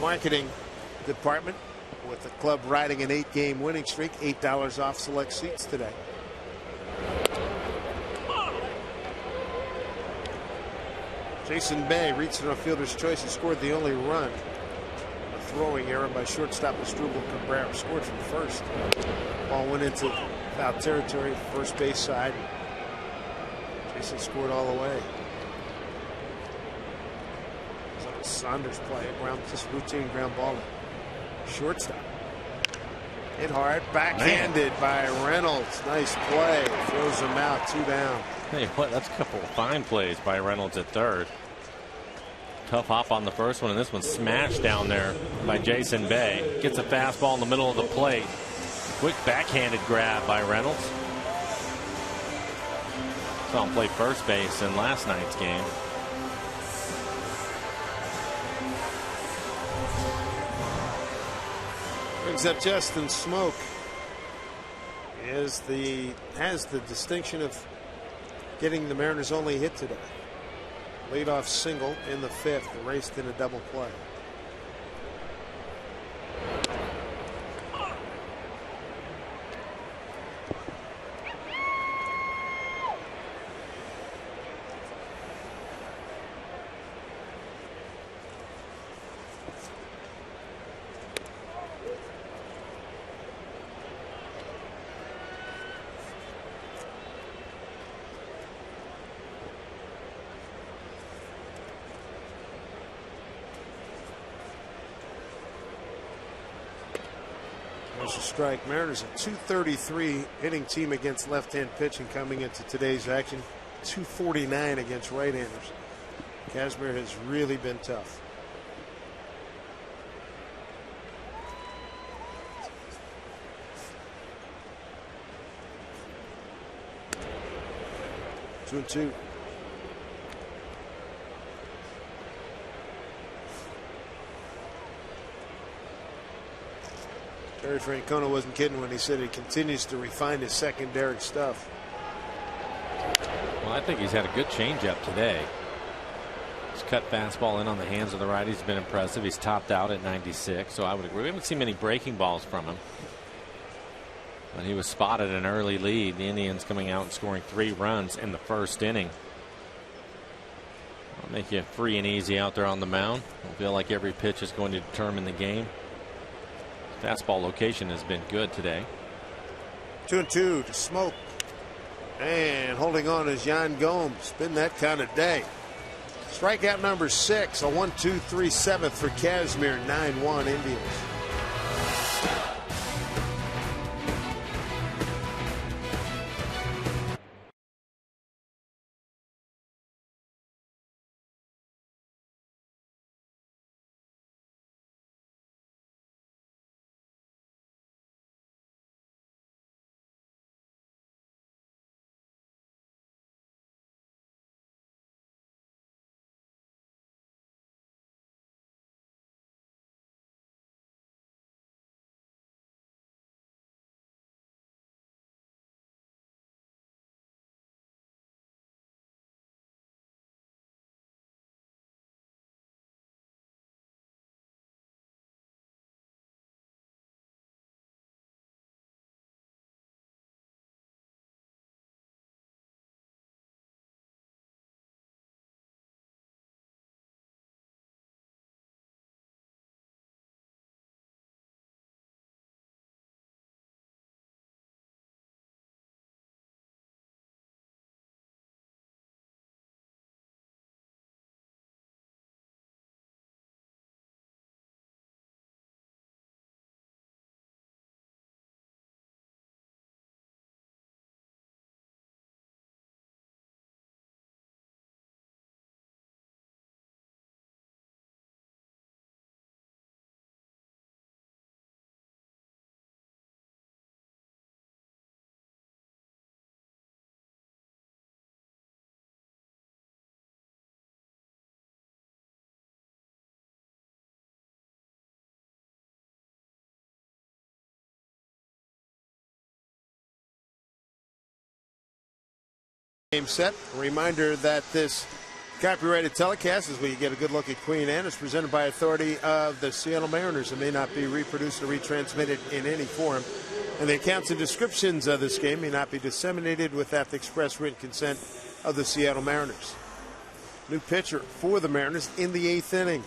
marketing department, with the club riding an 8-game winning streak. $8 off select seats today. Jason Bay reached on fielder's choice and scored the only run. A throwing error by shortstop Asdrubal Cabrera. Scored from first. Ball went into foul territory, first base side. Jason scored all the way. Saunders play ground, just routine ground ball. Shortstop. Hit hard, backhanded by Reynolds. Nice play. Throws him out, 2 down. Hey, what? That's a couple of fine plays by Reynolds at third. Tough hop on the first one, and this one smashed down there by Jason Bay. Gets a fastball in the middle of the plate. Quick backhanded grab by Reynolds. Saw him play first base in last night's game. Brings up Justin Smoke. Has the distinction of getting the Mariners' only hit today. Leadoff single in the 5th, erased in a double play. There's a strike. Mariners a .233 hitting team against left-hand pitching coming into today's action. .249 against right-handers. Kazmir has really been tough. Two and two. Terry Francona wasn't kidding when he said he continues to refine his secondary stuff. Well, I think he's had a good changeup today. He's cut fastball in on the hands of the righty. He's been impressive. He's topped out at 96, so I would agree. We haven't seen many breaking balls from him. But he was spotted an early lead. The Indians coming out and scoring 3 runs in the first inning. I'll make you free and easy out there on the mound. I feel like every pitch is going to determine the game. Fastball location has been good today. 2-2 to Smoke. And holding on is Yan Gomes. Been that kind of day. Strikeout number 6. A 1-2-3 7th for Kazmir. 9-1 Indians. Game set. A reminder that this copyrighted telecast, as we get a good look at Queen Anne, is presented by authority of the Seattle Mariners and may not be reproduced or retransmitted in any form. And the accounts and descriptions of this game may not be disseminated without the express written consent of the Seattle Mariners. New pitcher for the Mariners in the 8th inning.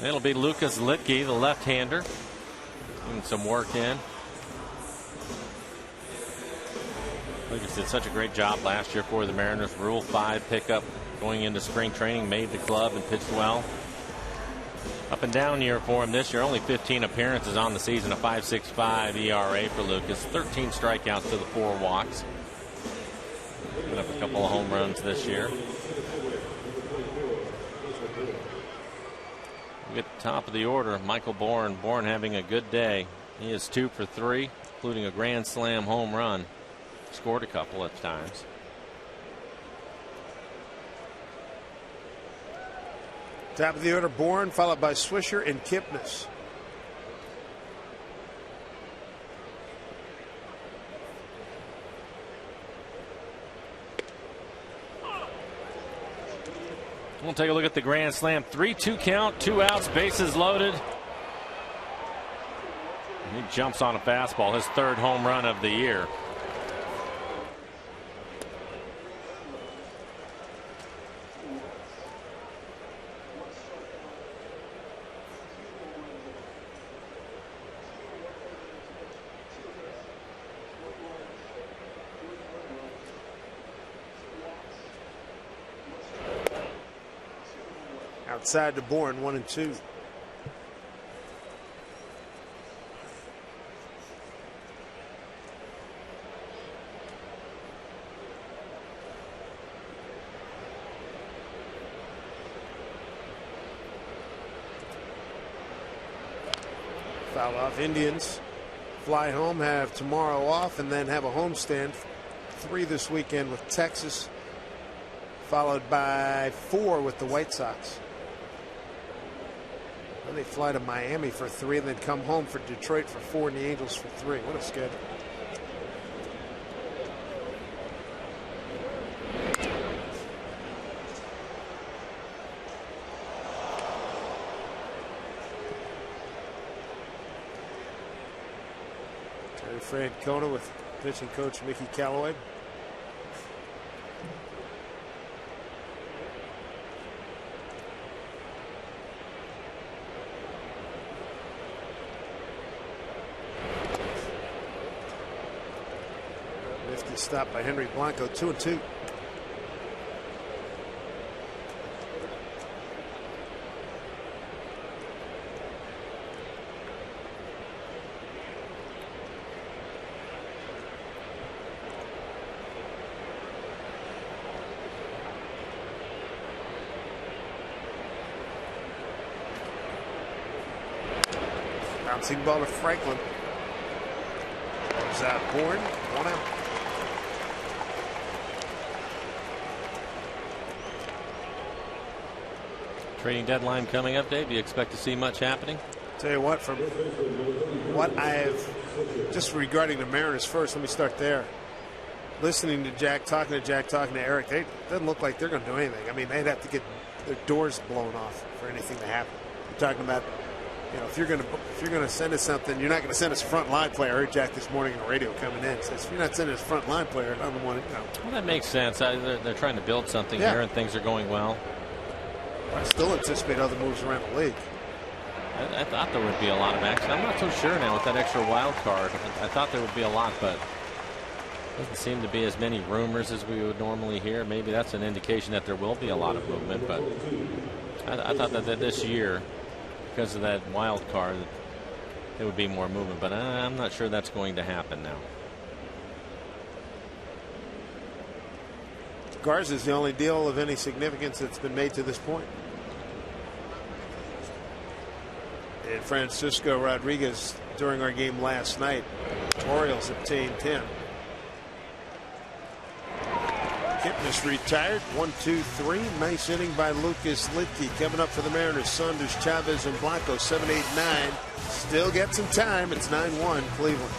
It'll be Lucas Litke, the left-hander, doing some work in. Lucas did such a great job last year for the Mariners. Rule 5 pickup going into spring training, made the club and pitched well. Up and down year for him this year. Only 15 appearances on the season, a 5.65 ERA for Lucas. 13 strikeouts to the 4 walks. Put up a couple of home runs this year. We get the top of the order. Michael Bourne. Bourne having a good day. He is 2 for 3, including a grand slam home run. Scored a couple of times. Top of the order, Bourne, followed by Swisher and Kipnis. We'll take a look at the grand slam. 3-2 count, 2 outs, bases loaded. He jumps on a fastball, his 3rd home run of the year. Outside to Bourne, 1-2. Foul off. Indians fly home, have tomorrow off, and then have a homestand. 3 this weekend with Texas, followed by 4 with the White Sox. Then they fly to Miami for 3 and then come home for Detroit for 4 and the Angels for 3. What a schedule. Terry Francona with pitching coach Mickey Callaway. Stopped by Henry Blanco, 2-2. Bouncing ball to Franklin. Goes out Bourne, 1 out. Trading deadline coming up, Dave. Do you expect to see much happening? Tell you what, from what I've just regarding the Mariners first, let me start there. Listening to Jack, talking to Eric, they doesn't look like they're going to do anything. I mean, they'd have to get their doors blown off for anything to happen. You're talking about, you know, if you're going to send us something, you're not going to send us a front line player. I heard Jack this morning on the radio coming in says, if you're not sending us a front line player, I don't want to, you know. Well, that makes sense. They're trying to build something here, and things are going well. I still anticipate other moves around the league. I thought there would be a lot of action. I'm not so sure now with that extra wild card. I thought there would be a lot, but doesn't seem to be as many rumors as we would normally hear. Maybe that's an indication that there will be a lot of movement, but I thought that this year, because of that wild card, there would be more movement, but I'm not sure that's going to happen now. Garza is the only deal of any significance that's been made to this point. And Francisco Rodriguez, during our game last night, Orioles obtained 10. Kipnis retired. 1-2-3. Nice inning by Lucas Litke. Coming up for the Mariners, Saunders, Chavez, and Blanco. 7-8-9. Still get some time. It's 9-1 Cleveland.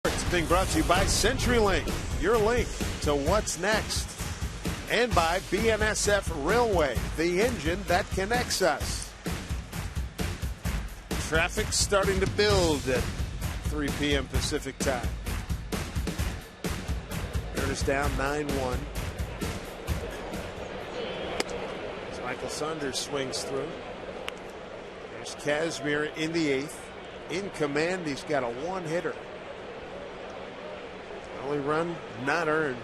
It's being brought to you by CenturyLink, your link to what's next. And by BNSF Railway, the engine that connects us. Traffic starting to build at 3 p.m. Pacific time. Mariners down 9-1. As Michael Saunders swings through. There's Casimir in the 8th. In command, he's got a one-hitter. Only run not earned.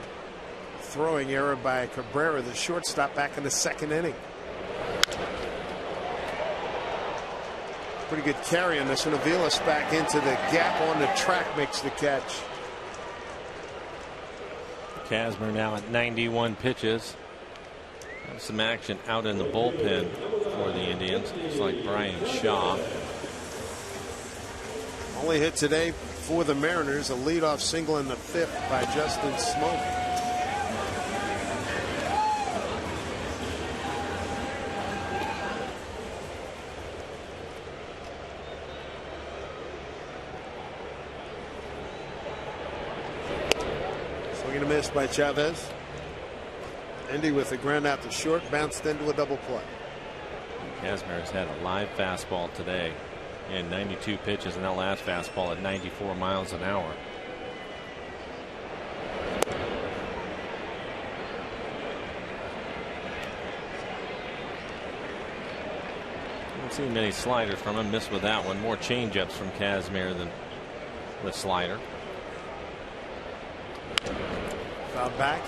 Throwing error by Cabrera, the shortstop, back in the 2nd inning. Pretty good carry on this one. Aviles back into the gap on the track, makes the catch. Casimir now at 91 pitches. Some action out in the bullpen for the Indians. It's like Brian Shaw. Only hit today for the Mariners, a leadoff single in the 5th by Justin Smoke. Swing and a miss by Chavez. Indy with a ground out to short, bounced into a double play. Casimir has had a live fastball today in 92 pitches, and that last fastball at 94 miles an hour. Haven't seen many sliders from him. Missed with that one. More changeups from Casimir than the slider. Foul back.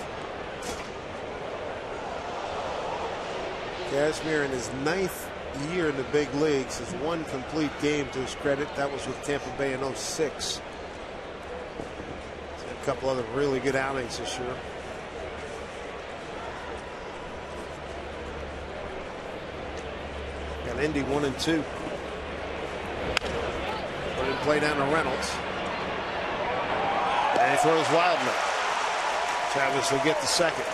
Casimir in his 9th year in the big leagues has one complete game to his credit. That was with Tampa Bay in 06. A couple other really good outings this year. Got Indy 1-2. Put in play down to Reynolds. And he throws wildly. Chavez will get the second.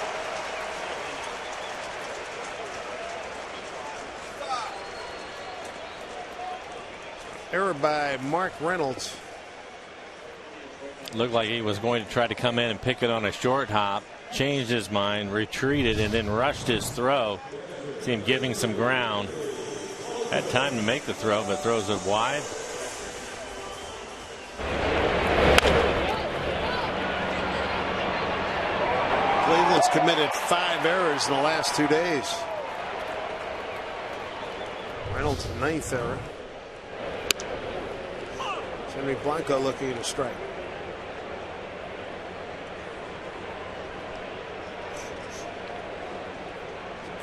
Error by Mark Reynolds. Looked like he was going to try to come in and pick it on a short hop. Changed his mind, retreated, and then rushed his throw. See him giving some ground. Had time to make the throw, but throws it wide. Cleveland's committed 5 errors in the last 2 days. Reynolds' 9th error. Henry Blanco looking at a strike.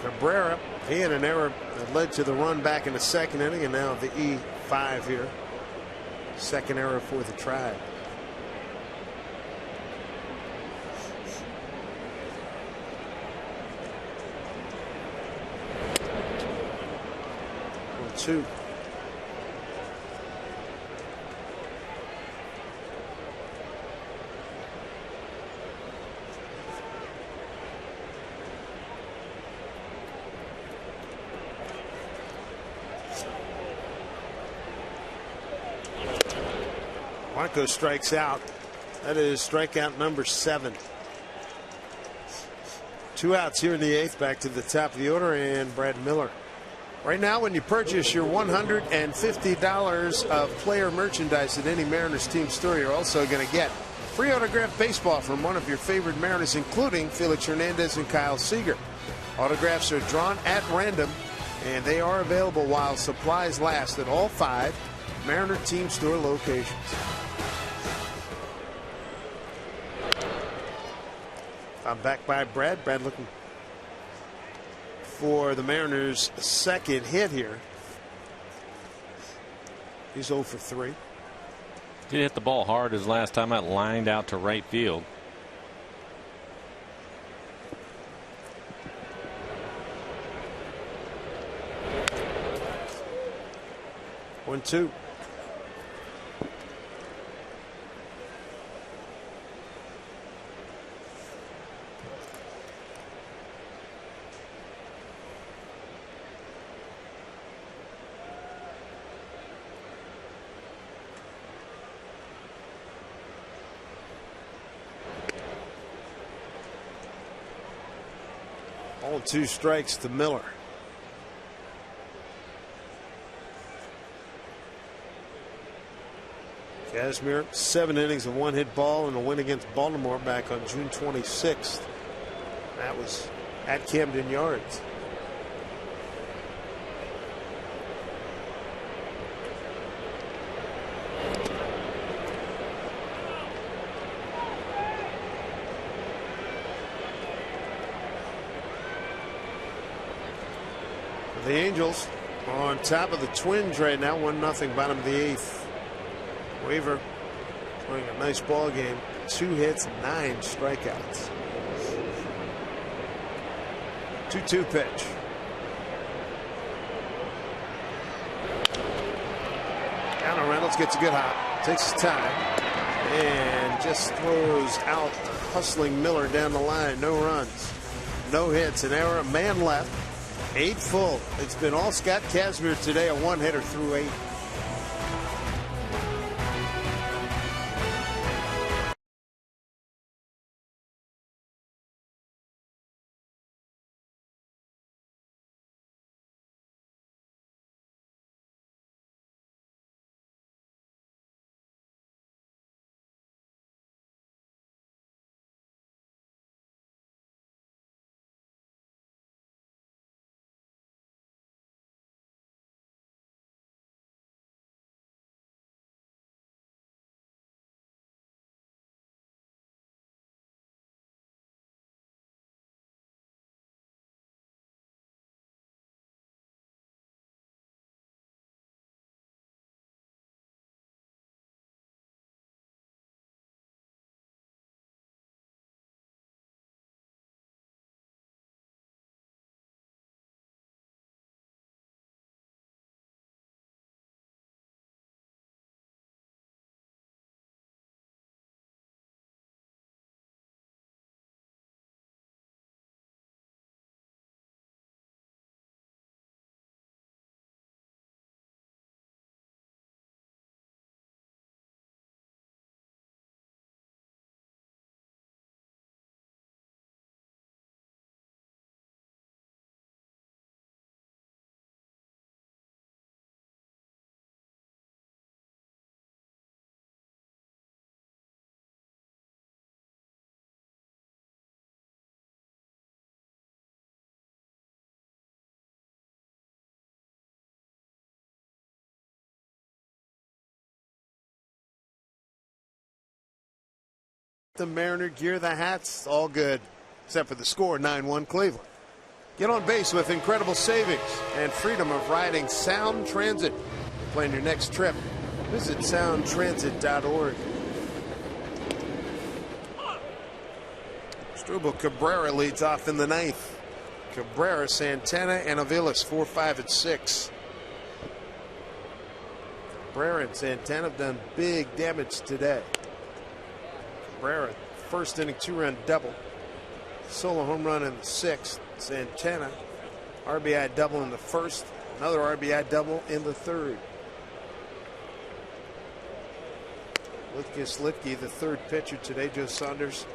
Cabrera, he had an error that led to the run back in the 2nd inning, and now the E5 here. 2nd error for the Tribe. Two. Blanco strikes out. That is strikeout number 7. 2 outs here in the 8th. Back to the top of the order, and Brad Miller. Right now, when you purchase your $150 of player merchandise at any Mariners team store, you're also going to get free autographed baseball from one of your favorite Mariners, including Felix Hernandez and Kyle Seager. Autographs are drawn at random, and they are available while supplies last at all 5 Mariner team store locations. I'm back by Brad. Brad looking for the Mariners' 2nd hit here. He's 0 for 3. Did hit the ball hard his last time out, lined out to right field. One, two. Ball and 2 strikes to Miller. Kazmir, 7 innings of 1-hit ball and a win against Baltimore back on June 26th. That was at Camden Yards. The Angels on top of the Twins right now, 1-0, bottom of the 8th. Weaver playing a nice ball game. 2 hits, 9 strikeouts. 2-2 pitch. Down to Reynolds, gets a good hop, takes his time, and just throws out hustling Miller down the line. No runs, no hits, an error, a man left. 8 full. It's been all Scott Kazmir today, a 1-hitter through 8. The Mariner gear, the hats, all good, except for the score, 9-1 Cleveland. Get on base with incredible savings and freedom of riding Sound Transit. Plan your next trip. Visit soundtransit.org. Struble Cabrera leads off in the 9th. Cabrera, Santana, and Aviles 4, 5, and 6. Cabrera and Santana have done big damage today. Cabrera, first inning 2-run double. Solo home run in the 6th. Santana, RBI double in the 1st. Another RBI double in the 3rd. Slitke, the 3rd pitcher today. Joe Saunders,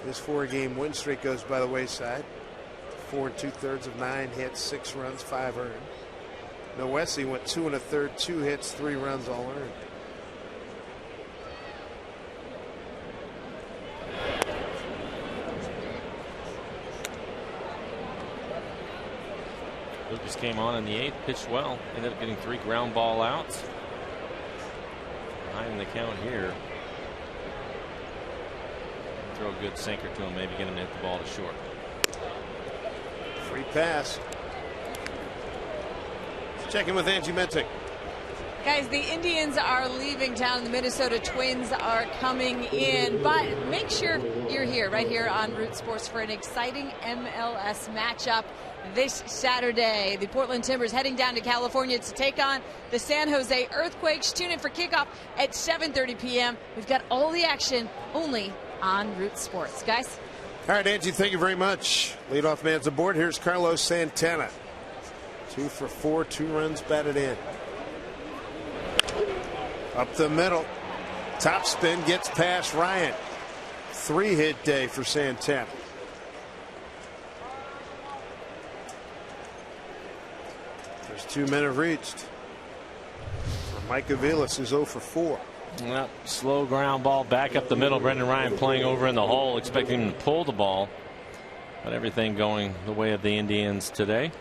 his 4-game win streak goes by the wayside. 4 2/3 of 9 hits, 6 runs, 5 earned. Noesi went 2 1/3, 2 hits, 3 runs, all earned. Lucas came on in the 8th, pitched well, ended up getting 3 ground ball outs. Behind the count here. Throw a good sinker to him, maybe get him to hit the ball to short. Free pass. Let's check in with Angie Mentic. Guys, the Indians are leaving town. The Minnesota Twins are coming in. But make sure you're here, right here on Root Sports, for an exciting MLS matchup this Saturday. The Portland Timbers heading down to California to take on the San Jose Earthquakes. Tune in for kickoff at 7:30 p.m. We've got all the action only on Root Sports. Guys? All right, Angie, thank you very much. Leadoff man's aboard. Here's Carlos Santana. 2 for 4, 2 runs batted in. Up the middle. Top spin gets past Ryan. 3-hit day for Santana. There's 2 men have reached. For Mike Aviles, who's 0 for 4. Well, slow ground ball back up the middle. Brendan Ryan playing over in the hole, expecting him to pull the ball. But everything going the way of the Indians today.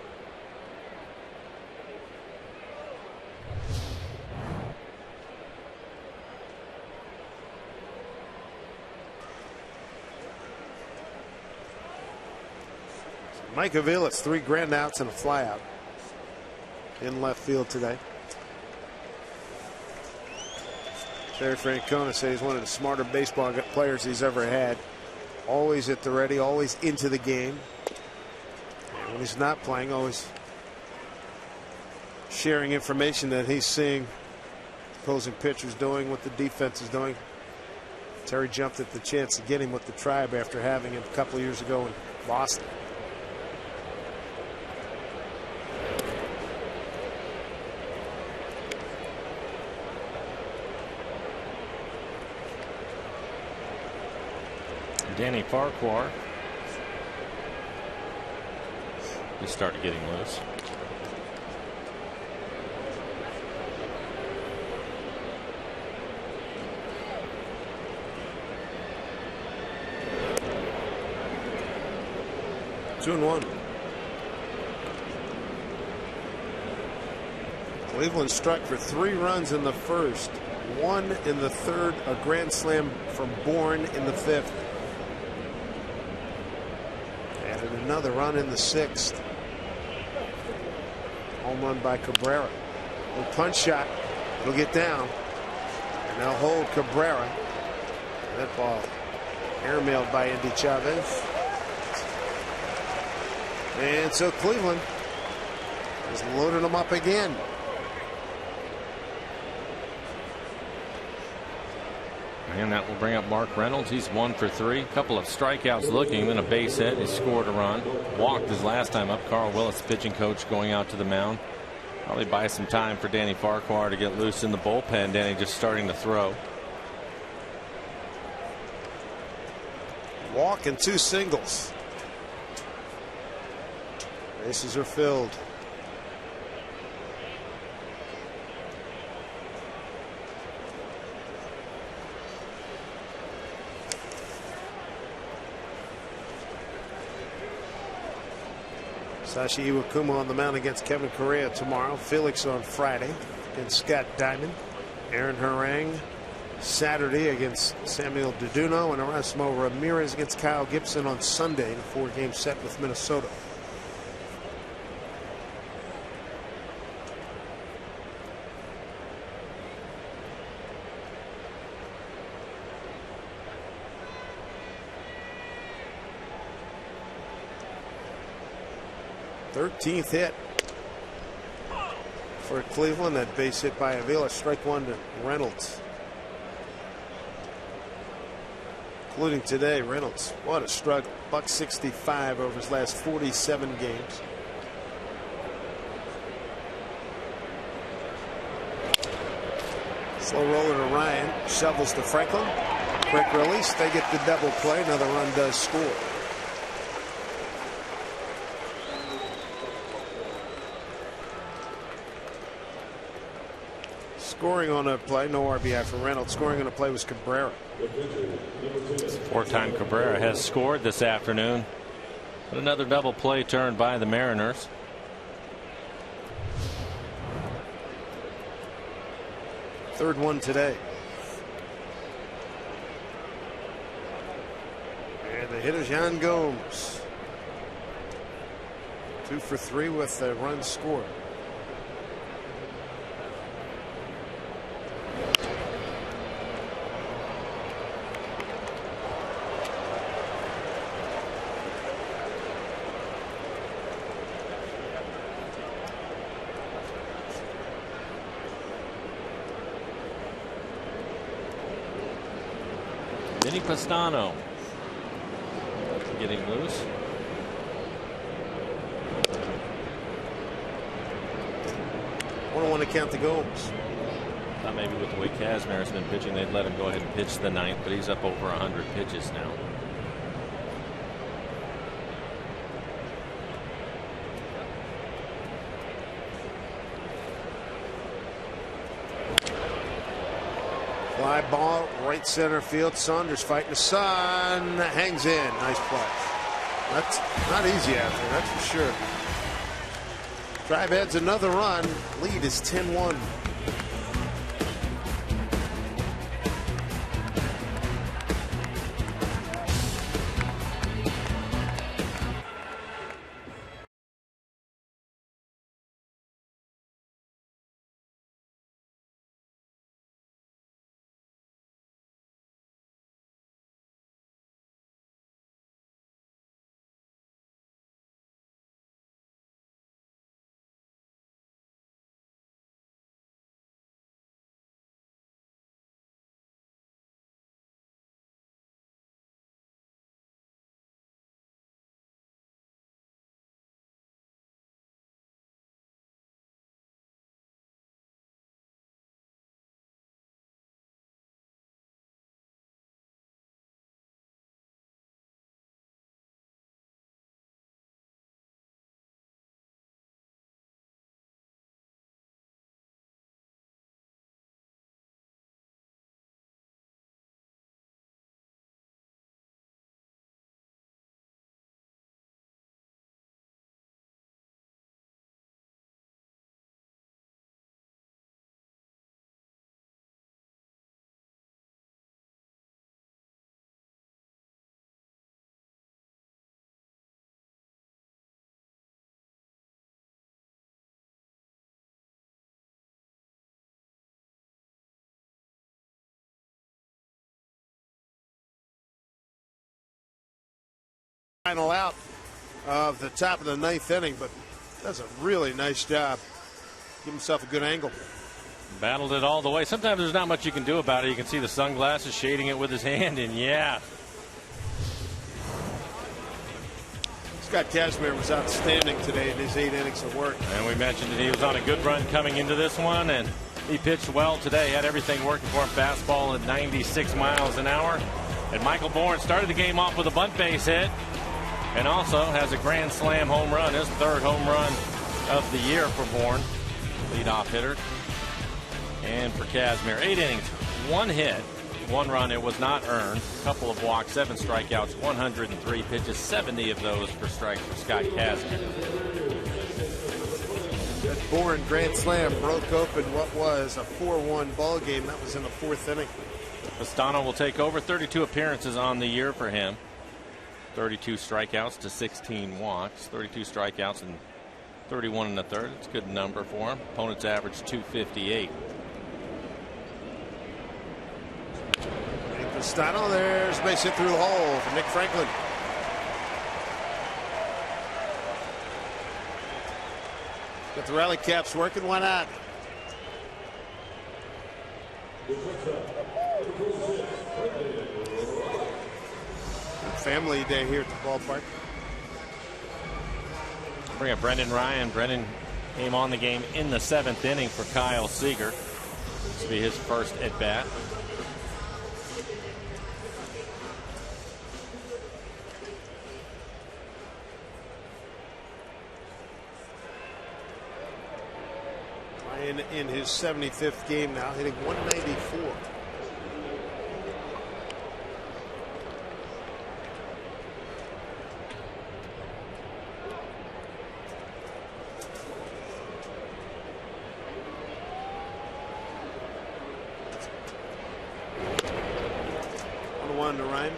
Mike Aviles, 3 ground outs and a flyout in left field today. Terry Francona said he's one of the smarter baseball players he's ever had. Always at the ready, always into the game. And when he's not playing, always sharing information that he's seeing opposing pitchers doing, what the defense is doing. Terry jumped at the chance to get him with the Tribe after having him a couple of years ago in Boston. Danny Farquhar. He started getting loose. Two and 1. Cleveland struck for 3 runs in the first, 1 in the third, a grand slam from Bourne in the 5th. Added another run in the 6th. Home run by Cabrera. A punch shot. It'll get down. And they'll hold Cabrera. That ball airmailed by Andy Chavez. And so Cleveland has loaded them up again. And that will bring up Mark Reynolds. He's 1 for 3. A couple of strikeouts looking, then a base hit. He scored a run. Walked his last time up. Carl Willis, pitching coach, going out to the mound. Probably buy some time for Danny Farquhar to get loose in the bullpen. Danny just starting to throw. Walk and 2 singles. Bases are filled. Sashi Iwakuma on the mound against Kevin Correa tomorrow. Felix on Friday against Scott Diamond. Aaron Harang Saturday against Samuel Duduno, and Erasmo Ramirez against Kyle Gibson on Sunday in a 4-game set with Minnesota. Thirteenth hit for Cleveland. That base hit by Avila. Strike 1 to Reynolds. Including today, Reynolds. What a struggle. $165 over his last 47 games. Slow roller to Ryan. Shovels to Franklin. Quick release. They get the double play. Another run does score. Scoring on a play, no RBI for Reynolds. Scoring on a play was Cabrera. 4-time Cabrera has scored this afternoon. But another double play turned by the Mariners. Third one today. And the hitter Yan Gomes. 2 for 3 with a run scored. Vinny Pastano getting loose. Want to count the Gomes. Thought maybe with the way Kazmar's been pitching, they'd let him go ahead and pitch the 9th, but he's up over 100 pitches now. Fly ball, right center field. Saunders fighting the sun. Hangs in. Nice play. That's not easy out there, that's for sure. Tribe adds another run. Lead is 10-1. Final out of the top of the 9th inning, but does a really nice job. Give himself a good angle. Battled it all the way. Sometimes there's not much you can do about it. You can see the sunglasses shading it with his hand, and yeah. Scott Kazmir was outstanding today in his 8 innings of work. And we mentioned that he was on a good run coming into this one, and he pitched well today. Had everything working for him. Fastball at 96 miles an hour. And Michael Bourne started the game off with a bunt base hit, and also has a grand slam home run, his 3rd home run of the year for Bourne, leadoff hitter. And for Kazmir, 8 innings, 1 hit, 1 run. It was not earned. A couple of walks, 7 strikeouts, 103 pitches, 70 of those for strikes for Scott Kazmir. That Bourne grand slam broke open what was a 4-1 ball game. That was in the 4th inning. Pastano will take over. 32 appearances on the year for him. 32 strikeouts to 16 walks. 32 strikeouts and 31 1/3. It's a good number for him. Opponent's average 258. Pastano, there's a base hit through the hole for Nick Franklin. Got the rally caps working. Why not? Family day here at the ballpark. Bring up Brendan Ryan. Brendan came on the game in the 7th inning for Kyle Seager. This will be his first at bat. Ryan in his 75th game now, hitting 194. To Ryan.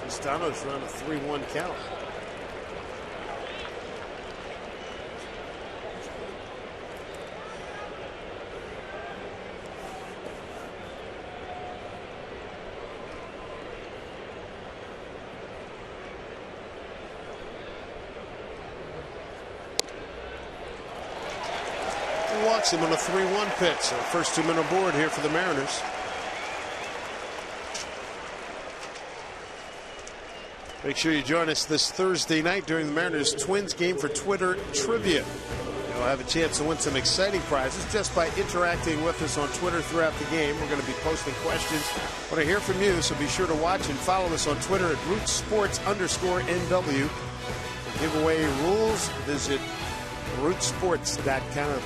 Pastano's run a 3-1 count. walks him on a 3-1 pitch. So first 2 men aboard here for the Mariners. Make sure you join us this Thursday night during the Mariners Twins game for Twitter Trivia. You'll have a chance to win some exciting prizes just by interacting with us on Twitter throughout the game. We're going to be posting questions. I want to hear from you, so be sure to watch and follow us on Twitter at RootSports_NW. For giveaway rules, visit rootsports.com.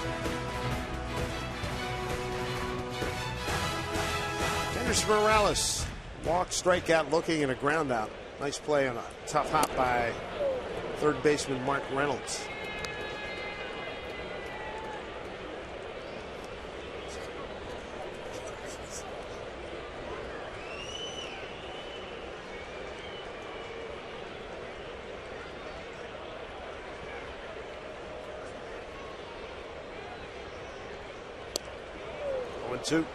Kendrys Morales, walk, strikeout, looking, and a ground out. Nice play on a tough hop by third baseman Mark Reynolds. Two.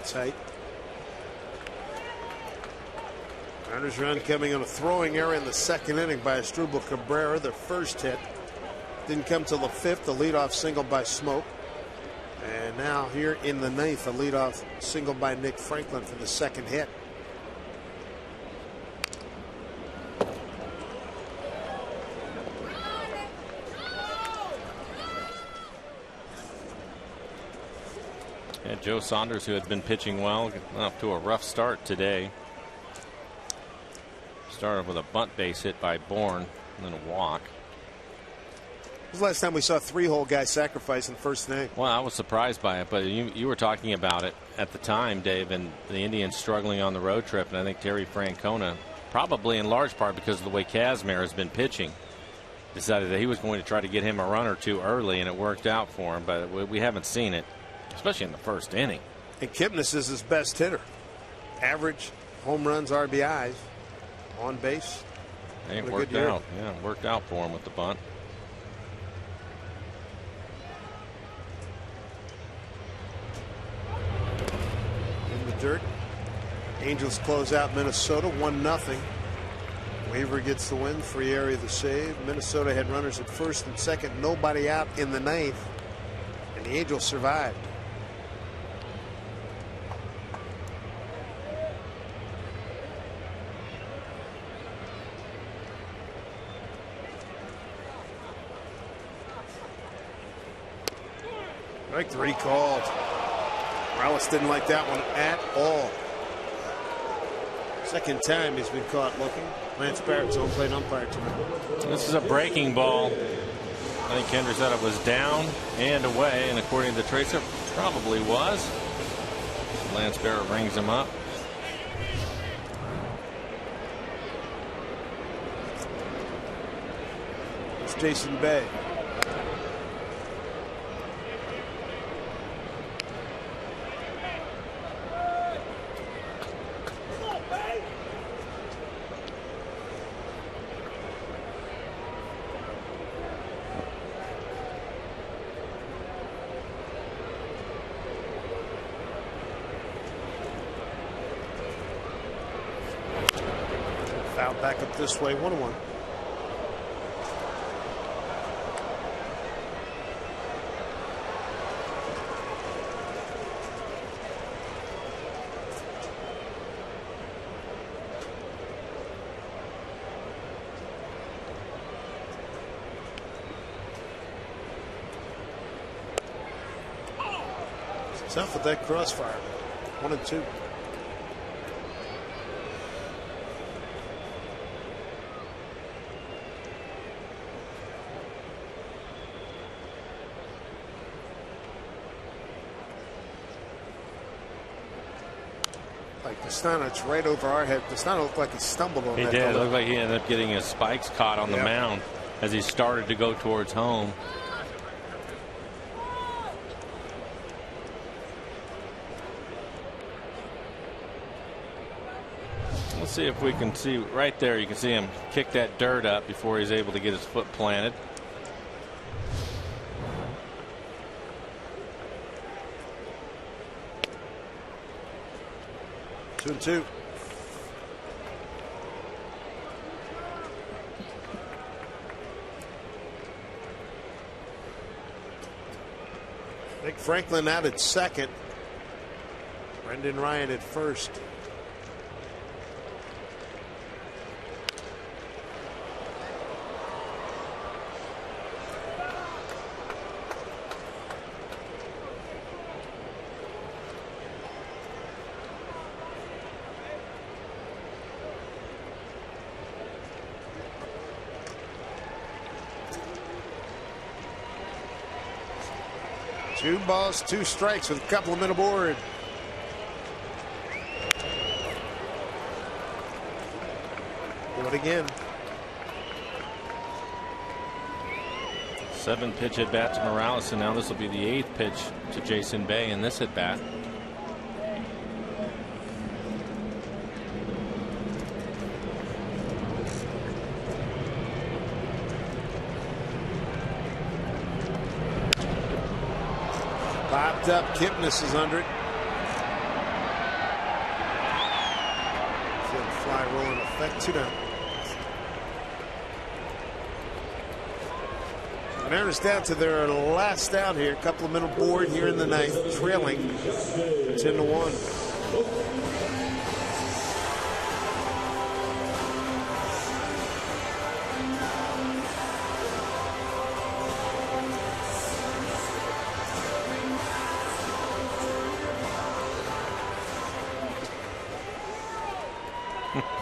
Tight. Mariners run coming on a throwing error in the second inning by Asdrubal Cabrera. Their first hit didn't come till the 5th. The leadoff single by Smoke. And now here in the 9th, a leadoff single by Nick Franklin for the second hit. And Joe Saunders, who had been pitching well, off to a rough start today. Started with a bunt base hit by Bourne and then a walk. When was the last time we saw a 3-hole guy sacrifice in the first inning? Well, I was surprised by it, but you were talking about it at the time, Dave, and the Indians struggling on the road trip, and I think Terry Francona, probably in large part because of the way Kazmir has been pitching, decided that he was going to try to get him a run or two early, and it worked out for him, but we haven't seen it, especially in the first inning. And Kipnis is his best hitter. Average, home runs, RBIs, on base. It worked out. Yeah, it worked out for him with the bunt. In the dirt. Angels close out Minnesota 1-0. Weaver gets the win. Frieri the save. Minnesota had runners at first and second. Nobody out in the 9th. And the Angels survived. Strike 3 called. Morales didn't like that one at all. Second time he's been caught looking. Lance Barrett's home plate umpire tonight. This is a breaking ball. I think Kendra said it was down and away, and according to the tracer, probably was. Lance Barrett rings him up. It's Jason Bay. Back up this way, 1-1. It's tough with that crossfire. 1-2. It's right over our head. Castano looked like he stumbled on that. He did. It looked like he ended up getting his spikes caught on the mound as he started to go towards home. Let's see if we can see right there. You can see him kick that dirt up before he's able to get his foot planted. Two and two. Nick Franklin out at second. Brendan Ryan at first. Two balls, two strikes with a couple of men aboard. Do it again. 7-pitch at bat to Morales, and now this will be the 8th pitch to Jason Bay in this at bat. Popped up. Kipnis is under it. Fly roll in effect. 2 down. Mariners down to their last down here. A couple of men aboard here in the ninth, trailing 10-1.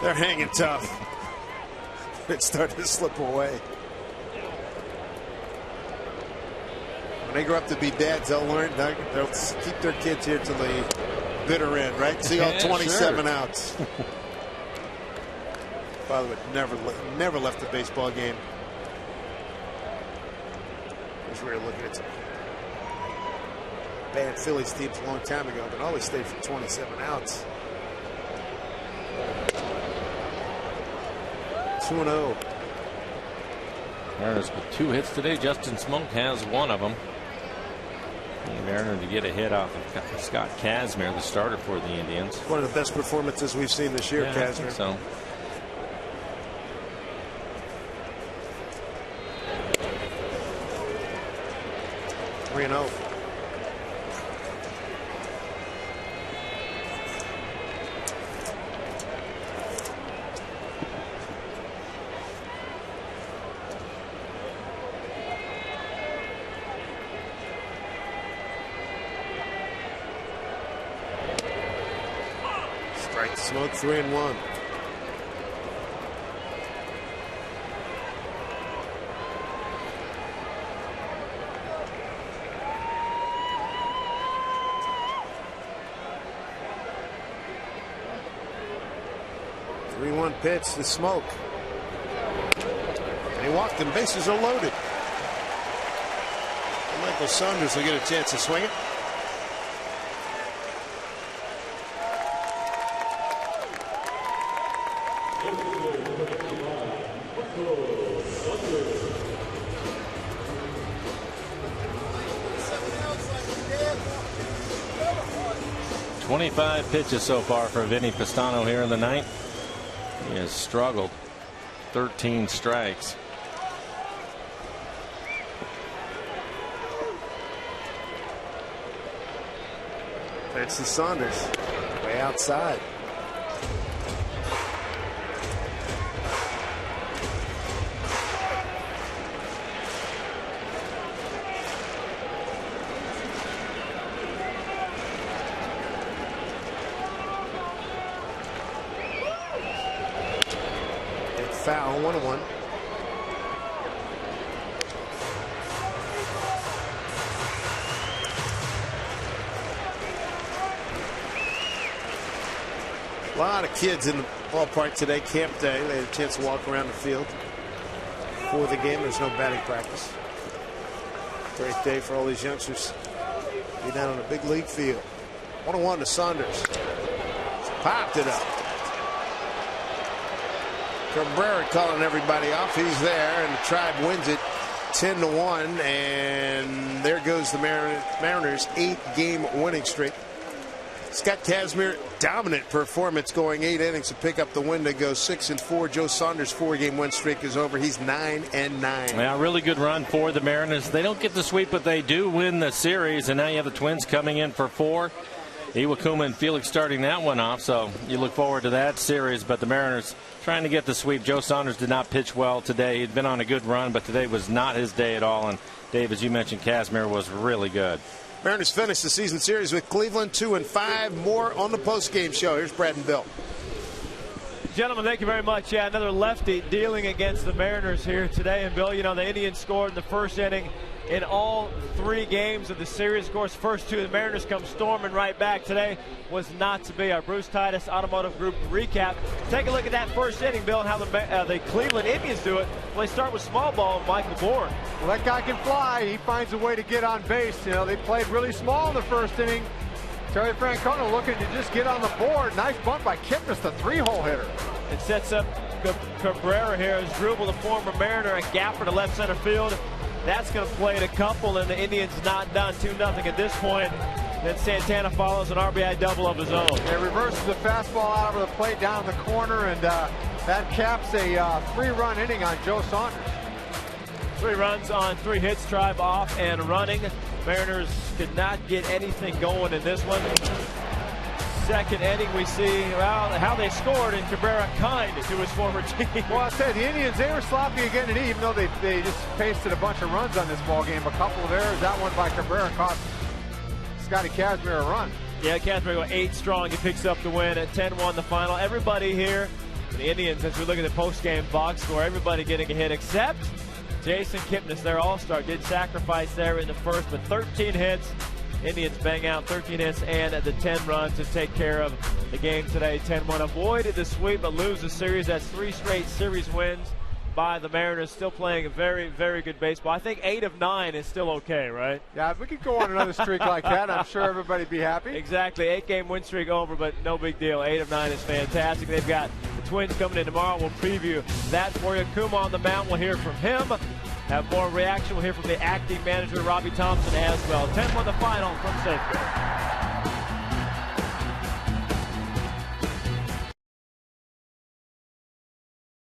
They're hanging tough. It started to slip away. When they grow up to be dads, they'll learn. They'll keep their kids here till the bitter end, right? See all 27 outs. Father would never left the baseball game. Wish we were looking at some bad Phillies teams a long time ago, but always stayed for 27 outs. 2-0. Mariners with 2 hits today. Justin Smoke has 1 of them. And Mariner to get a hit off of Scott Kazmir, the starter for the Indians. One of the best performances we've seen this year, yeah, Kazmir. I think so. Three 3-0. Smoke 3-1. Three-one pitch to Smoke. And he walked him. Bases are loaded. And Michael Saunders will get a chance to swing it. Five pitches so far for Vinny Pastano here in the ninth. He has struggled. 13 strikes. Pitch to Saunders. Way outside. Foul, 1-1. A lot of kids in the ballpark today. Camp day. They had a chance to walk around the field before the game. There's no batting practice. Great day for all these youngsters. Be down on a big league field. 1-1 to Saunders. Popped it up. Cabrera calling everybody off. He's there, and the Tribe wins it 10-1, and there goes the Mariners' 8-game winning streak. Scott Kazmir, dominant performance, going 8 innings to pick up the win to go 6-4. Joe Saunders' 4-game win streak is over. He's 9-9. Yeah, really good run for the Mariners. They don't get the sweep, but they do win the series, and now you have the Twins coming in for 4. Iwakuma and Felix starting that one off, so you look forward to that series. But the Mariners trying to get the sweep. Joe Saunders did not pitch well today. He'd been on a good run, but today was not his day at all. And Dave, as you mentioned, Kazmir was really good. Mariners finished the season series with Cleveland 2-5. More on the post-game show. Here's Brad and Bill. Gentlemen, thank you very much. Yeah, another lefty dealing against the Mariners here today. And Bill, you know, the Indians scored in the first inning in all 3 games of the series. Of course, first 2, the Mariners come storming right back. Today was not to be. Our Bruce Titus Automotive Group recap. Take a look at that first inning, Bill, and how the Cleveland Indians do it. Well, they start with small ball and Michael Bourne. Well, that guy can fly. He finds a way to get on base. You know, they played really small in the first inning. Terry Francona looking to just get on the board. Nice bunt by Kipnis, the 3-hole hitter. It sets up Cabrera here as Drupal, the former Mariner, a gapper to left center field. That's going to play a couple, and the Indians not done. 2-0 at this point. Then Santana follows an RBI double of his own. It reverses the fastball out over the plate down in the corner, and that caps a 3-run inning on Joe Saunders. 3 runs on 3 hits, Tribe off and running. Mariners could not get anything going in this one. Second inning, we see how they scored, and Cabrera kind to his former team. Well, I said the Indians, they were sloppy again today, even though they just pasted a bunch of runs on this ball game. A couple of errors. That one by Cabrera cost Scotty Kazmir a run. Yeah, Kazmir go 8 strong. He picks up the win at 10-1 the final. Everybody here, the Indians, as we look at the post-game box score, everybody getting a hit except Jason Kipnis, their all-star, did sacrifice there in the first, but 13 hits. Indians bang out 13 hits and the 10 runs to take care of the game today. 10-1. Avoided the sweep but lose the series. That's 3 straight series wins by the Mariners. Still playing a very, very good baseball. I think 8 of 9 is still okay, right? Yeah, if we could go on another streak like that, I'm sure everybody'd be happy. Exactly. 8-game win streak over, but no big deal. 8 of 9 is fantastic. They've got the Twins coming in tomorrow. We'll preview that for you. Kuma on the mound. We'll hear from him. Have more reaction. We'll hear from the acting manager, Robbie Thompson, as well. 10-1 the final from Safeco.